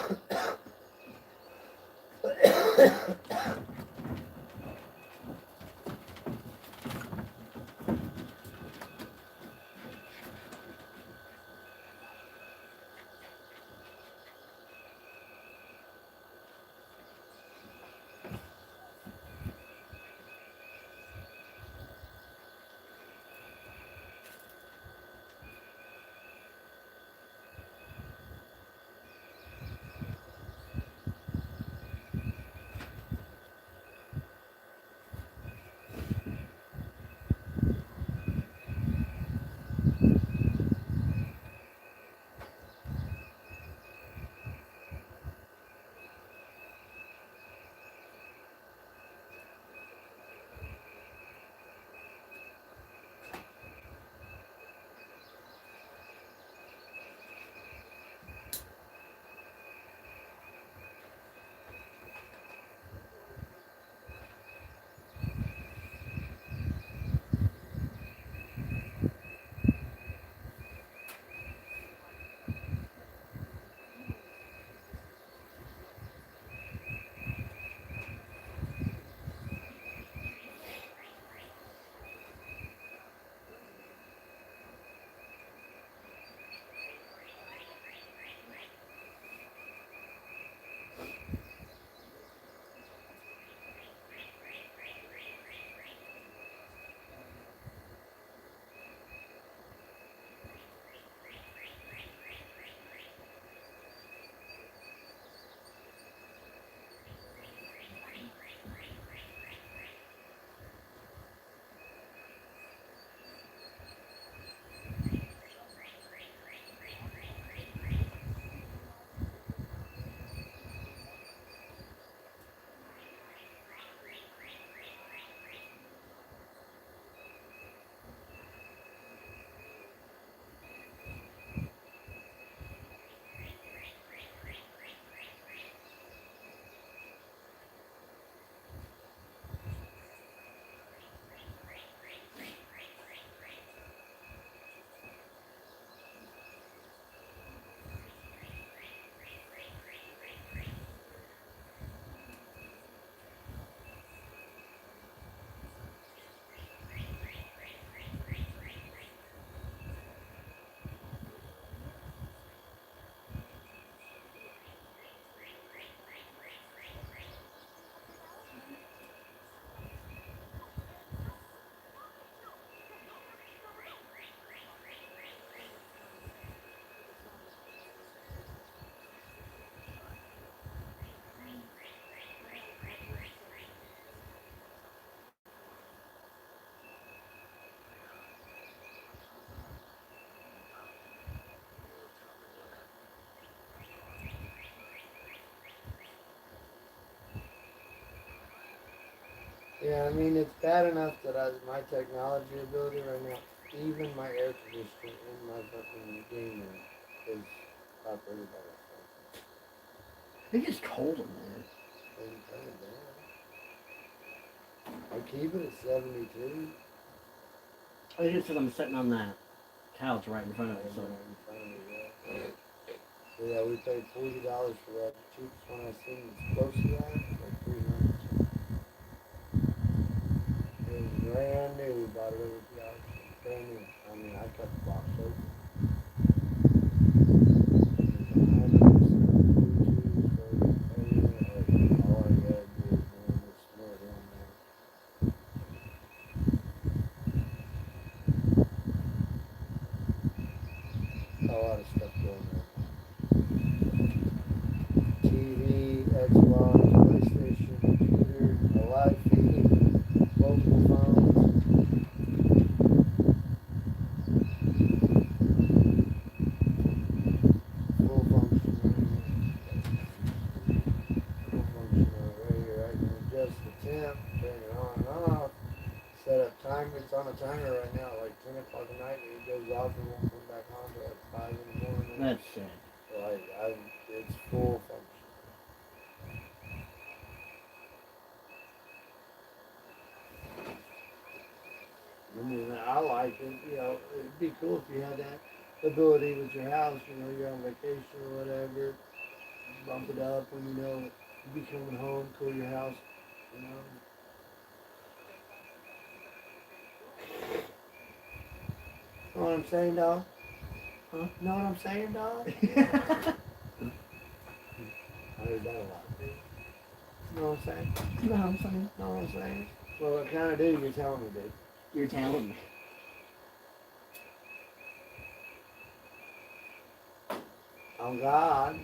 I mean, it's bad enough that my technology ability right now, even my air conditioner in my fucking game room is operated by that phone. It gets cold in there. And turn it down. I keep it at 72. I think it's because I'm sitting on that couch right in front of it. So So yeah, we paid $40 for that. The cheapest one I've seen that's close to that, like 300. It was brand new, bought it over the auction. Brand new. I mean, I cut the box open. All I gotta do is run this smart on there. A lot of stuff going on. TV, Xbox, PlayStation, computer, a live feed, multiple phones. Full function right here. I can adjust the temp, turn it on and off. Set up timer. It's on a timer right now, like 10 o'clock at night, and it goes off and won't come back on till like 5 in the morning. that's sad. Like, it's full function. I mean, I like it. You know, it'd be cool if you had that ability with your house. You know, you're on vacation or whatever. bump it up when you know you be coming home, cool your house, you know. Know what I'm saying, dog? Huh? Know what I'm saying, dog? I heard that a lot. Know what I'm saying? You know what I'm saying? Know what I'm saying? Well, what kind of do you're telling me, dude? You're telling me. On God.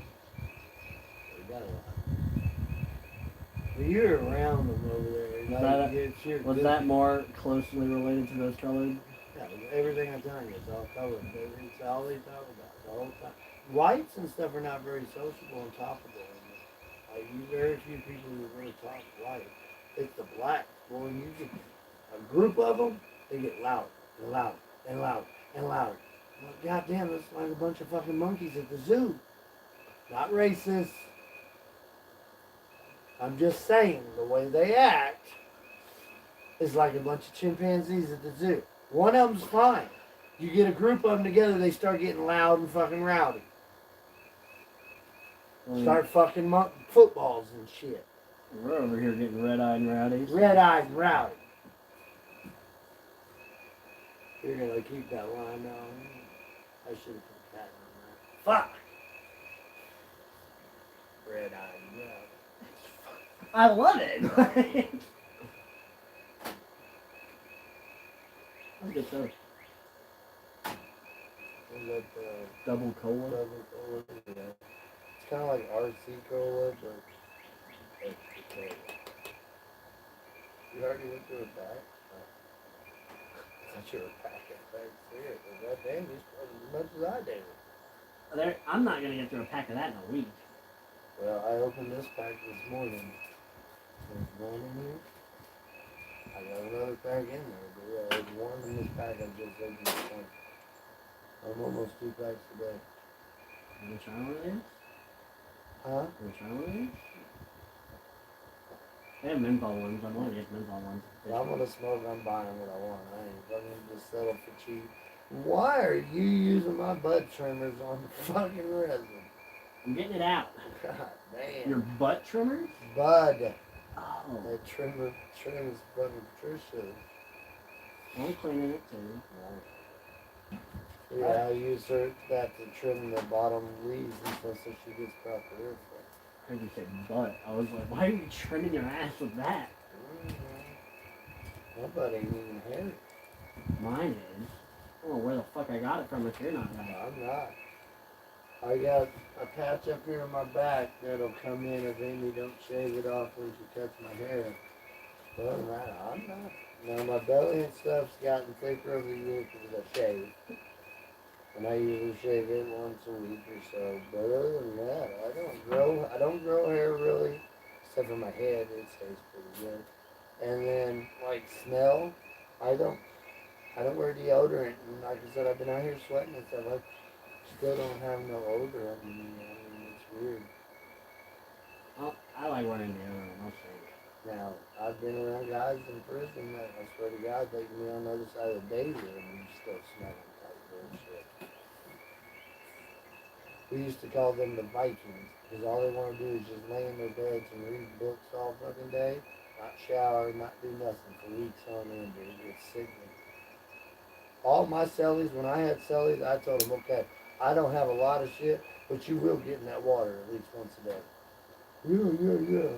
We got a lot. Well, you're around them over there. Was that you're Was good. that more closely related to those colored? Yeah, everything I'm telling you, it's all colored. It's all they talk about the whole time. Whites and stuff are not very sociable and talkable. Like, you very few people who really talk white. It's the blacks, boy. And you get a group of them, they get louder and louder and louder and louder. Well, goddamn, it's like a bunch of fucking monkeys at the zoo. Not racist. I'm just saying, the way they act is like a bunch of chimpanzees at the zoo. One of them's fine. You get a group of them together, they start getting loud and fucking rowdy. Start fucking footballs and shit. We're over here getting red-eyed and rowdy. Red-eyed and rowdy. You're gonna keep that line on. I should have put that on there. Fuck! Red-eyed and rowdy. I love it. I'll get those. Is that Double cola. double cola? Yeah. It's kind of like RC cola, but extra cola. You already went through a bag? Oh. I thought you were packing bags here. But that damn, you smoke as much as I do. I'm not gonna get through a pack of that in a week. Well, I opened this pack this morning. There's one in here. I got another pack in there, but yeah, there's one in this pack I just opened this morning. I'm almost 2 packs today. Are we trying one of these? Huh? Are we trying one of these? They have menthol ones. I want to get menthol ones. If I'm gonna smoke, I'm buying what I want. I ain't fucking just settle for cheap. Why are you using my bud trimmers on the fucking resin? I'm getting it out. God damn. Your butt trimmers? Bud. Oh. That trimmer trims fucking Patricia's. I'm cleaning it too. Yeah, I use that to trim the bottom leaves and stuff so she gets proper airflow. I heard you say butt. I was like, why are you trimming your ass with that? My butt ain't even hairy. Mine is. I don't know where the fuck I got it from if you're not right. I'm not. I got a patch up here on my back that'll come in if Amy don't shave it off when she cuts my hair. But other than that, I'm not. Now my belly and stuff's gotten thicker over the years because I shave. And I usually shave it once a week or so. But other than that, I don't grow hair really. Except for my head, it stays pretty good. And then like smell, I don't wear deodorant, and like I said, I've been out here sweating and stuff. I still don't have no odor on me. I mean, it's weird. I like wearing deodorant. I'll say. Now, I've been around guys in prison that, I swear to God, they can be on the other side of the daisy and you still smell them type bullshit. We used to call them the Vikings, because all they want to do is just lay in their beds and read books all fucking day, not shower, not do nothing for weeks on end, dude. It's sickening. All my cellies, when I had cellies, I told them, okay, I don't have a lot of shit, but you will get in that water at least once a day. Yeah.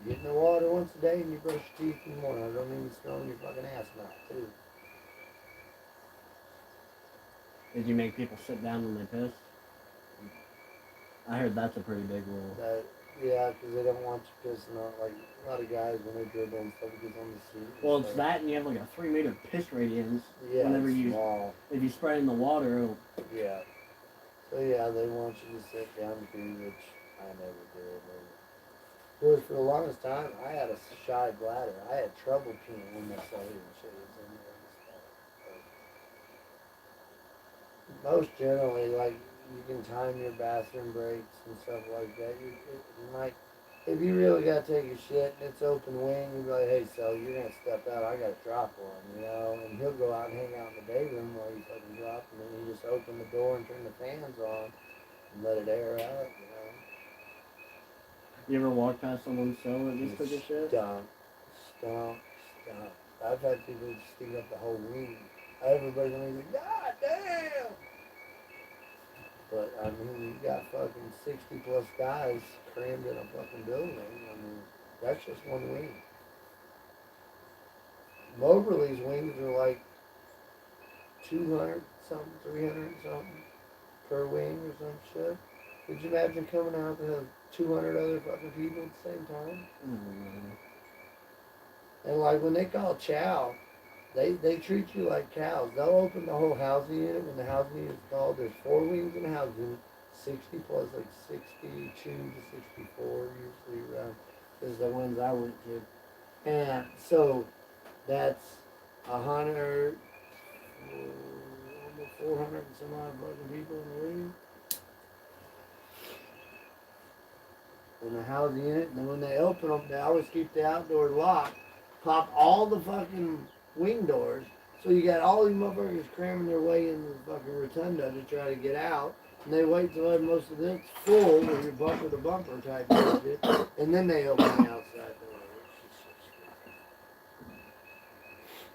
You get in the water once a day and you brush your teeth in the morning. I don't even smell your fucking ass now, too. Did you make people sit down when they piss? I heard that's a pretty big rule. Yeah, because they don't want you pissing on, like, a lot of guys when they dribble and stuff, it gets on the seat. Well, it's that, and you have like a 3-meter piss radius. Yeah, whenever it's you- small. If you spray in the water, it'll... Yeah. So, yeah, they want you to sit down too, which I never did. Well, for the longest time, I had a shy bladder. I had trouble peeing when my celly and shit was in there and stuff. Most generally, like, you can time your bathroom breaks and stuff like that. If you really gotta take a shit and it's open wing, you be like, hey, Sally, you're gonna step out. I gotta drop one, you know? And he'll go out and hang out in the day room while you fucking drop, and then you just open the door and turn the fans on. and let it air out, You ever walk past someone's cell that just took a shit? Stomp, stomp, stomp. I've had people just stick up the whole wing. Everybody's like, God damn! But, I mean, you got fucking 60 plus guys crammed in a fucking building. I mean, that's just one wing. Moberly's wings are like 200 something, 300 something per wing or some shit. Could you imagine coming out to have 200 other fucking people at the same time? And like when they call chow, they treat you like cows. They'll open the whole housing unit. When the housing unit is called, there's 4 wings in the housing unit. 60 plus like 62 to 64 usually around is the ones I went to. And so that's 100, almost 400 and some odd fucking people in the wing. In the housing unit, and then when they open them, they always keep the outdoor locked, pop all the fucking wing doors, so you got all these motherfuckers cramming their way into the fucking rotunda to try to get out, and they wait till most of it's full with your bumper to bumper type of shit, and then they open the outside door.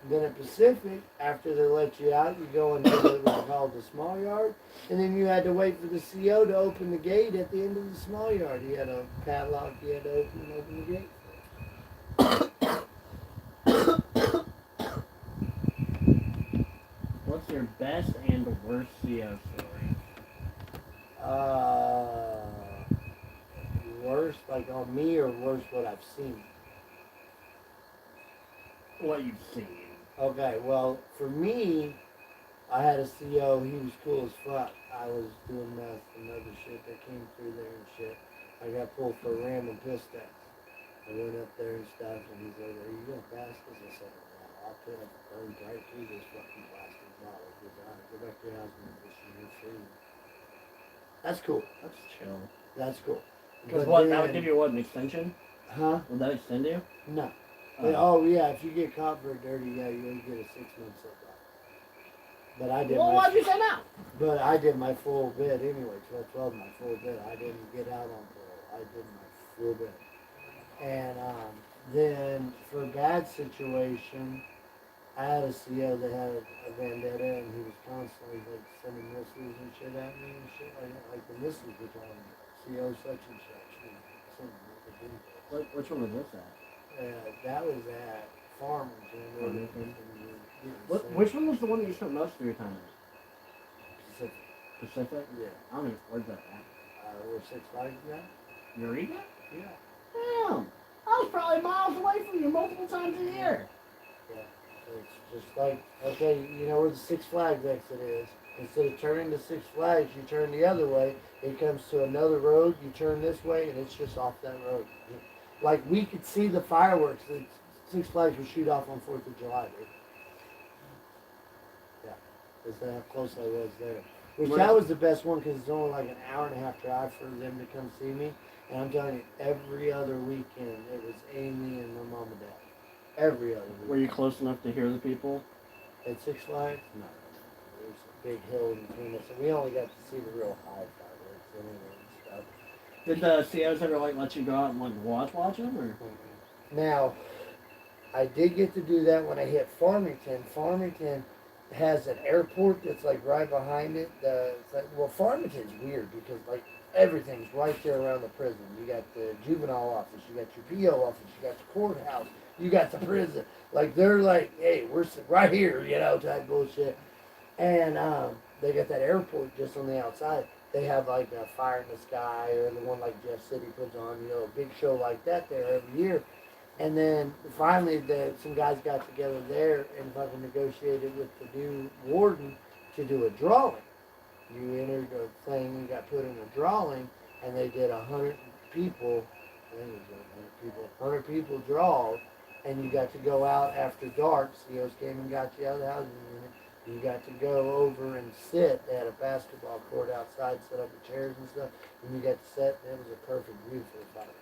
Then at Pacific, after they let you out, you go into what was called the small yard, and then you had to wait for the CO to open the gate at the end of the small yard. He had a padlock you had to open the gate. What's your best and worst CO story? Worst like on me or worst what I've seen? What you've seen. Okay, well, for me, I had a CO, he was cool as fuck. I was doing meth and other shit that came through there and shit. I got pulled for a random piss test. I went up there and stuff, and he's like, "Are you gonna pass this?" I said, "Well, I'll put up burn right through this fucking plastic bottle. Go back to your house and this shit free." That's cool. That's chill. That's cool. Because But what, that then- would give you what, an extension? Huh? Would that extend you? No. Oh. Oh yeah, if you get caught for dirty, yeah, you get a 6-month setback. But I did. Well, why'd you say no? But I did my full bid anyway. 12 my full bid. I didn't get out on parole. I did my full bid. And then for a bad situation, I had a CO that had a vendetta, and he was constantly like sending missiles and shit at me and shit like that. Like the missiles were telling me, CO such and such. You know, sending me the details. Which one was this at? That was at Farmington. Farmington. What? Which one was the one that you spent most of your time in? Pacific. Pacific? Yeah. I don't even, where's that at? Where Six Flags at? Eureka? Yeah. Damn! I was probably miles away from you multiple times a year. Yeah. It's just like, okay, you know where the Six Flags exit is. Instead of turning to Six Flags, you turn the other way. It comes to another road. You turn this way, and it's just off that road. Like, we could see the fireworks that Six Flags would shoot off on 4th of July, dude. Yeah. That's how close I was there. Which that was the best one because it's only like an hour and a half drive for them to come see me. And I'm telling you, every other weekend, it was Amy and my mom and dad. Every other weekend. Were you close enough to hear the people? At Six Flags? No. There's a big hill in between us. And we only got to see the real high fireworks anyway and stuff. Did the COs ever like let you go out and like watch them or? Now, I did get to do that when I hit Farmington. Farmington has an airport that's like right behind it. Well, Farmington's weird because like everything's right there around the prison. You got the juvenile office, you got your PO office, you got the courthouse, you got the prison. Like they're like, hey, we're right here, you know, type bullshit. And they got that airport just on the outside. They have like a Fire in the Sky or the one like Jeff City puts on, you know, a big show like that there every year. And then finally some guys got together there and fucking negotiated with the new warden to do a drawing. You entered a thing and got put in a drawing, and they did 100 people, I think it was 100 people draw, and you got to go out after dark. COs came and got you out of the housing unit. You got to go over and sit. They had a basketball court outside, set up with chairs and stuff, and you got to sit, and it was a perfect view for the fire.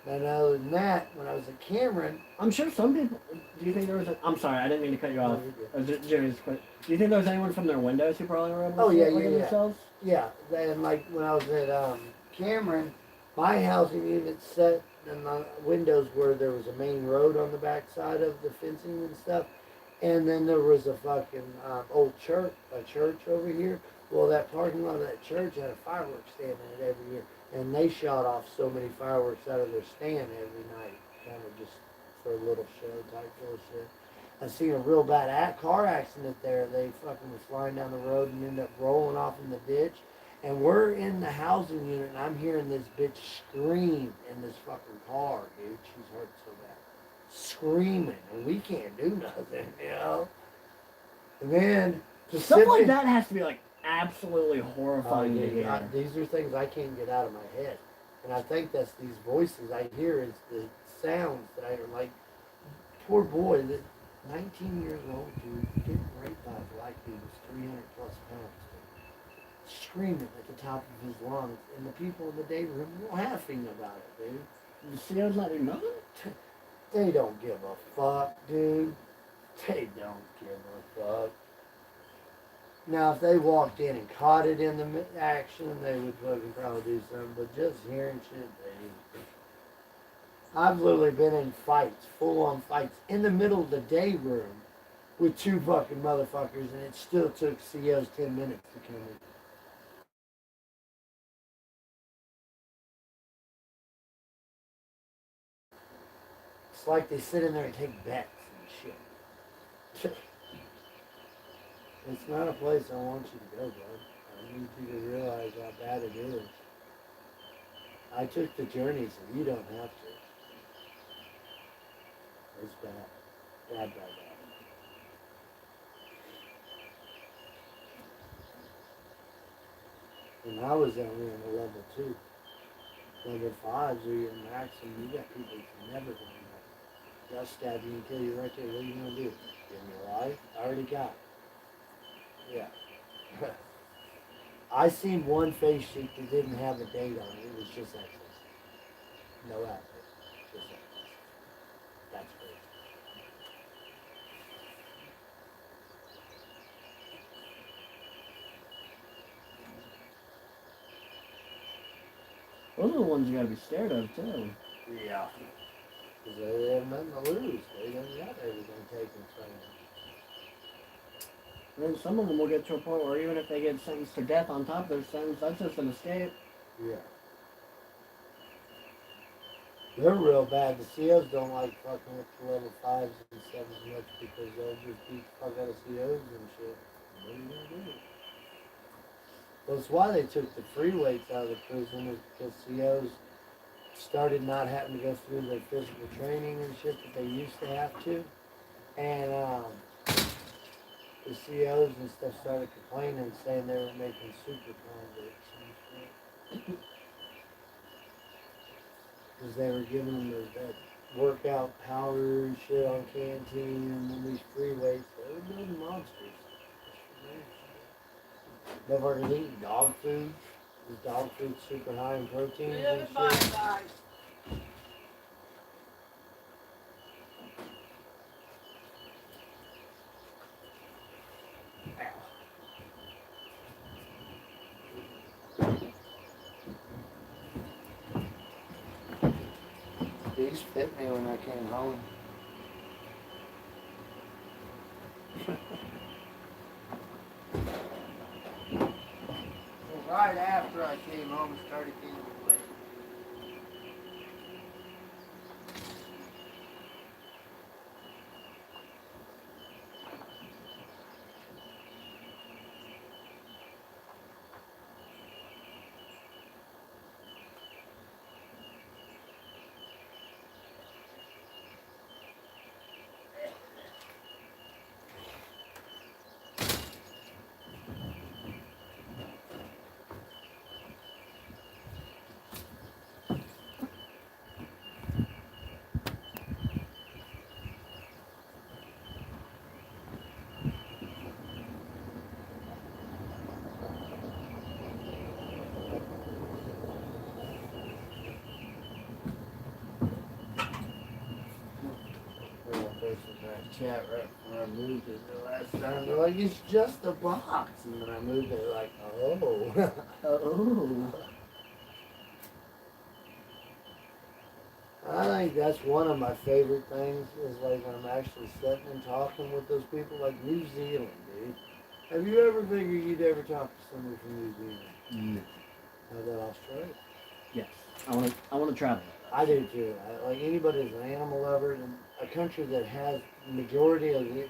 And other than that, when I was at Cameron, I'm sure some people. Do you think there was? I'm sorry, I didn't mean to cut you off. Jimmy, just quick. Do you think there was anyone from their windows who probably were able to Oh, see yeah, it, like, yeah, in yeah. themselves? yeah, and like when I was at Cameron, my housing unit set and the windows where there was a main road on the back side of the fencing and stuff, and then there was a fucking old church over here. Well, that parking lot of that church had a fireworks stand in it every year, and they shot off so many fireworks out of their stand every night, kind of just for a little show type bullshit. I seen a real bad car accident there. They fucking was flying down the road and ended up rolling off in the ditch. And we're in the housing unit, and I'm hearing this bitch scream in this fucking car, dude. She's hurt so bad. Screaming, and we can't do nothing, you know? And then, Stuff like that has to be, like, absolutely horrifying to dude, hear. these are things I can't get out of my head. And I think that's these voices I hear is the sounds that I hear. Like, poor boy, that 19 years old dude getting raped by a black dude who's 300 plus pounds, dude, screaming at the top of his lungs, and the people in the day room laughing about it, dude. The CO's not doing nothing? They don't give a fuck, dude. They don't give a fuck. Now, if they walked in and caught it in the action, they would fucking probably do something. But just hearing shit, they. I've literally been in fights, full-on fights, in the middle of the day room with two fucking motherfuckers, and it still took COs 10 minutes to come in. It's like they sit in there and take bets and shit. It's not a place I want you to go, bud. I need you to realize how bad it is. I took the journey so you don't have to. It's bad. Bad, bad, bad. And I was only on a level 2. Level 5s are your maximum. You got people who's never going to make it. They'll stab you and kill you right there. What are you going to do? Give me your life? I already got it. Yeah. I seen one face sheet that didn't have a date on it. It was just access. No outfit. Just access. That's crazy. Those are the ones you gotta be scared of, too. Yeah. Because they have nothing to lose. They don't got everything taken from them. And then some of them will get to a point where even if they get sentenced to death on top of their sentence, that's just an escape. Yeah. They're real bad. The COs don't like fucking with the level 5s and 7s much because they'll just beat the fuck out of COs and shit. What are you gonna do? Well, it's why they took the free weights out of the prison is because COs started not having to go through their physical training and shit that they used to have to. And the COs and stuff started complaining, saying they were making super convicts and shit. Because they were giving them that workout powder and shit on canteen and then these free weights. They were building monsters. Motherfuckers eating dog food. This dog food's super high in proteins and shit. These fit me when I came home. Well, right after I came home, it started getting late. chat right before I moved it the last time. They're like, it's just a box. And then I moved it, like, oh. Oh. I think that's one of my favorite things is like when I'm actually sitting and talking with those people, like New Zealand, dude. Have you ever figured you'd ever talk to somebody from New Zealand? No. How about Australia? Yes. I wanna travel. I do too. Like anybody who's an animal lover in a country that has majority of the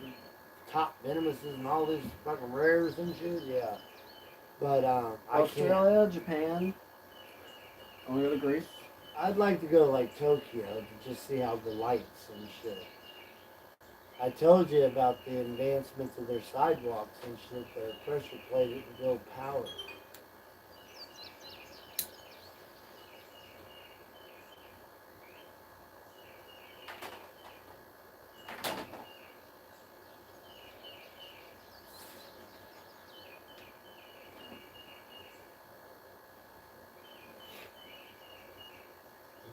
top venomouses and all these fucking rares and shit, yeah. But I can't. Australia, Japan. I wanna go to Greece. I'd like to go like Tokyo to just see how the lights and shit. I told you about the advancements of their sidewalks and shit. They're pressure plated to build power.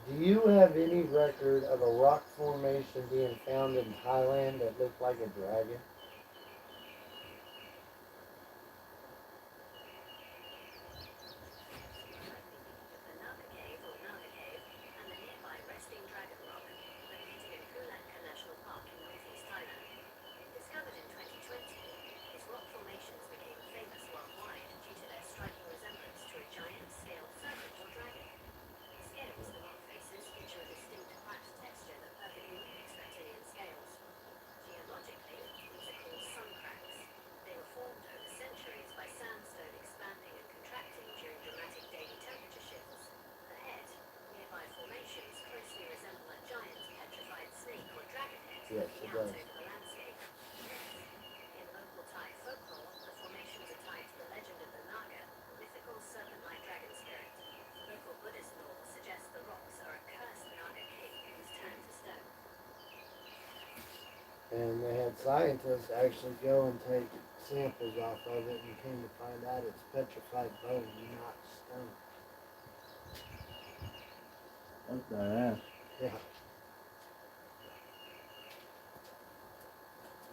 Do you have any record of a rock formation being found in Thailand that looked like a dragon? The Naga Cave or Naga Cave and the nearby Resting Dragon Rock, located in Phu Lanka National Park in northeast Thailand. Discovered in 2020, these rock formations became famous worldwide due to their striking resemblance to a giant scaled serpent or dragon. The scales the rock faces feature a distinct flat texture that perfectly mimics reptilian scales. Geologically, these are called sun cracks. They were formed over centuries by sandstone expanding and contracting during dramatic daily temperature shifts. The head, nearby formations closely resemble a giant petrified snake or dragon head Yes, looking it out does. over the landscape. In local Thai folklore, the formations are tied to the legend of the Naga, a mythical serpent-like dragon spirit. Local Buddhist lore suggests the rocks are a cursed Naga king who's turned to stone. And they had scientists actually go and take samples off of it and came to find out it's petrified bone, not stone. That's badass. Yeah.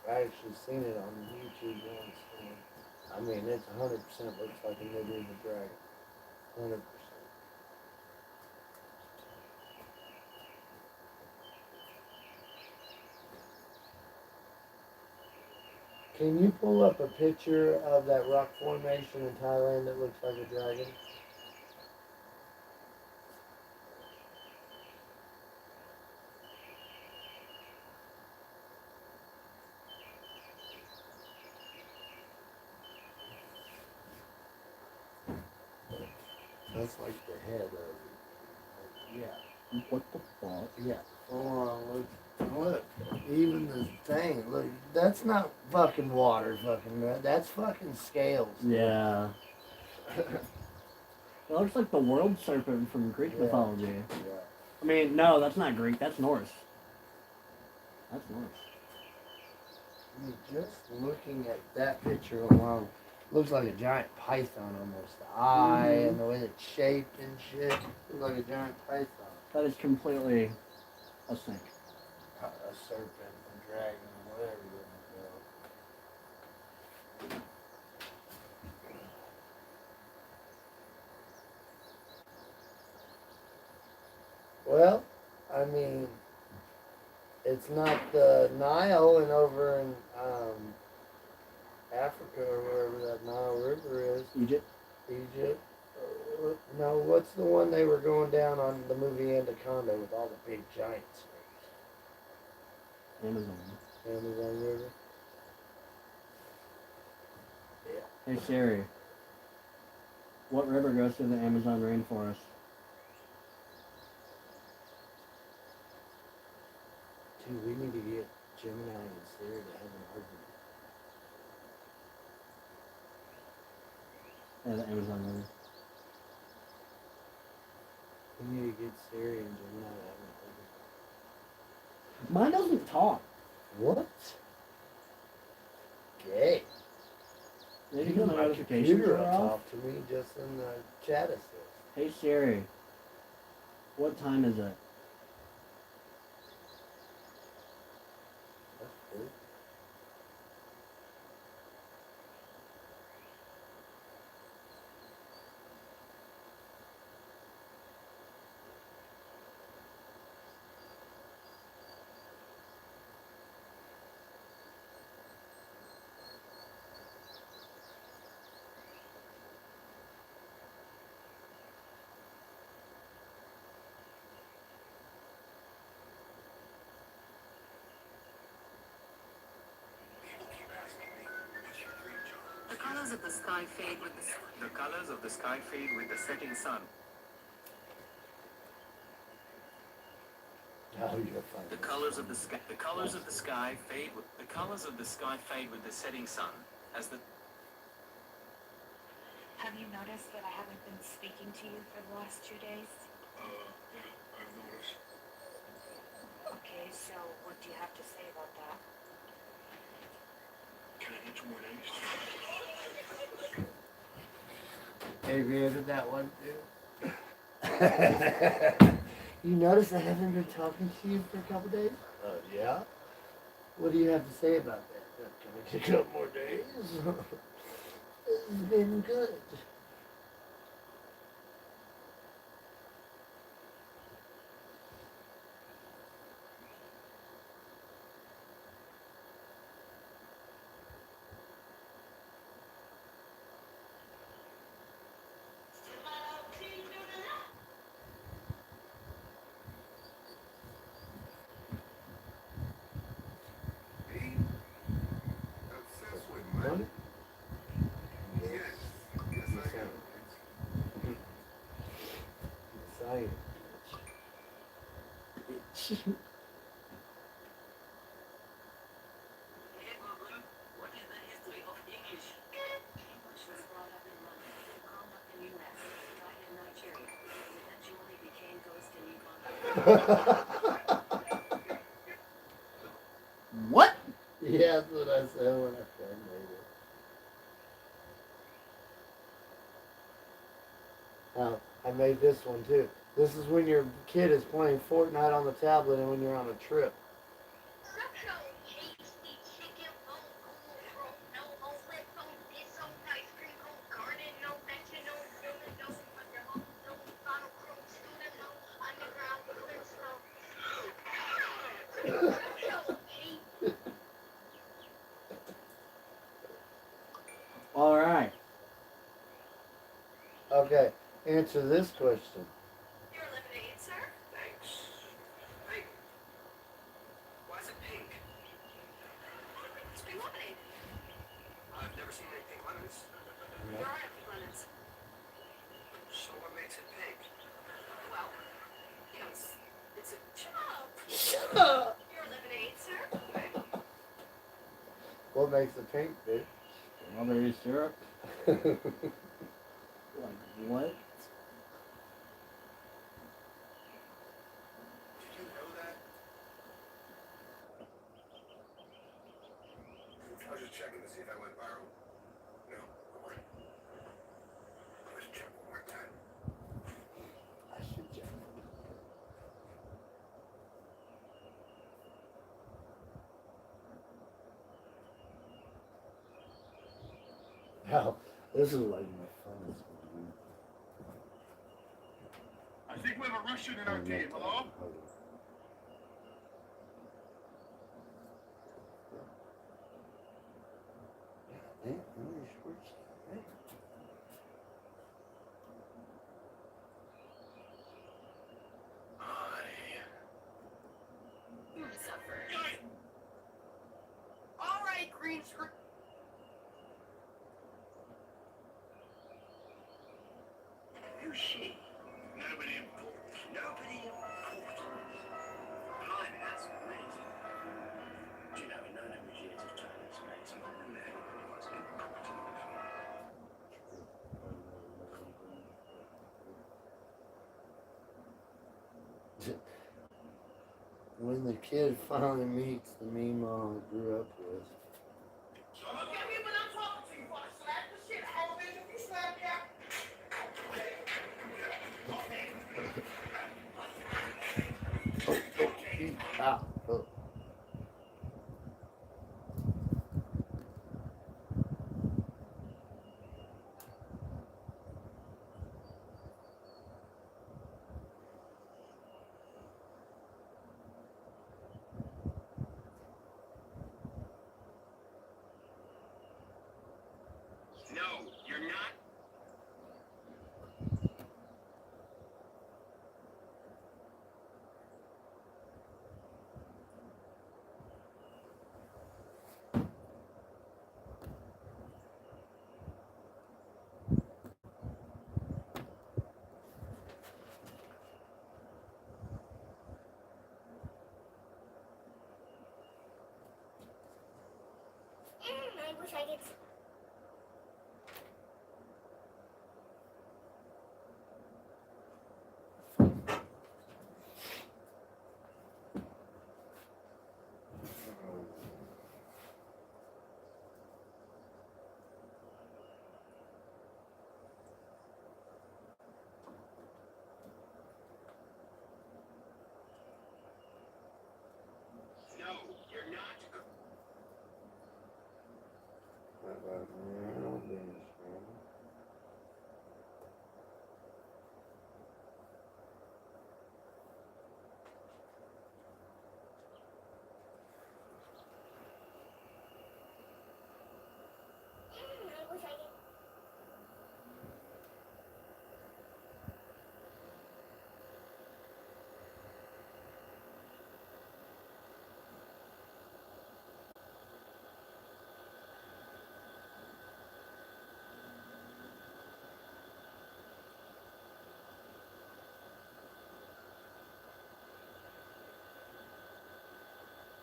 I actually seen it on YouTube once. And I mean, it's 100% looks like a medieval dragon. 100%. Can you pull up a picture of that rock formation in Thailand that looks like a dragon? That's like the head of it. Yeah. What the fuck? Yeah. Hold on, look, even the thing, look, that's not fucking water, that's fucking scales. Yeah. It looks like the world serpent from Greek Yeah. mythology. Yeah. I mean, no, that's not Greek. That's Norse. That's Norse. I mean, just looking at that picture alone, looks like a giant python almost. The eye and the way it's shaped and shit, looks like a giant python. That is completely a snake. A serpent, a dragon, whatever you want to call it. Well, I mean, it's not the Nile and over in Africa or wherever that Nile River is, Egypt. Egypt. No, what's the one they were going down on the movie Anaconda with all the big giant snakes? Amazon. Amazon River. Hey Siri. What river goes through the Amazon rainforest? Dude, we need to get Gemini and Siri to have an argument. Yeah, the Amazon river. We need to get Siri and Gemini to have an argument. Mine doesn't talk. What? Gay. Maybe Even because my my notifications computer are will off. talk to me just in the chat assist. Hey Siri. What time is it? That's cool. colors of the sky fade with the colors of the sky fade with the setting sun. Oh, you're funny. The colors of the sky fade with the setting sun as the Have you noticed that I haven't been speaking to you for the last 2 days? Yeah, I've noticed. Okay, so what do you have to say about that? Can I get 2 more days? Have you heard that one too? You notice I haven't been talking to you for a couple days? Yeah? What do you have to say about that? Can we get a couple more days? It's been good. Me? Obsessed with money? Money? Yes. Yes, I am. Excited. What is the history of English? English was brought up in London, grown up in US, died in Nigeria, eventually became ghost in Uganda. What? Yeah, that's what I said when I first made it. Now, I made this one too. This is when your kid is playing Fortnite on the tablet and when you're on a trip. All right. Okay, answer this question. Your lemonade, sir? Thanks. Hey, why is it pink? It's pink lemonade. I've never seen any pink lemons. There are no pink lemons. So what makes it pink? Well, you know, it's a chop. Shut up! Your lemonade, sir? What makes it pink, bitch? Strawberry syrup? Like what? Did you know that? I was just checking to see if I went viral. No? Okay. Let's check one more time. I should check. Hell, this is like my funnest one. I think we have a Russian in our team. Hello? Yeah, really short shit, All right, green screen. Who's she? Nobody important. Nobody important. Blind, that's amazing. Do you know, in no number of years of Chinese space, not a man was important. When the kid finally meets the me mom grew up with. So look at me when I'm talking to you. If I slap the shit out of it, if you slap me out. Ah, oh. faggots. No, you're not. I wish I did.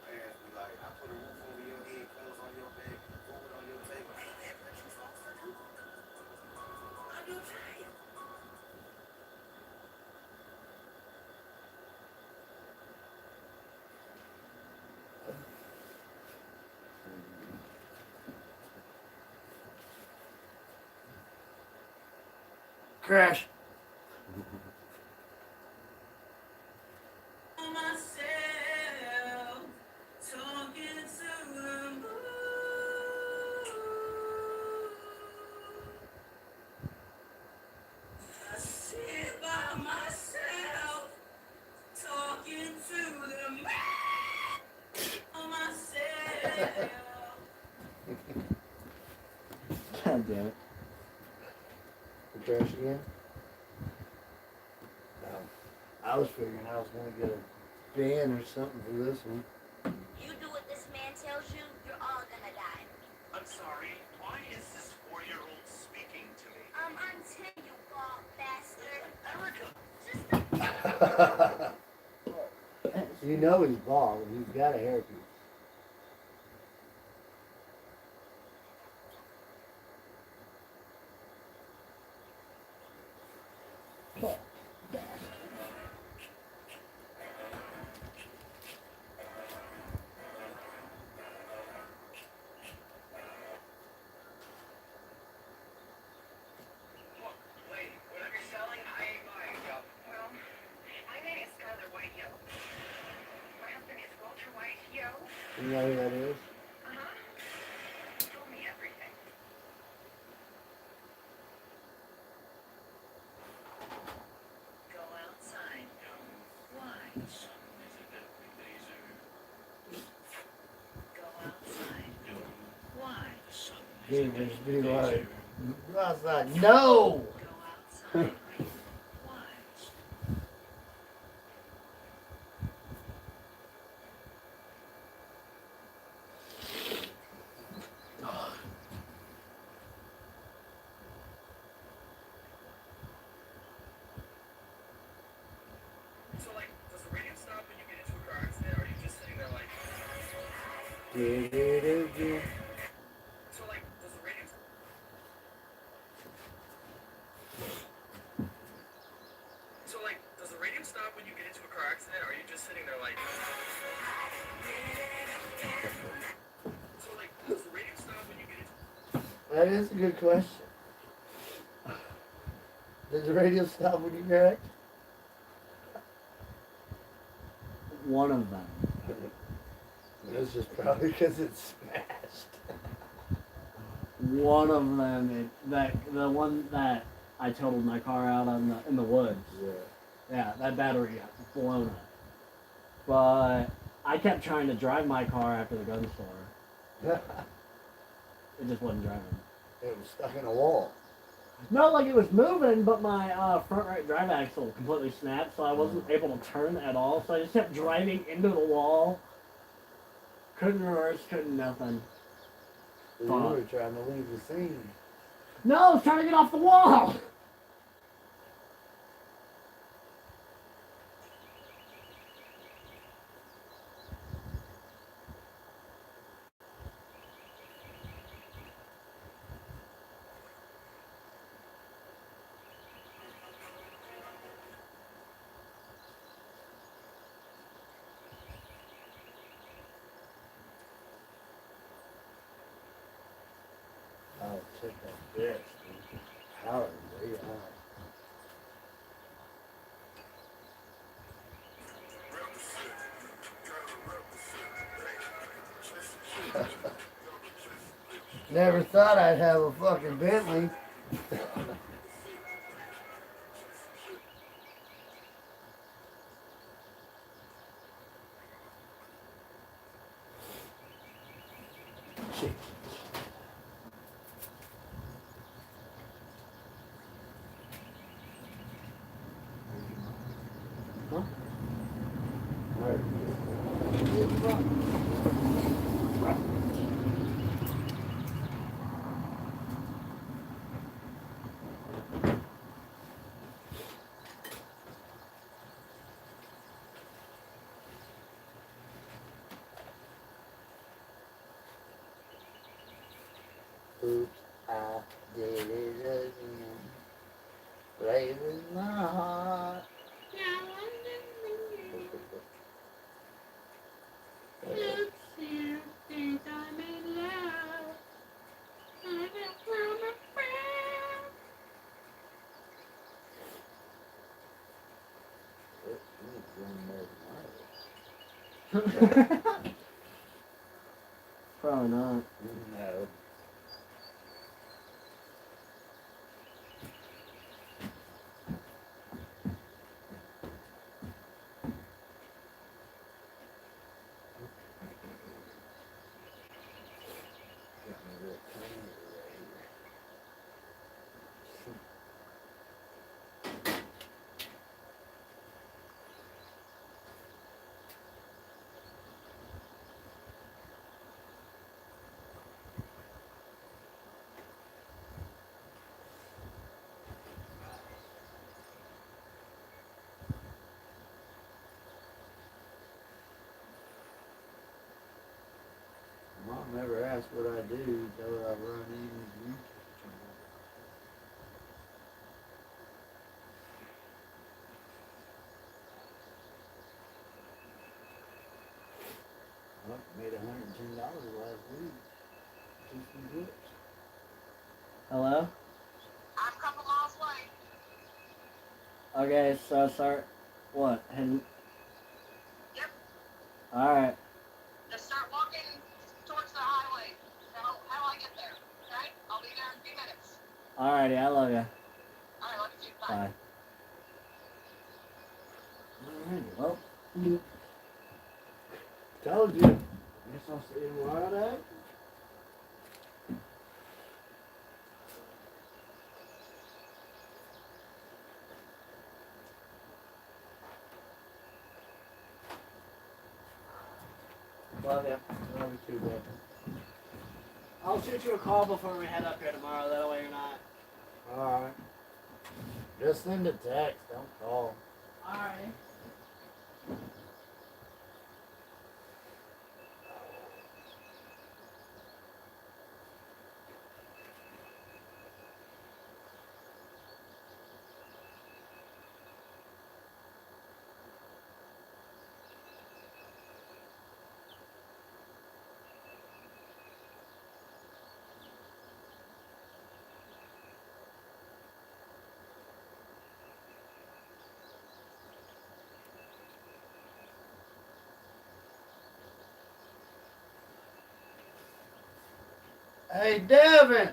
Parents be like, I put a roof over your head, clothes on your bed, food on your table. Ain't that what you supposed to do? I'm your child. Crash. Myself talking to the moon. I sit by myself talking to the moon. Myself. God damn it. Crash again? No. I was figuring I was gonna get a ban or something for this one. You do what this man tells you, you're all gonna die. I'm sorry. Why is this 4-year-old speaking to me? I'm 10, you bald bastard. Erica! You know he's bald. He's got a hairpiece. Look, lady, whatever you're selling, I ain't buying. Well, my name is Skylar White Yo. My husband is Walter White Yo. You know who that is? Uh-huh. He told me everything. Go outside. Why? The sun is a deadly laser. Go outside. Why? The sun is a Dude, deadly just be like, laser. go outside. No! Go outside. Why? So, like, does the radio stop when you get into a car accident, or are you just sitting there like... Do-do-do-do. So, like, does the radio... So, like, does the radio stop when you get into a car accident, or are you just sitting there like... So, like, does the radio stop when you get into... That is a good question. Does the radio stop when you wreck? One of them. This is probably because it's smashed. One of them, the one that I totaled my car out on in the woods. Yeah. Yeah, that battery got blown up. But I kept trying to drive my car after the gun store. It just wasn't driving. It was stuck in a wall. Not like it was moving, but my front right drive axle completely snapped, so I wasn't able to turn at all. So I just kept driving into the wall. Couldn't reverse, couldn't nothing. You Fuck. were trying to leave the scene. No, I was trying to get off the wall! hit that fish, dude. Power way high. Never thought I'd have a fucking Bentley. Oops, I did it again. Play with my heart. Oops, you think I'm in love. I got from a friend. Probably not. No. Mom never asked what I do, tell her I run Eden's YouTube channel. Well, made $110 last week. Just some books. Hello? I'm a couple miles away. Okay, so start what? Heading. Yep. Alright. Just start walking towards the highway. How do I get there? Okay? I'll be there in a few minutes. Alrighty, I love you. Alright, love you too. Bye. Bye. Alright, well. Told you. Guess I'll see you wild out. Love you. Love you too, baby. I'll shoot you a call before we head up here tomorrow. That way you're not. Alright. Just send a text, don't call. Alrighty. Hey, Devin!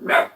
Meow.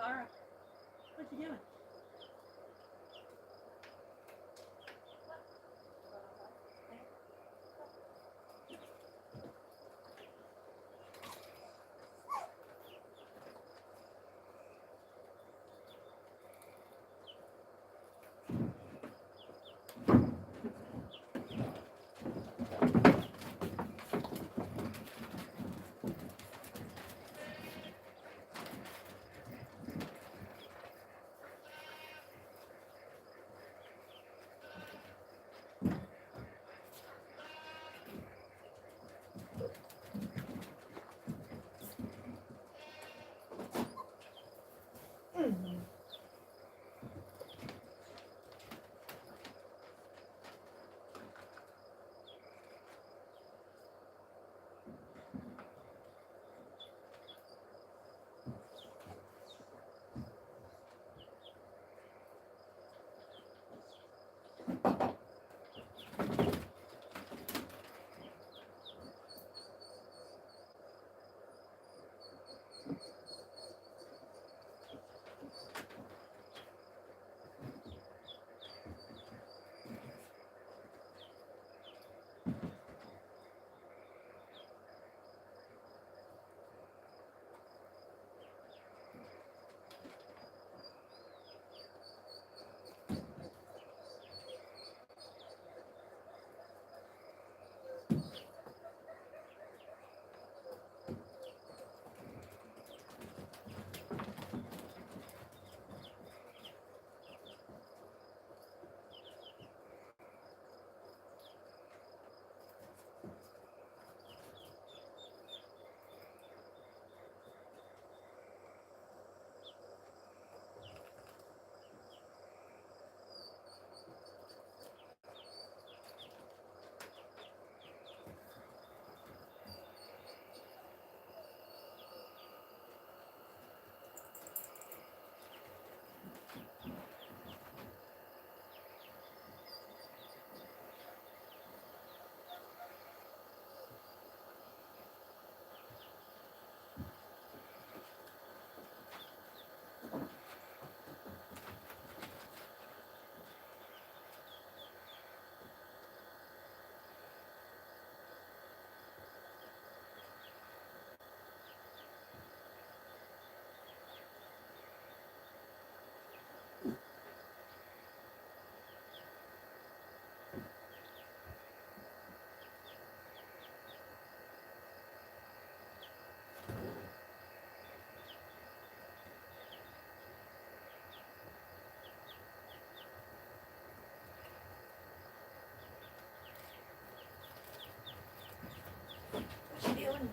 Laura, what you doing? What you doing?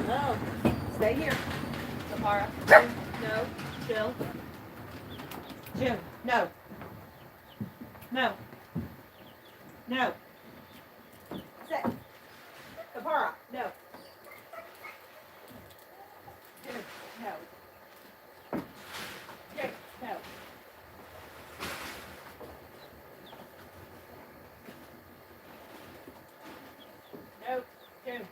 No. Stay here. Samara. No. Chill. Jim. No. No. No. Sit. Kapara. No. Jim. No. Jim. No. No. Jim.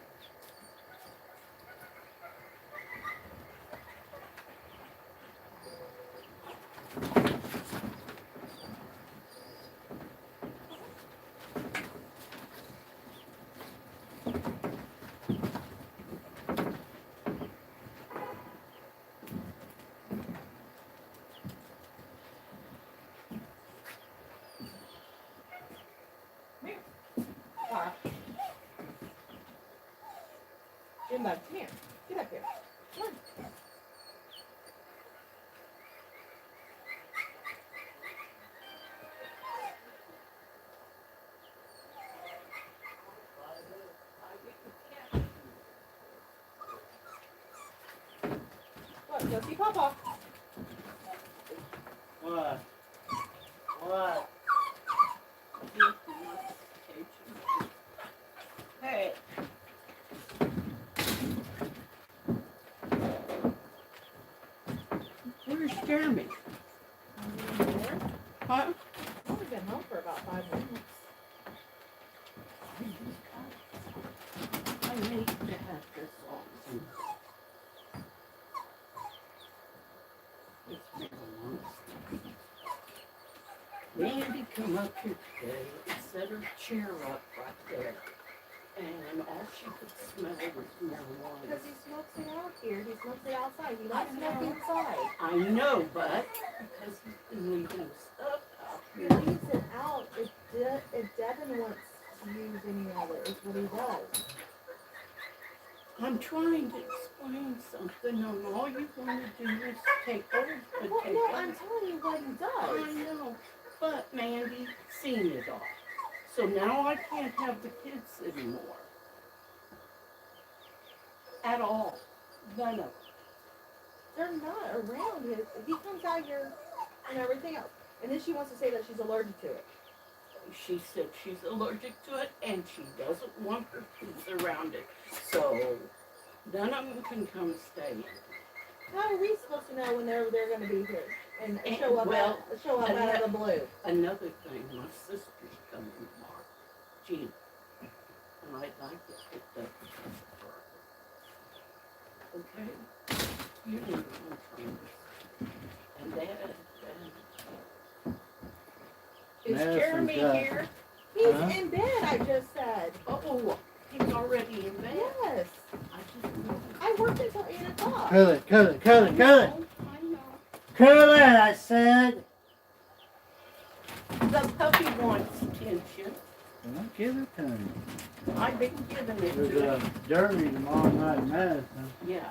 Jimbo, come here. Get up here. Come on. Look, go see Papa. What? What? Hey. Huh? I've only been home for about 5 minutes. I need to have this on. It's been a long Mandy come up here today and set her chair up right there. And all she could smell was marijuana. Because he smokes it out here. He smokes it outside. He likes smoking inside. I know, but because he's been leaving the stuff out He here. leaves it out if Devin wants to use any of it. It's what he does. I'm trying to explain something, and all you want to do is take over. Well, no, I'm telling you what he I does. know, but Mandy seen it all. So now I can't have the kids anymore. At all. None of them. They're not around his. He comes out here and everything else. And then she wants to say that she's allergic to it. She said she's allergic to it and she doesn't want her kids around it. So none of them can come stay. How are we supposed to know when they're going to be here and And, show up well, out of the blue? Another thing, my sister's coming tomorrow. Gina. And I'd like to pick up for her. Okay? You need to from this. And Dad, is Madison's Jeremy got- here? He's Huh? in bed, I just said. Oh, he's already in bed. Yes. I didn't know. I worked until 8 o'clock. Cut it, cut it, cut it, cut it. I know. Cut it, I said. The puppy wants attention. Well, give it to me. I've been giving it There's to a him. derby tomorrow night in Madison. Yeah.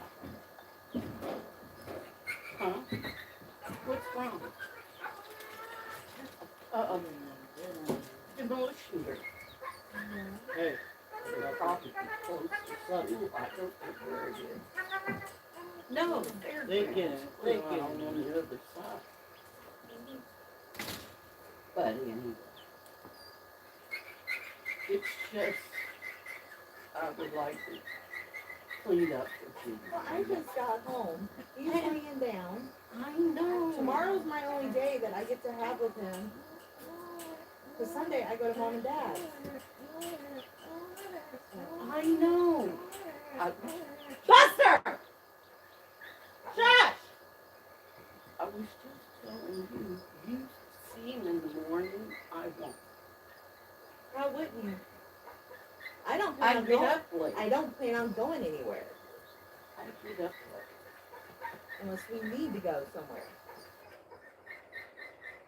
Huh? What's wrong? Demolition derby. Hey, Probably close to something. I don't know where it is. No, they're They can- they can- on the other side. But anyway, it's just, I would like to clean up for you. Well, I just got home. He's laying down. I know. Tomorrow's my only day that I get to have with him. Because Sunday I go to mom and dad. I know. Buster! Shush! I was just telling you, you see him in the morning, I won't. Why wouldn't you? I don't plan I on get going. up late. I don't plan on going anywhere I get up late. unless we need to go somewhere.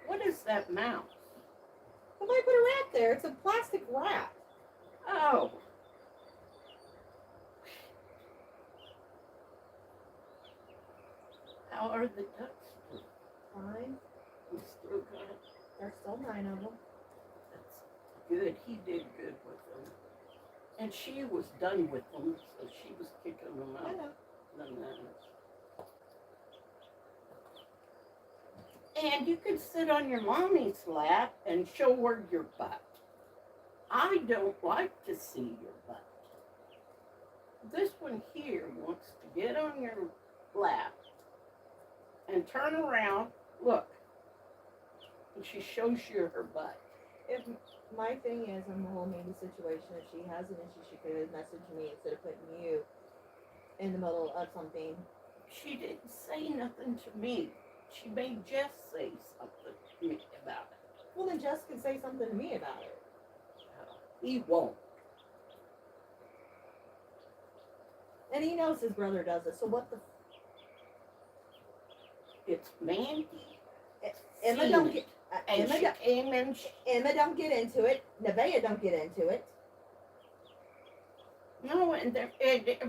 What is that mouse? Somebody put a wrap there. It's a plastic wrap. Oh. How are the ducks doing? Fine. We still got, There's still 9 of them. that's good, he did good with them. And she was done with them, so she was kicking them I out. know. And you can sit on your mommy's lap and show her your butt. I don't like to see your butt. This one here wants to get on your lap and turn around, look, and she shows you her butt. If my thing is, I'm the whole Mandy situation. If she has an issue, she could message me instead of putting you in the middle of something. She didn't say nothing to me. She made Jess say something to me about it. Well, then Jess can say something to me about it. He won't. And he knows his brother does it. So what the? It's Mandy. Emma seen don't it. get. And Emma, she don't, came and Emma don't get into it. Nevaeh don't get into it. no, and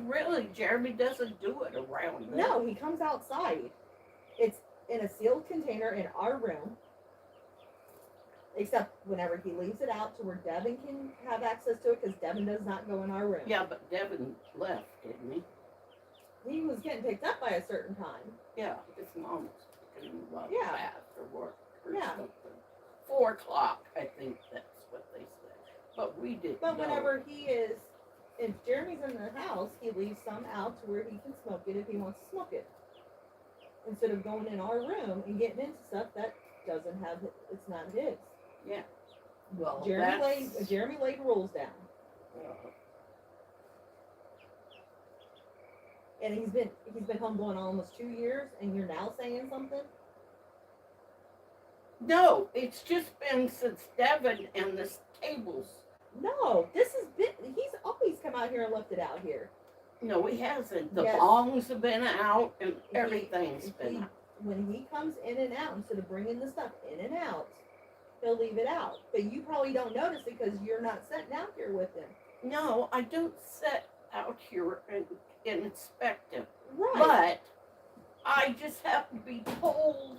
really, Jeremy doesn't do it around there. No, he comes outside. It's in a sealed container in our room. Except whenever he leaves it out to where Devin can have access to it, because Devin does not go in our room. Yeah, but Devin left, didn't he? He was getting picked up by a certain time. Yeah, his mom was picking him up Yeah. after work or Yeah. something. 4 o'clock, I think that's what they said. But we didn't But know. whenever he is, if Jeremy's in the house, he leaves some out to where he can smoke it if he wants to smoke it. Instead of going in our room and getting into stuff that doesn't have its It's not his. Yeah. Well, Jeremy laid rules down. And he's been home going on almost 2 years, and you're now saying something? No, it's just been since Devin and this tables. No, he's always come out here and left it out here. No, he hasn't. The Yes. bongs have been out and everything's been out. When he comes in and out, instead of bringing the stuff in and out, he'll leave it out. But you probably don't notice because you're not sitting out here with him. No, I don't sit out here and inspect him. Right. But I just happened to be told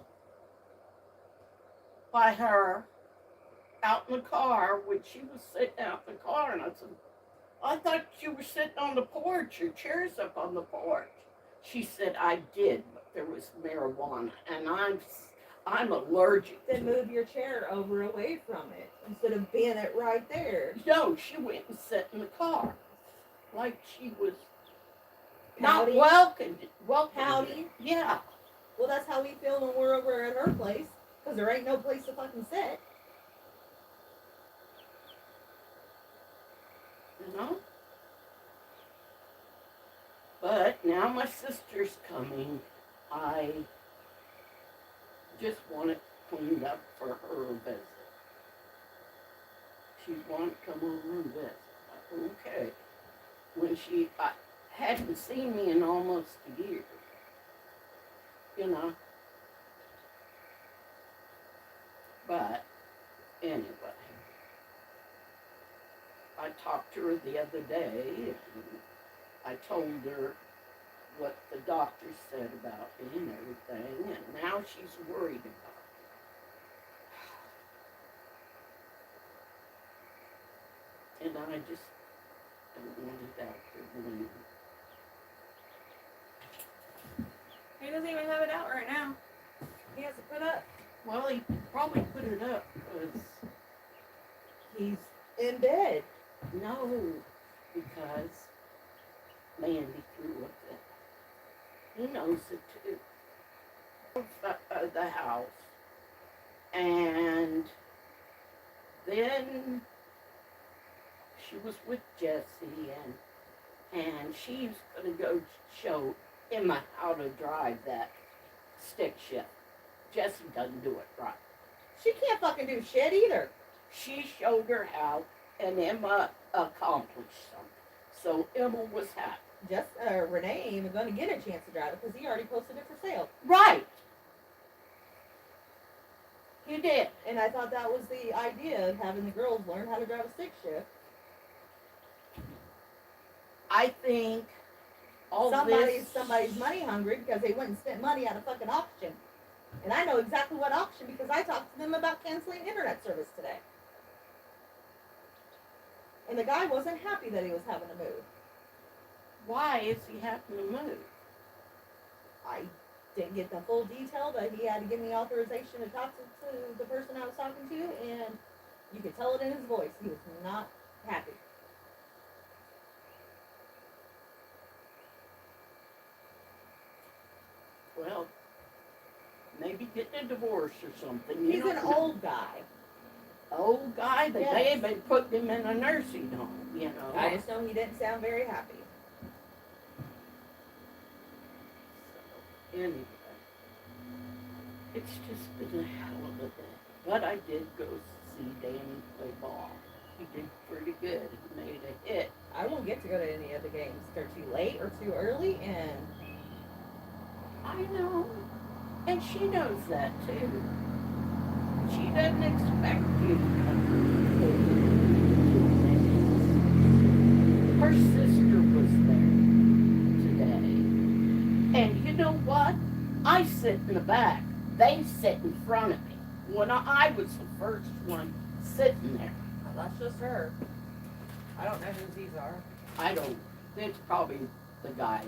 by her out in the car when she was sitting out in the car, and I said, I thought you were sitting on the porch, your chair's up on the porch. She said, I did, but there was marijuana, and I'm allergic Then to it. move your chair over away from it instead of being it right there. No, she went and sat in the car like she was Pouty? not welcome. Pouty? Yeah. Well, that's how we feel when we're over at her place, because there ain't no place to fucking sit. You know? But now my sister's coming. I just want it cleaned up for her visit. She wanted to come over and visit. Okay. When she hadn't seen me in almost a year. You know? But anyway. I talked to her the other day, and I told her what the doctor said about me and everything, and now she's worried about it. And I just don't want it out there anymore. He doesn't even have it out right now. He has to put up. Well, he probably put it up because He's in bed. no, because Mandy threw a fit. He knows it too. The house. And then she was with Jesse and she's gonna go show Emma how to drive that stick shift. Jesse doesn't do it right. She can't fucking do shit either. She showed her how and Emma accomplished something. So Emma was happy. Just Renee ain't even gonna get a chance to drive it because he already posted it for sale. Right. He did. And I thought that was the idea of having the girls learn how to drive a stick shift. I think all Somebody's money hungry because they went and spent money at a fucking auction. And I know exactly what auction because I talked to them about canceling internet service today. And the guy wasn't happy that he was having to move. Why is he having to move? I didn't get the full detail, but he had to give me authorization to talk to the person I was talking to, and you could tell it in his voice. He was not happy. Well, maybe getting a divorce or something. You He's don't an know. old guy. Old guy, but Yes. they had been putting him in a nursing home, you know. I just know he didn't sound very happy. So, anyway, it's just been a hell of a day. But I did go see Danny play ball. He did pretty good. He made a hit. I won't get to go to any of the games. They're too late or too early, and I know. And she knows that too. She doesn't expect you to come. Her sister was there today. And you know what? I sit in the back. They sit in front of me. When I was the first one sitting there. well, that's just her. I don't know who these are. I don't, it's probably the guys.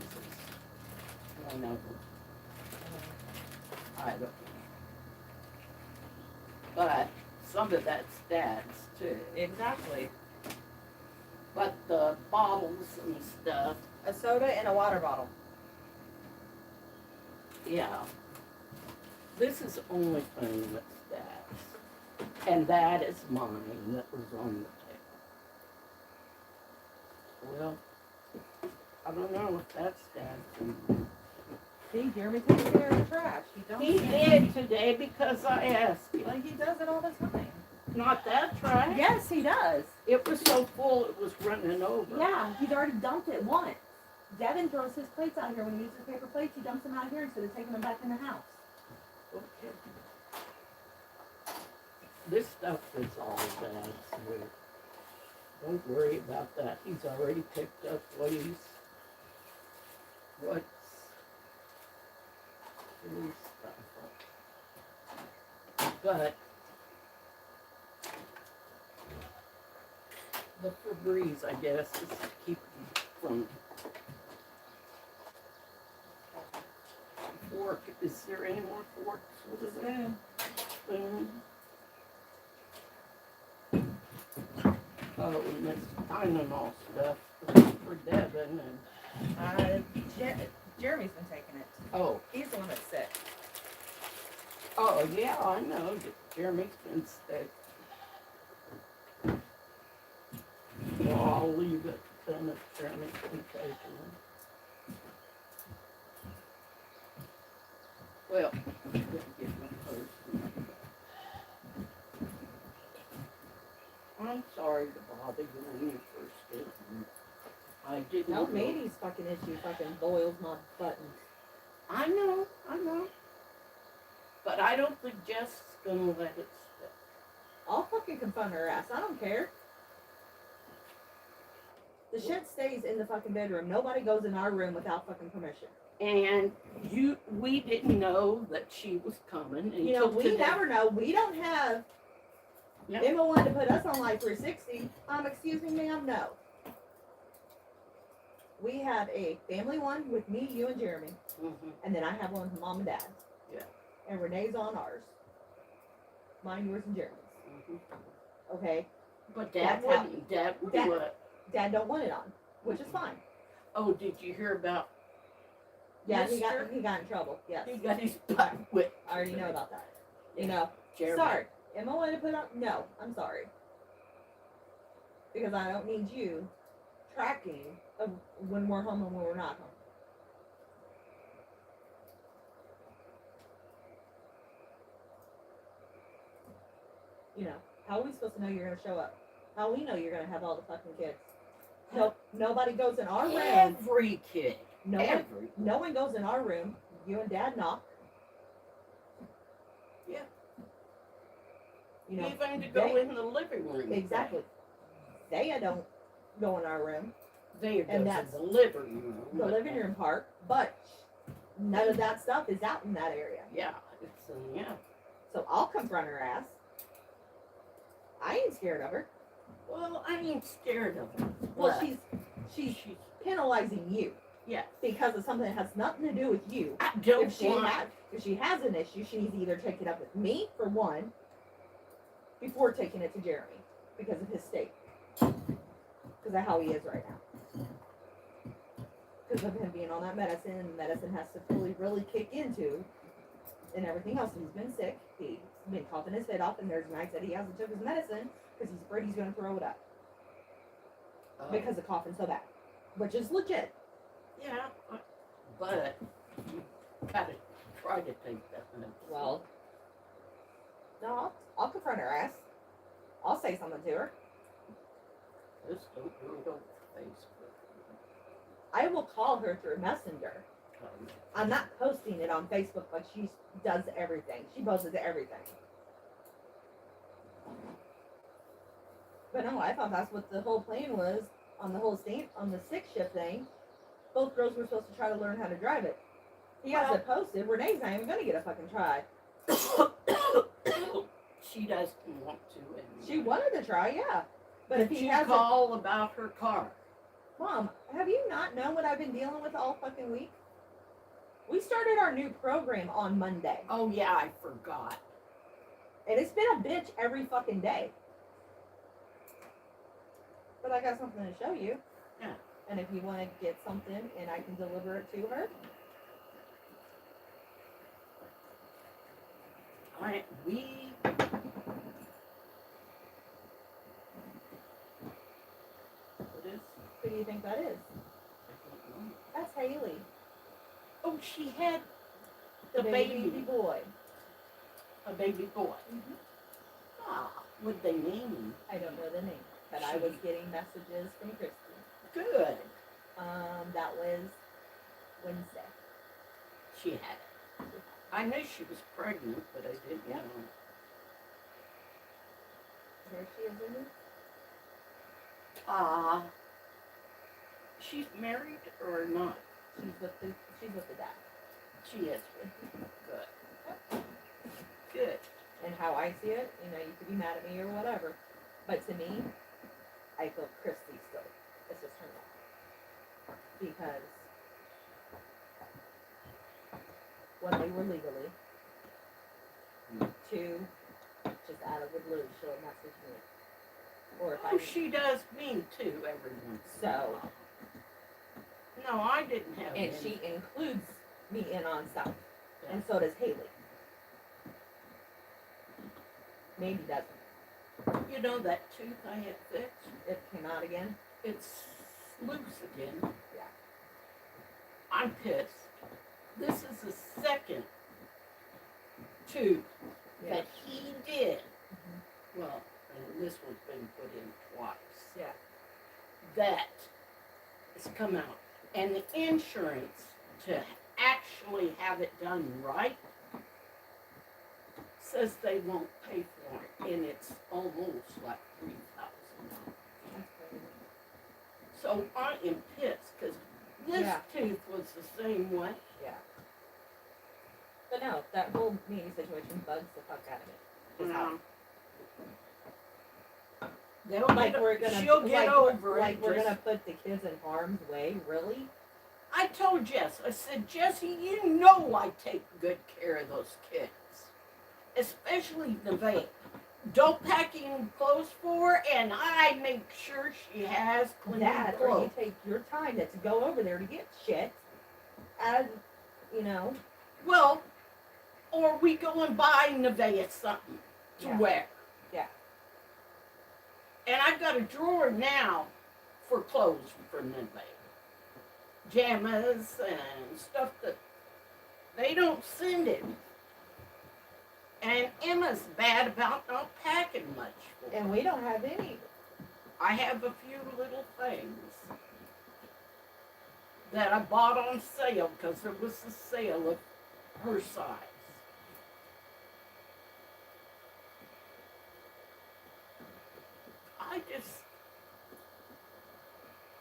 One of them. I don't know. But some of that's dad's too. Exactly. But the bottles and stuff, A soda and a water bottle. yeah. This is the only thing that's dad's. And that is mine that was on the table. Well, I don't know if that's Dad's. See, Jeremy takes care of the trash. He did today because I asked him. Like he does it all the time. Not that trash. Yes, he does. It was so full it was running over. Yeah, he's already dumped it once. Devin throws his plates out here when he uses paper plates. He dumps them out here instead of taking them back in the house. Okay. This stuff is all Dad's. Don't worry about that. He's already picked up what's his stuff. But the Febreze, I guess, is to keep him from fork. Is there any more forks? What is that? Spoon. Oh, and this Tylenol stuff for Devin and Jeremy's been taking it. oh, He's the one that's sick. oh yeah, I know. Jeremy's been sick. So I'll leave it then if Jeremy's been taking it. Well, I'm gonna get my purse. I'm sorry to bother you when you first did. I didn't No, know. Matey's fucking issue fucking boils my buttons. I know. But I don't think Jess is gonna let it stick. I'll fucking confront her ass. I don't care. The shit stays in the fucking bedroom. Nobody goes in our room without fucking permission. And we didn't know that she was coming until You know, we today. never know. We don't have. Yep. Emma wanted to put us on Life 360. Excuse me, ma'am, no. We have a family one with me, you, and Jeremy. Mhm. And then I have one with Mom and Dad. Yeah. And Renee's on ours. Mine, yours, and Jeremy's. Mhm. Okay? But That's Dad would Dad- what? Dad don't want it on, which is fine. Oh, did you hear about Yeah, Mister? he got in trouble. Yes. He got his butt whipped. I already know about that. Yeah. You know, Jeremy. sorry. Emma wanted to put on. No, I'm sorry. Because I don't need you tracking of when we're home and when we're not home. You know, how are we supposed to know you're going to show up? How we know you're going to have all the fucking kids? No, nobody goes in our room. Every kid. No one goes in our room. You and Dad knock. Yeah. You know, Even to go they- in the living room. Exactly. They don't go in our room, They And go that's to the living room. the living room part, but none of that stuff is out in that area. Yeah, it's yeah. So I'll confront her ass. I ain't scared of her. Well, I ain't scared of her. Well, but she's penalizing you yeah. because of something that has nothing to do with you. I don't If she has an issue, she needs to either take it up with me for one, before taking it to Jeremy because of his state, because of how he is right now, because of him being on that medicine, and medicine has to fully really kick into, and everything else. He's been sick. He's been coughing his head off, and there's nights that he hasn't took his medicine because he's afraid he's going to throw it up because of coughing so bad, which is legit. Yeah, but you gotta try to take that medicine. Well, no, I'll confront her ass. I'll say something to her. Just don't do it on Facebook. I will call her through Messenger. I'm not posting it on Facebook, but she does everything. She posts everything. But no, I thought that's what the whole plan was on the whole on the 6-shift thing. Both girls were supposed to try to learn how to drive it. He has it posted. Renee's not even gonna get a fucking try. She doesn't want to. Anymore. She wanted to try, yeah. But if Did he you hasn't, call about her car? Mom, have you not known what I've been dealing with all fucking week? We started our new program on Monday. Oh yeah, I forgot. And it's been a bitch every fucking day. But I got something to show you. Yeah. And if you want to get something and I can deliver it to her, think that is? I don't know. That's Haley, Oh, she had the the baby baby, boy. a baby boy. Mhm. Ah, would they name him? I don't know the name, but I was getting messages from Christy. Good. That was Wednesday. She had it. I knew she was pregnant, but I didn't Yeah. know. Here she is in it. Ah, she's married or not? She's with the dad. She is. Good. Good. And how I see it, you know, you could be mad at me or whatever, but to me, I feel Christy still is just her mom. Because when they were legally, two, just out of the blue, she'll message me. Or if Oh, she does me too every once in a So- while. No, I didn't have and any. she includes me in on stuff, and so does Haley. Maybe doesn't. You know that tooth I had fixed? It came out again. It's loose again. Yeah. I'm pissed. This is the second tooth Yeah. that he did. Well, and this one's been put in twice. Yeah. That has come out. And the insurance to actually have it done right says they won't pay for it. And it's almost like $3,000. So I am pissed because this Yeah. tooth was the same way. Yeah. But no, that whole meeting situation bugs the fuck out of me. Is how- They'll Like get, we're gonna, she'll get like, over it. like we're just- gonna put the kids in harm's way. Really? I told Jess, I said, Jesse, you know I take good care of those kids. Especially Nevaeh. Don't pack in clothes for her, and I make sure she has clean That, or you clothes. take your time to go over there to get shit, and you know, Well, or we go and buy Nevaeh something to Yeah. wear. Yeah. And I've got a drawer now for clothes for Nevaeh. Pajamas and stuff that they don't send it. And Emma's bad about not packing much for and her. we don't have any. I have a few little things that I bought on sale because there was a sale of her size. I just,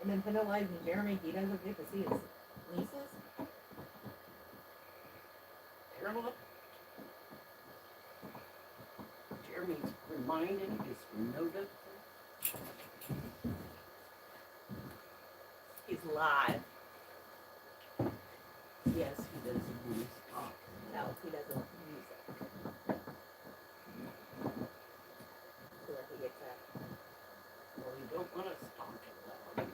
And then penalizing Jeremy, he doesn't get to see his nieces. Carolyn, Jeremy's reminding his noted. He's live. Yes, he does use talk. No, he doesn't use it. So that he gets that. Well, you don't want us talking loud.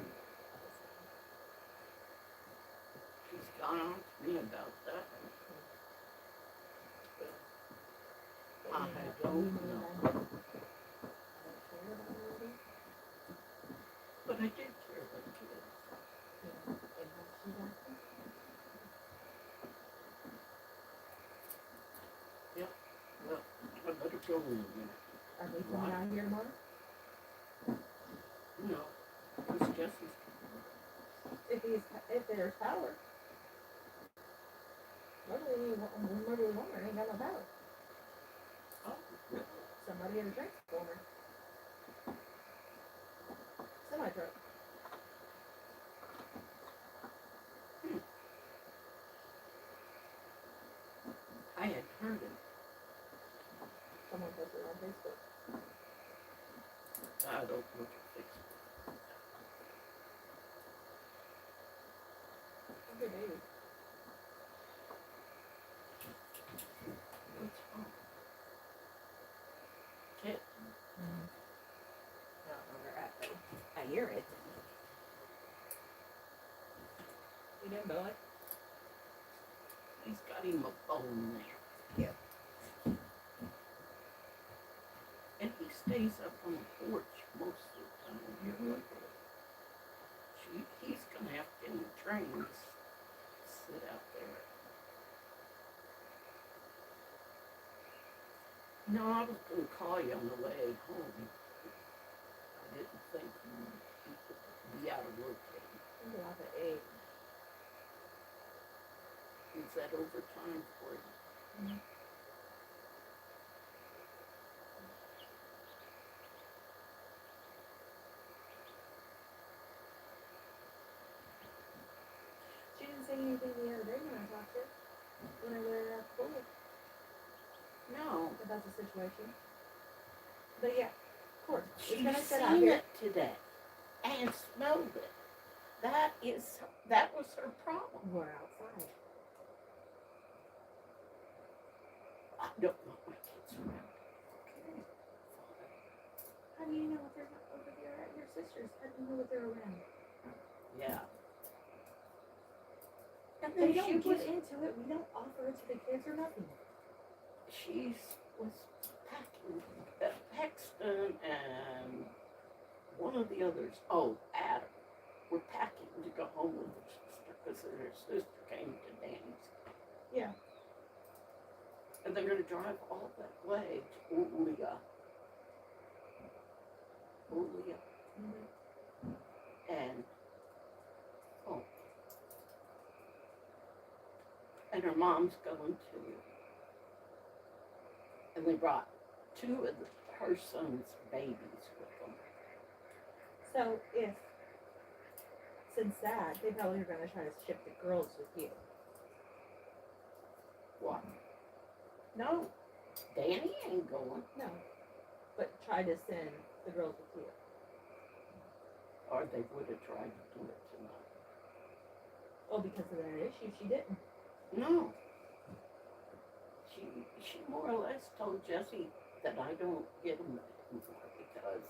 She's gone on to me about that. I don't know. But I did care about kids. Well, I better go in a minute. Are they coming out here tomorrow? No, because Jesse's. If there's power. Motherly woman ain't got no power. Oh, really? Somebody in a transformer. Semi-truck. I had heard it. Someone posted it on Facebook. I don't look at Facebook. Good baby. What's wrong? Kid. I don't know where they're at, but I hear it. You didn't know it? He's got him a phone there. Yeah. And he stays up on the porch most of the time. You're like, she he's gonna have to in the trains sit out there. No, I was gonna call you on the way home. I didn't think you could be out of work yet. I get off at 8. Is that overtime for you? Mhm. She didn't say anything the other day when I talked to her. When I let her out the pool No. about the situation. But yeah, of course. It's She's gonna sit out seen here. it today and smelled it. That was her problem. We're outside. I don't want my kids around. Okay. How do you know if they're not over there at your sister's? How do you know if they're around? Yeah. And They then she don't was get into it. We don't offer it to the kids or nothing. she was packing. Paxton and one of the others, oh, Adam, were packing to go home with their sister because their sister came to Danny's. Yeah. And they're going to drive all that way to Olia. Olia. And, oh. And her mom's going too. And they brought two of her son's babies with them. So since that, they probably are gonna try to ship the girls with you. What? No. Danny ain't going. No. But try to send the girls with you. Or they would have tried to do it tonight. Oh, because of that issue, she didn't. No. She more or less told Jessie that I don't get them anymore because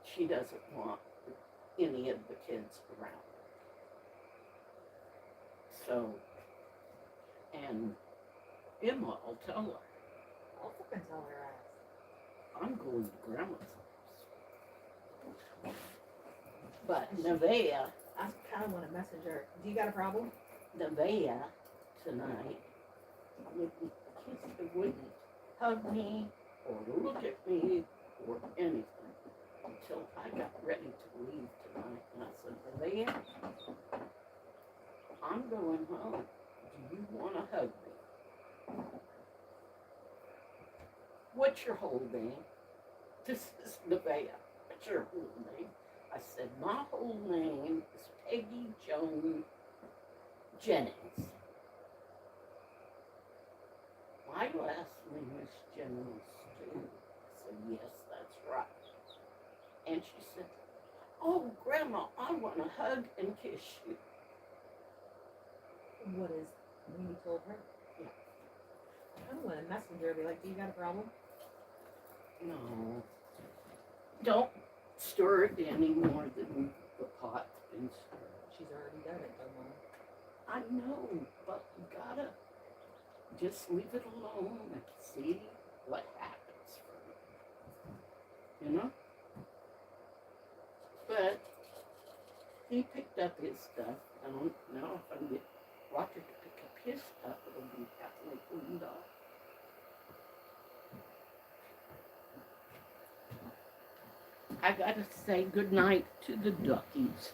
she doesn't want any of the kids around. So, and Emma will tell her, I'll fucking tell her ass. I'm going to Grandma's house. But Nevaeh, I kind of want to message her. Do you got a problem? Nevaeh tonight, they wouldn't hug me or look at me or anything until I got ready to leave tonight. And I said, Nevaeh, I'm going home. Do you want to hug me? What's your whole name? This is Nevaeh. What's your whole name? I said, my whole name is Peggy Joan Jennings. My last name is Jennings too. I said, yes, that's right. And she said, oh, Grandma, I want to hug and kiss you. What is when you told her? Yeah. I don't want to message her and be like, do you got a problem? No. Don't stir it any more than the pot's been stirred. She's already done it, though, Mom. I know, but you gotta just leave it alone and see what happens for you. You know? But he picked up his stuff. I don't know if I can get Roger to pick up his stuff. It'll be halfway cleaned up. I gotta say goodnight to the duckies.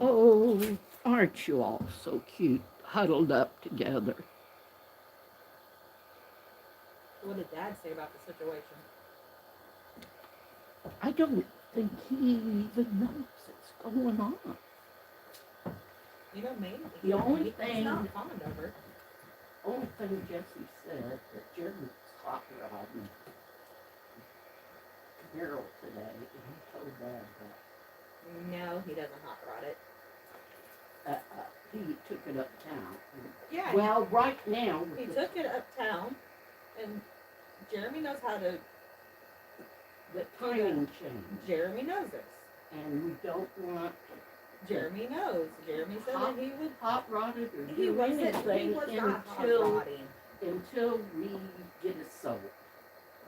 Oh, aren't you all so cute, huddled up together? What did Dad say about the situation? I don't think he even knows it's going on. You know, maybe. The only He's thing- not fond of her. Only thing Jessie said that Jeremy's hot rodding Carol today, and he told Dad that. No, he doesn't hot rod it. He took it uptown. Yeah, Well, right now, he took it uptown, and Jeremy knows how to. the timing change, Jeremy knows this. and we don't want Jeremy knows. Jeremy said that he would. hot rodded or He do wasn't. He anything was not hot until rodding. we get it sold.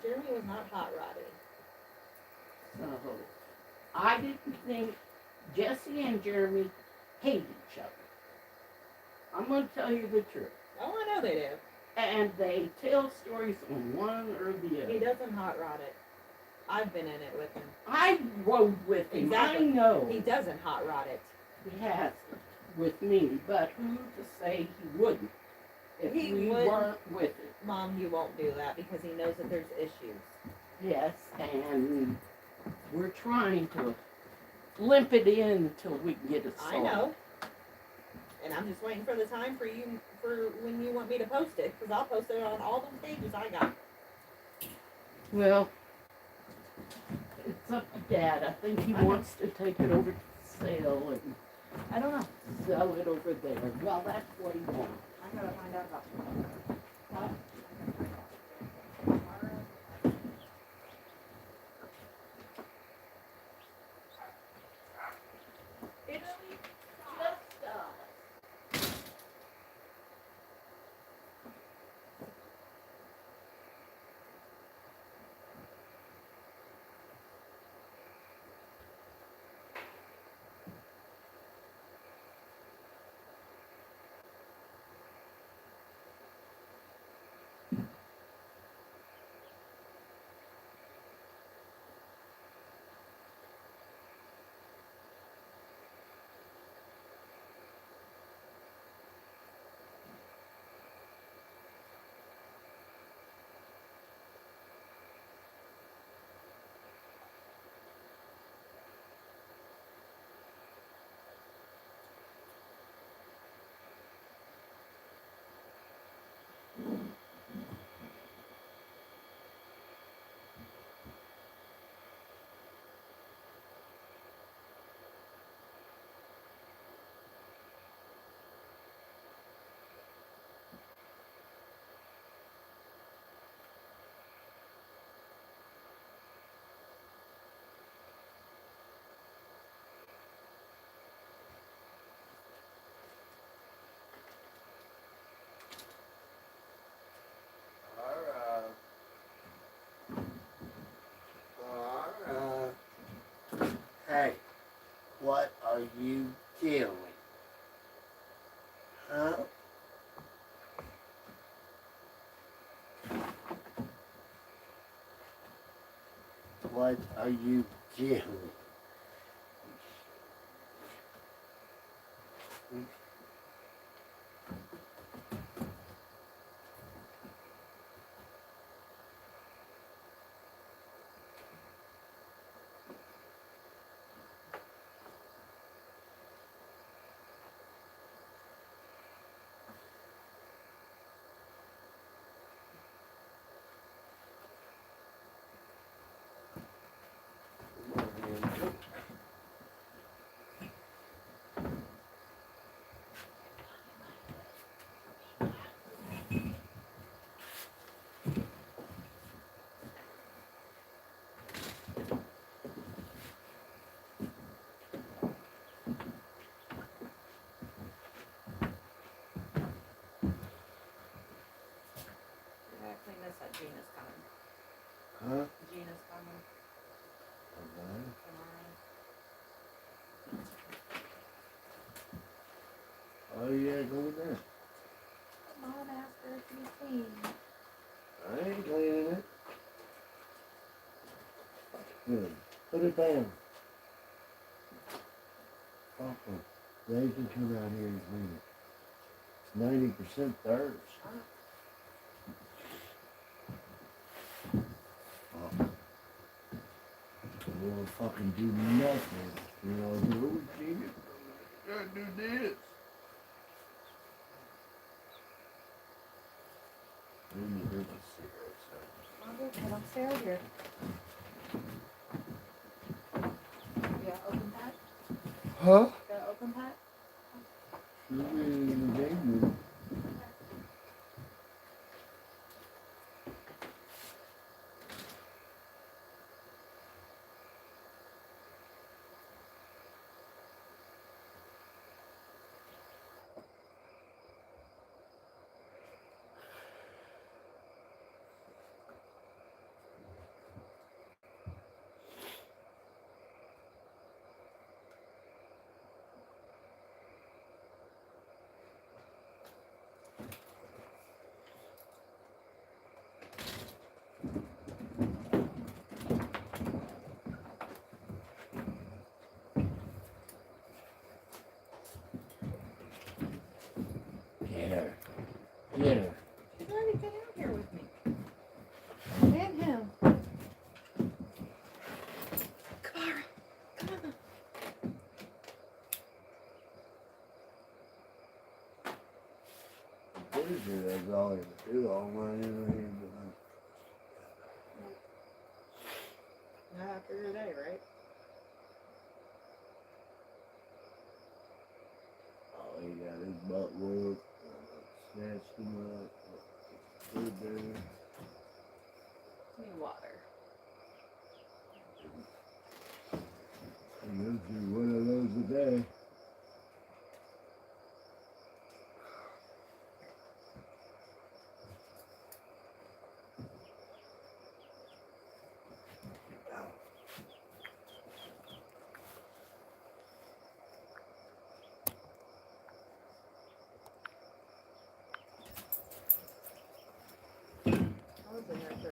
Jeremy was not hot rodding. So I didn't think Jesse and Jeremy hate each other. I'm going to tell you the truth. Oh, I know they do. And they tell stories on one or the other. He doesn't hot rod it. I've been in it with him. I rode with him. Exactly. I know. He doesn't hot rod it. He has with me, but who's to say he wouldn't if He we wouldn't. weren't with it? Mom, you won't do that because he knows that there's issues. Yes, and we're trying to limp it in till we can get it solved. I know. And I'm just waiting for the time for when you want me to post it, because I'll post it on all the pages I got. Well, it's up to Dad. I think he wants to take it over to sale and I don't know. sell it over there. Well, that's what he wants. I gotta find out about Huh? It's just Hey, what are you doing? Huh? What are you doing? I gotta clean this up. Gina's coming. Huh? Gina's coming Okay. tomorrow. Oh yeah, go in there. Mom asked her to be clean. I ain't cleaning it. Good. Put it down. Uh-uh. They can come out here and clean it. It's 90% theirs. They won't fucking do nothing. You know, oh, genius, I gotta do this. Then you drink a cigarette, so. I'll go put upstairs here. You got open pack? Huh? Got an open pack? You'll be in the game room. too long, man. After your day, right? Oh, he got his butt whooped. Snatched him up. Stood there. Need water. And this is one of those a day.